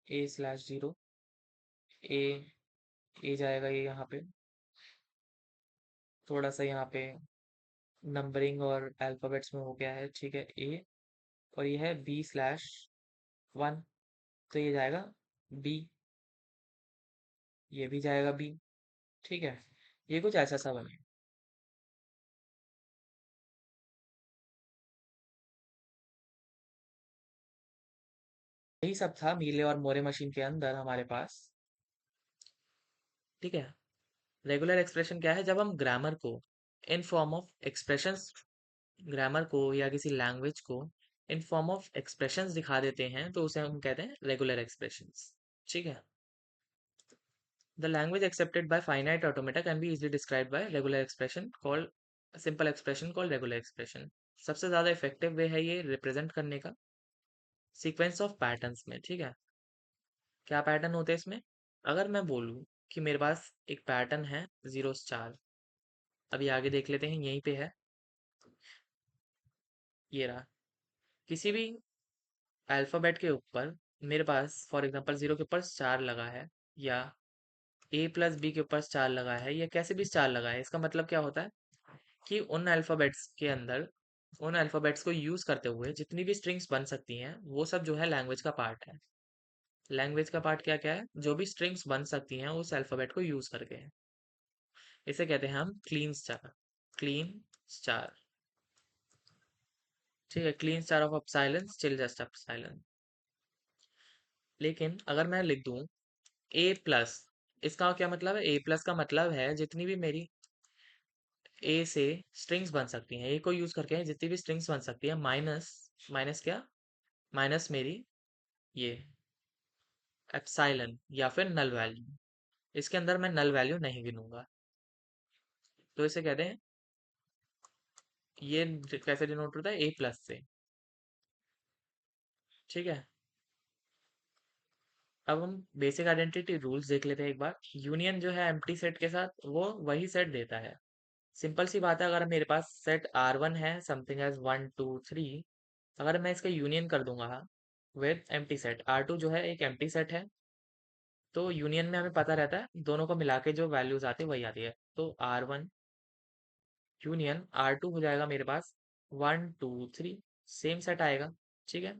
A/0, ए, ए जाएगा ये यहाँ पे। थोड़ा सा यहाँ पे नंबरिंग और अल्फाबेट्स में हो गया है, ठीक है। ए, और ये है B/1, तो ये जाएगा B, ये भी जाएगा B, ठीक है। ये कुछ ऐसा सा बने। यही सब था मीले और मोरे मशीन के अंदर हमारे पास, ठीक है। रेगुलर एक्सप्रेशन क्या है? जब हम ग्रामर को in form of expressions, grammar को या किसी लैंग्वेज को इन फॉर्म ऑफ एक्सप्रेशंस दिखा देते हैं तो उसे हम कहते हैं रेगुलर एक्सप्रेशंस, ठीक है। The language accepted by finite automata can be easily described by regular expression called simple expression called regular expression. सबसे ज्यादा इफेक्टिव वे है ये रिप्रेजेंट करने का सीक्वेंस ऑफ पैटर्न्स में, ठीक है। क्या पैटर्न होते हैं इसमें? अगर मैं बोलूं कि मेरे पास एक पैटर्न है 0 स्टार, अभी आगे देख लेते हैं, यहीं पे है, ये रहा। किसी भी अल्फाबेट के ऊपर मेरे पास फॉर एग्जांपल 0 के ऊपर स्टार लगा है, या A+B के ऊपर स्टार लगा है, या कैसे भी स्टार लगा है, इसका मतलब क्या होता है कि उन अल्फ़ाबेट्स के अंदर, उन अल्फ़ाबेट्स को यूज़ करते हुए जितनी भी स्ट्रिंग्स बन सकती हैं, वो सब जो है लैंग्वेज का पार्ट है। लैंग्वेज का पार्ट क्या-क्या है? जो भी स्ट्रिंग्स बन सकती हैं उस अल्फ़ाबेट को यूज़ करके है। इसे कहते हैं हम क्लीन स्टार, क्लीन स्टार, ठीक है। Clean star of epsilon still just epsilon. लेकिन अगर मैं लिख दूं A+, इसका क्या मतलब है? A+ का मतलब है जितनी भी मेरी ए से स्ट्रिंग्स बन सकती हैं, ए को यूज करके जितनी भी स्ट्रिंग्स बन सकती है, माइनस, माइनस क्या? माइनस मेरी ये एप्सिलॉन या फिर नल वैल्यू। इसके अंदर मैं नल वैल्यू नहीं गिनूंगा, तो इसे कहते हैं, ये कैसे डिनोट होता है? A+ से, ठीक है। अब हम बेसिक आइडेंटिटी रूल्स देख लेते हैं एक बार। यूनियन जो है एम्प्टी सेट के साथ वो वही सेट देता है, सिंपल सी बात है, अगर मेरे पास सेट R1 है समथिंग एज 1 2 3, अगर मैं इसका यूनियन कर दूंगा विद एम्प्टी सेट, R2 जो है एक एम्प्टी सेट है, तो यूनियन में हमें पता रहता है दोनों को मिला के जो वैल्यूज आती है वही आती है। तो R1 यूनियन R2 हो जाएगा मेरे पास 1 2 3, सेम सेट आएगा। ठीक है,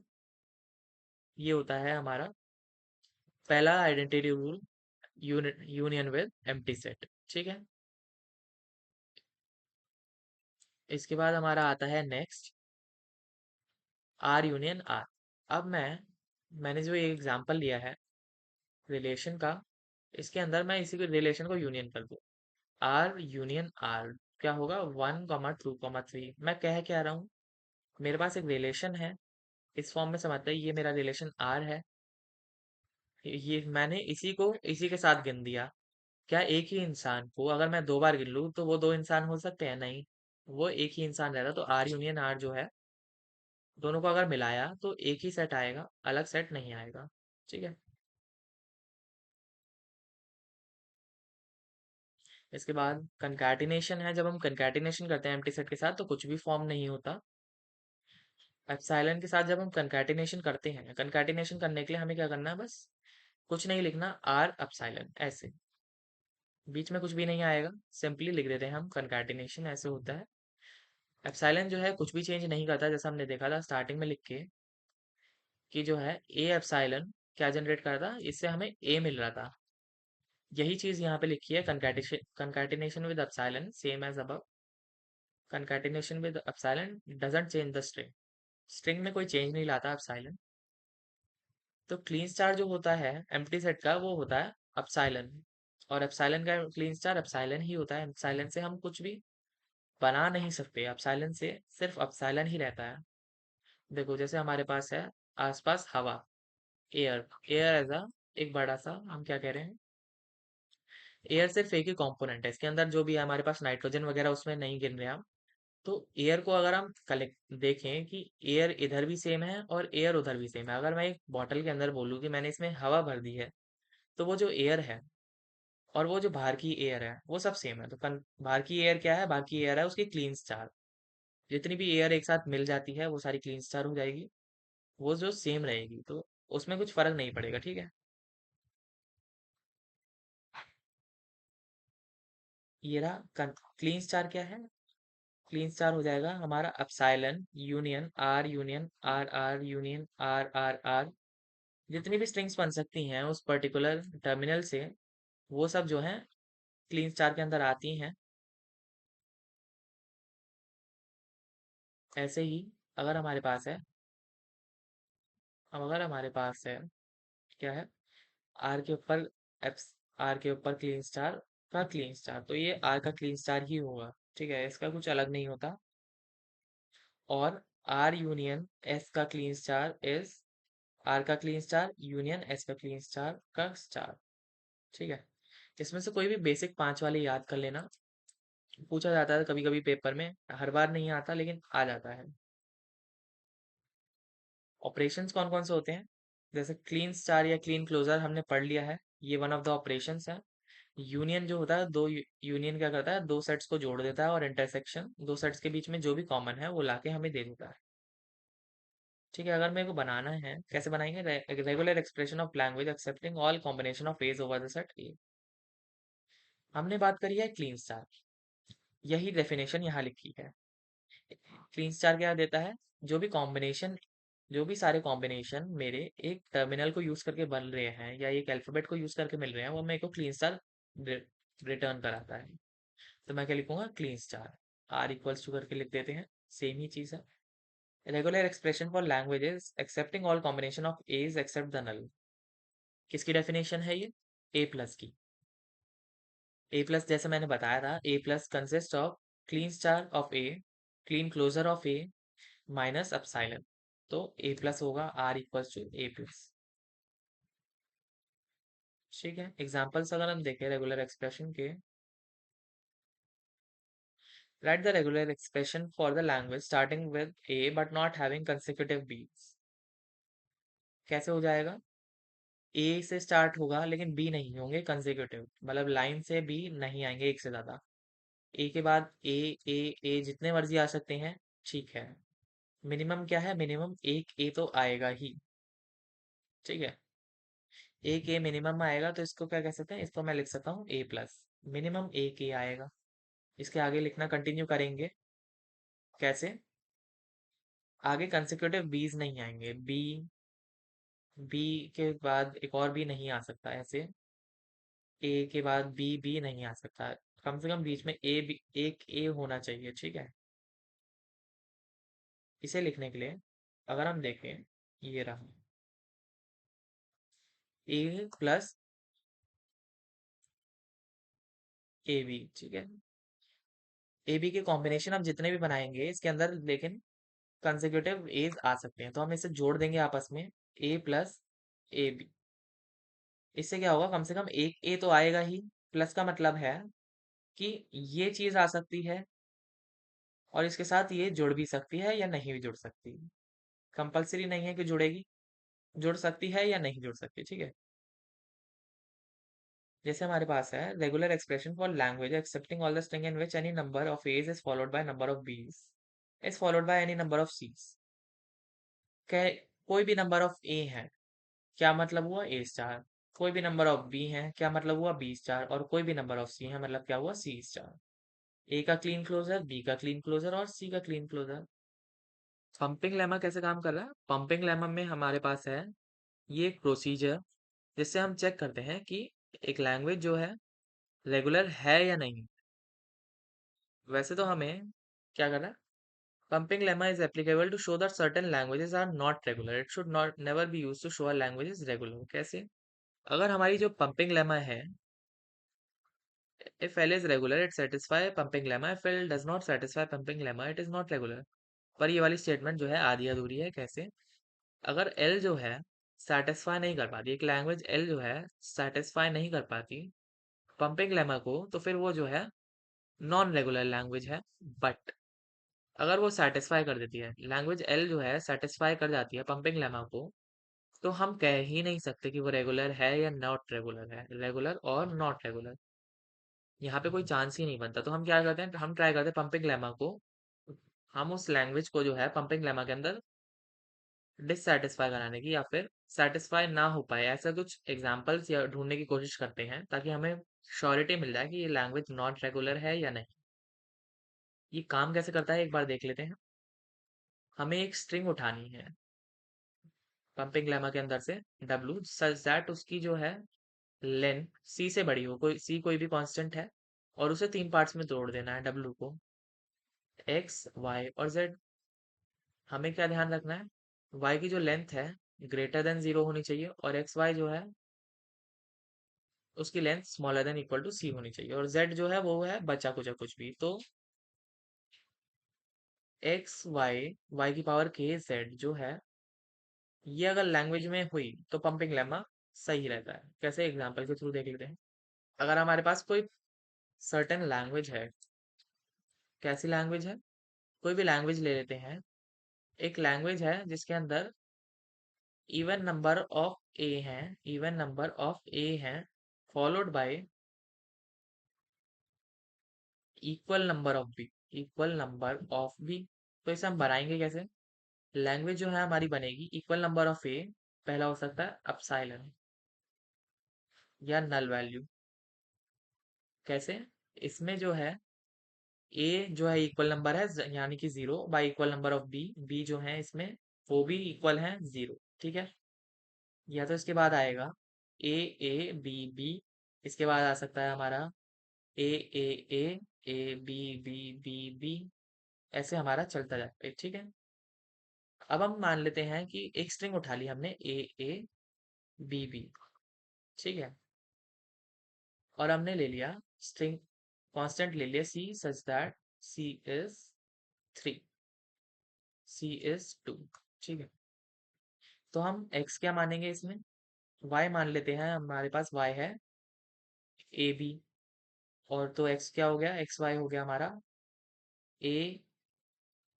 ये होता है हमारा पहला identity rule, union with empty set. ठीक है, इसके बाद हमारा आता है नेक्स्ट आर यूनियन आर। अब मैंने जो ये एग्जांपल लिया है रिलेशन का, इसके अंदर मैं इसी रिलेशन को यूनियन कर दूं, आर यूनियन आर, क्या होगा 1 2 3। मैं कह क्या रहा हूँ, मेरे पास एक रिलेशन है, इस फॉर्म में समझते हैं, ये मेरा रिलेशन आर है, ये मैंने इसी को इसी के साथ गिन दिया। क्या एक ही इंसान को अगर मैं 2 बार गिन लूं तो वो 2 इंसान हो सकते हैं? नहीं, वो एक ही इंसान रहता। तो आर यूनियन आर जो है, दोनों को अगर मिलाया तो एक ही सेट आएगा, अलग सेट नहीं आएगा। ठीक है, इसके बाद कंकैटिनेशन है। जब हम कंकैटिनेशन करते हैं एम्प्टी सेट के साथ तो कुछ भी फॉर्म नहीं होता। एप्सिलॉन के साथ जब हम कंकैटिनेशन करते हैं, कंकैटिनेशन करने के लिए हमें क्या करना है, बस कुछ नहीं लिखना, आर एप्सिलॉन ऐसे, बीच में कुछ भी नहीं आएगा, सिंपली लिख देते हैं हम कंकैटिनेशन, ऐसे होता है। एप्सिलॉन जो है कुछ भी चेंज नहीं करता, जैसा हमने देखा था स्टार्टिंग में लिख के कि जो है ए एप्सिलॉन क्या जनरेट करता, इससे हमें ए मिल रहा था। यही चीज यहाँ पे लिखी है, concatenation with epsilon same as above, concatenation with epsilon doesn't change the string, string में कोई चेंज नहीं लाता एप्सिलॉन। तो क्लीन स्टार जो होता है एम्प्टी सेट का, वो होता है एप्सिलॉन, और एप्सिलॉन का क्लीन स्टार एप्सिलॉन ही होता है। एप्सिलॉन से हम कुछ भी बना नहीं सकते, एप्सिलॉन से सिर्फ एप्सिलॉन ही रहता है। देखो जैसे हमारे पास है आसपास हवा, एयर, एयर एज अ एक बड़ा सा, हम क्या कह रहे हैं, एयर सिर्फ एक ही कंपोनेंट है, इसके अंदर जो भी है हमारे पास नाइट्रोजन वगैरह उसमें नहीं गिन रहे हम। तो एयर को अगर हम कलेक्ट देखें कि एयर इधर भी सेम है और एयर उधर भी सेम है, अगर मैं एक बॉटल के अंदर बोलूँ कि मैंने इसमें हवा भर दी है, तो वो जो एयर है और वो जो बाहर की एयर है वो सब सेम है। तो बाहर की एयर क्या है, बाहर की एयर है उसकी क्लीन स्टार, जितनी भी एयर एक साथ मिल जाती है वो सारी क्लीन स्टार हो जाएगी, वो जो सेम रहेगी, तो उसमें कुछ फर्क नहीं पड़ेगा। ठीक है, ये रहा क्लीन स्टार क्या है, क्लीन स्टार हो जाएगा हमारा epsilon union R R union R R R, जितनी भी स्ट्रिंग्स बन सकती हैं उस पर्टिकुलर टर्मिनल से, वो सब जो है क्लीन स्टार के अंदर आती हैं। ऐसे ही अगर हमारे पास है, अब अगर हमारे पास है क्या है, आर के ऊपर एप्स, आर के ऊपर क्लीन स्टार का क्लीन स्टार, तो ये आर का क्लीन स्टार ही होगा। ठीक है, इसका कुछ अलग नहीं होता। और आर यूनियन एस का क्लीन स्टार इज आर का क्लीन स्टार यूनियन एस का क्लीन स्टार का स्टार। ठीक है, इसमें से कोई भी बेसिक 5 वाले याद कर लेना, पूछा जाता है कभी कभी पेपर में, हर बार नहीं आता लेकिन आ जाता है। ऑपरेशंस कौन कौन से होते हैं, जैसे क्लीन स्टार या क्लीन क्लोजर हमने पढ़ लिया है, ये वन ऑफ द ऑपरेशंस है। यूनियन जो होता है, यूनियन क्या करता है, दो सेट्स को जोड़ देता है, और इंटरसेक्शन दो सेट्स के बीच में जो भी कॉमन है वो लाके हमें दे देता है। ठीक है, अगर मेरे को बनाना है, कैसे बनाएंगे, regular expression of language accepting all combination of A's over the set A. हमने बात करी है क्लीन स्टार, यही डेफिनेशन यहाँ लिखी है। क्लीन स्टार क्या देता है, जो भी कॉम्बिनेशन, जो भी सारे कॉम्बिनेशन मेरे एक टर्मिनल को यूज करके बन रहे हैं या एक अल्फाबेट को यूज करके मिल रहे हैं, वो मेरे को क्लीन स्टार रिटर्न कराता है। तो मैं क्या लिखूंगा, Kleene star, R equals to करके लिख देते हैं, सेम ही चीज है। Regular expression for languages accepting all combination of A's except the null, किसकी डेफिनेशन है ये, ए प्लस की। ए प्लस जैसे मैंने बताया था, A plus consist of Kleene star of A, Kleene closure of A minus epsilon, तो ए प्लस होगा R equals to A plus. ठीक है, एग्जांपल्स अगर हम देखें रेगुलर एक्सप्रेशन के, write the regular expression for the language starting with A but not having consecutive B's. कैसे हो जाएगा, ए से स्टार्ट होगा लेकिन बी नहीं होंगे कंसेक्यूटिव, मतलब लाइन से बी नहीं आएंगे एक से ज्यादा, ए के बाद ए जितने मर्जी आ सकते हैं, ठीक है। मिनिमम क्या है, मिनिमम एक ए तो आएगा ही, ठीक है। एक ए मिनिमम आएगा, तो इसको क्या कह सकते हैं, इसको मैं लिख सकता हूँ ए प्लस। मिनिमम एक ए आएगा। इसके आगे लिखना कंटिन्यू करेंगे। कैसे? आगे कंसेक्यूटिव बीज नहीं आएंगे। बी, बी के बाद एक और बी नहीं आ सकता ऐसे। ए के बाद बी नहीं आ सकता। कम से कम बीच में ए बी, एक ए होना चाहिए, ठीक है। इसे लिखने के लिए अगर हम देखें, ये रहा ए प्लस ए बी, ठीक है। ए बी के कॉम्बिनेशन हम जितने भी बनाएंगे इसके अंदर, लेकिन कंसेक्यूटिव एज आ सकते हैं, तो हम इसे जोड़ देंगे आपस में, ए प्लस ए बी। इससे क्या होगा, कम से कम एक ए तो आएगा ही। प्लस का मतलब है कि ये चीज आ सकती है और इसके साथ ये जुड़ भी सकती है या नहीं भी जुड़ सकती। कंपलसरी नहीं है कि जुड़ेगी, जुड़ सकती है या नहीं जुड़ सकती, ठीक है। जैसे हमारे पास है regular expression for language accepting all the string in which any number of A's is followed by number of B's is followed by any number of C's. कोई भी नंबर ऑफ ए है, क्या मतलब हुआ, ए स्टार। कोई भी नंबर ऑफ बी है, क्या मतलब हुआ, बी स्टार। और कोई भी नंबर ऑफ सी है, मतलब क्या हुआ, सी स्टार। ए का क्लीन क्लोजर, बी का क्लीन क्लोजर और सी का क्लीन क्लोजर। पंपिंग लेमा कैसे काम कर रहा है? पंपिंग लेमा में हमारे पास है ये एक प्रोसीजर जिससे हम चेक करते हैं कि एक लैंग्वेज जो है रेगुलर है या नहीं। वैसे तो हमें क्या करना है, pumping lemma is applicable to show that certain languages are not regular. It should not never be used to show a language is regular. कैसे? अगर हमारी जो pumping lemma है, if L is regular, it satisfy pumping lemma. If L does not satisfy pumping lemma, it is not regular. पर ये वाली statement जो है आधी अधूरी है। कैसे? अगर L जो है सेटिस्फाई नहीं कर पाती, एक लैंग्वेज L जो है सेटिस्फाई नहीं कर पाती पंपिंग लेमा को, तो फिर वो जो है नॉन रेगुलर लैंग्वेज है। बट अगर वो सेटिस्फाई कर देती है, लैंग्वेज एल जो है सेटिस्फाई कर जाती है पंपिंग लेमा को, तो हम कह ही नहीं सकते कि वो रेगुलर है या नॉट रेगुलर है, रेगुलर और नॉट रेगुलर, यहाँ पे कोई चांस ही नहीं बनता। तो हम क्या करते हैं, हम ट्राई करते हैं पंपिंग लेमा को, हम उस लैंग्वेज को जो है पंपिंग लेमा के अंदर डिससेटिस्फाई कराने की, या फिर सेटिस्फाई ना हो पाए ऐसा कुछ एग्जाम्पल्स या ढूंढने की कोशिश करते हैं, ताकि हमें श्योरिटी मिल जाए कि ये लैंग्वेज नॉट रेगुलर है या नहीं। ये काम कैसे करता है एक बार देख लेते हैं। हमें एक स्ट्रिंग उठानी है पंपिंग लेमा के अंदर से, W सच दैट उसकी जो है लेंथ C से बड़ी हो, कोई C कोई भी कांस्टेंट है, और उसे 3 पार्ट्स में तोड़ देना है W को, X, Y और Z। हमें क्या ध्यान रखना है, Y की जो लेंथ है ग्रेटर देन 0 होनी चाहिए, और XY जो है उसकी length smaller than equal to C होनी चाहिए, और Z जो है वो है बचा कुचा कुछ भी। तो Y की पावर K Z जो है, ये अगर लैंग्वेज में हुई तो पंपिंग लेमा सही रहता है। कैसे, एग्जाम्पल के थ्रू देख लेते हैं। अगर हमारे पास कोई सर्टेन लैंग्वेज है, कैसी लैंग्वेज है, कोई भी लैंग्वेज ले लेते हैं। एक लैंग्वेज है जिसके अंदर इवन नंबर ऑफ ए हैं, इवन नंबर ऑफ ए हैं, followed by equal number of B, equal number of B. तो इसे हम बनाएंगे कैसे, लैंग्वेज जो है हमारी बनेगी इक्वल नंबर ऑफ ए, पहला हो सकता है अपसाइलन या नल वैल्यू। कैसे, इसमें जो है ए जो है इक्वल नंबर है यानी कि 0 by equal number of B, B जो है इसमें वो भी इक्वल है 0, ठीक है। या तो इसके बाद आएगा ए ए बी बी, इसके बाद आ सकता है हमारा A A A A B B B B, ऐसे हमारा चलता जाता है, ठीक है। अब हम मान लेते हैं कि एक स्ट्रिंग उठा ली हमने ए ए बी बी, ठीक है, और हमने ले लिया स्ट्रिंग कांस्टेंट ले लिया C such that C is 3, C is 2, ठीक है। तो हम x क्या मानेंगे इसमें, y मान लेते हैं, हमारे पास y है ए बी, और तो x क्या हो गया, एक्स वाई हो गया हमारा ए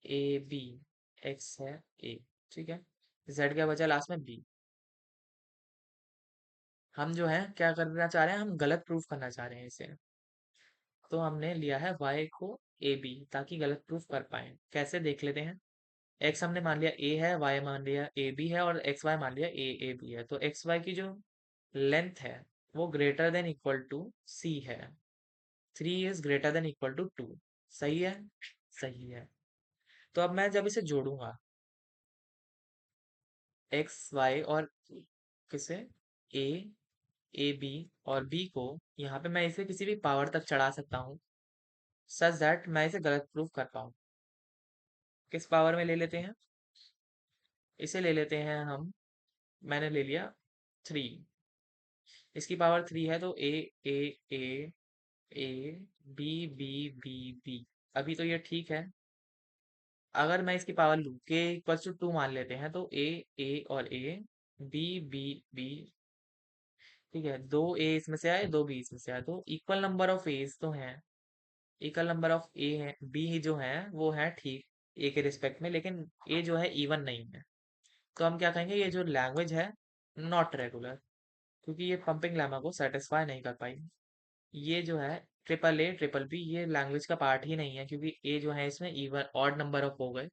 ए बी, एक्स है ए, ठीक है। z क्या बचा लास्ट में b। हम जो है क्या करना चाह रहे हैं, हम गलत प्रूफ करना चाह रहे हैं इसे। तो हमने लिया है y को ए बी ताकि गलत प्रूफ कर पाए। कैसे देख लेते हैं। x हमने मान लिया a है, y मान लिया ए बी है और xy मान लिया ए बी है। तो xy की जो लेंथ है वो greater than equal to c है। 3 is greater than equal to 2। सही है। सही है। तो अब मैं जब इसे जोड़ूंगा एक्स वाई और किसे ए ए बी और बी को, यहाँ पे मैं इसे किसी भी पावर तक चढ़ा सकता हूँ सच दैट मैं इसे गलत प्रूफ कर पाऊँ। किस पावर में ले लेते हैं। इसे ले लेते हैं हम। मैंने ले लिया 3। इसकी पावर 3 है तो A A A B B B B. अभी तो ये ठीक है। अगर मैं इसकी पावर लूँ के इक्वल्स टू 2 मान लेते हैं तो ए और ए बी बी बी। ठीक है, 2 ए इसमें से आए 2 बी इसमें से आए तो इक्वल नंबर ऑफ एज तो हैं। इक्वल नंबर ऑफ ए है बी जो है वो है ठीक ए के रिस्पेक्ट में, लेकिन ए जो है इवन नहीं है। तो हम क्या कहेंगे ये जो लैंग्वेज है नॉट रेगुलर, क्योंकि ये पंपिंग लेमा को सेटिस्फाई नहीं कर पाई। ये जो है ट्रिपल ए ट्रिपल बी ये लैंग्वेज का पार्ट ही नहीं है, क्योंकि ए जो है इसमें इवन ऑड नंबर ऑफ हो गए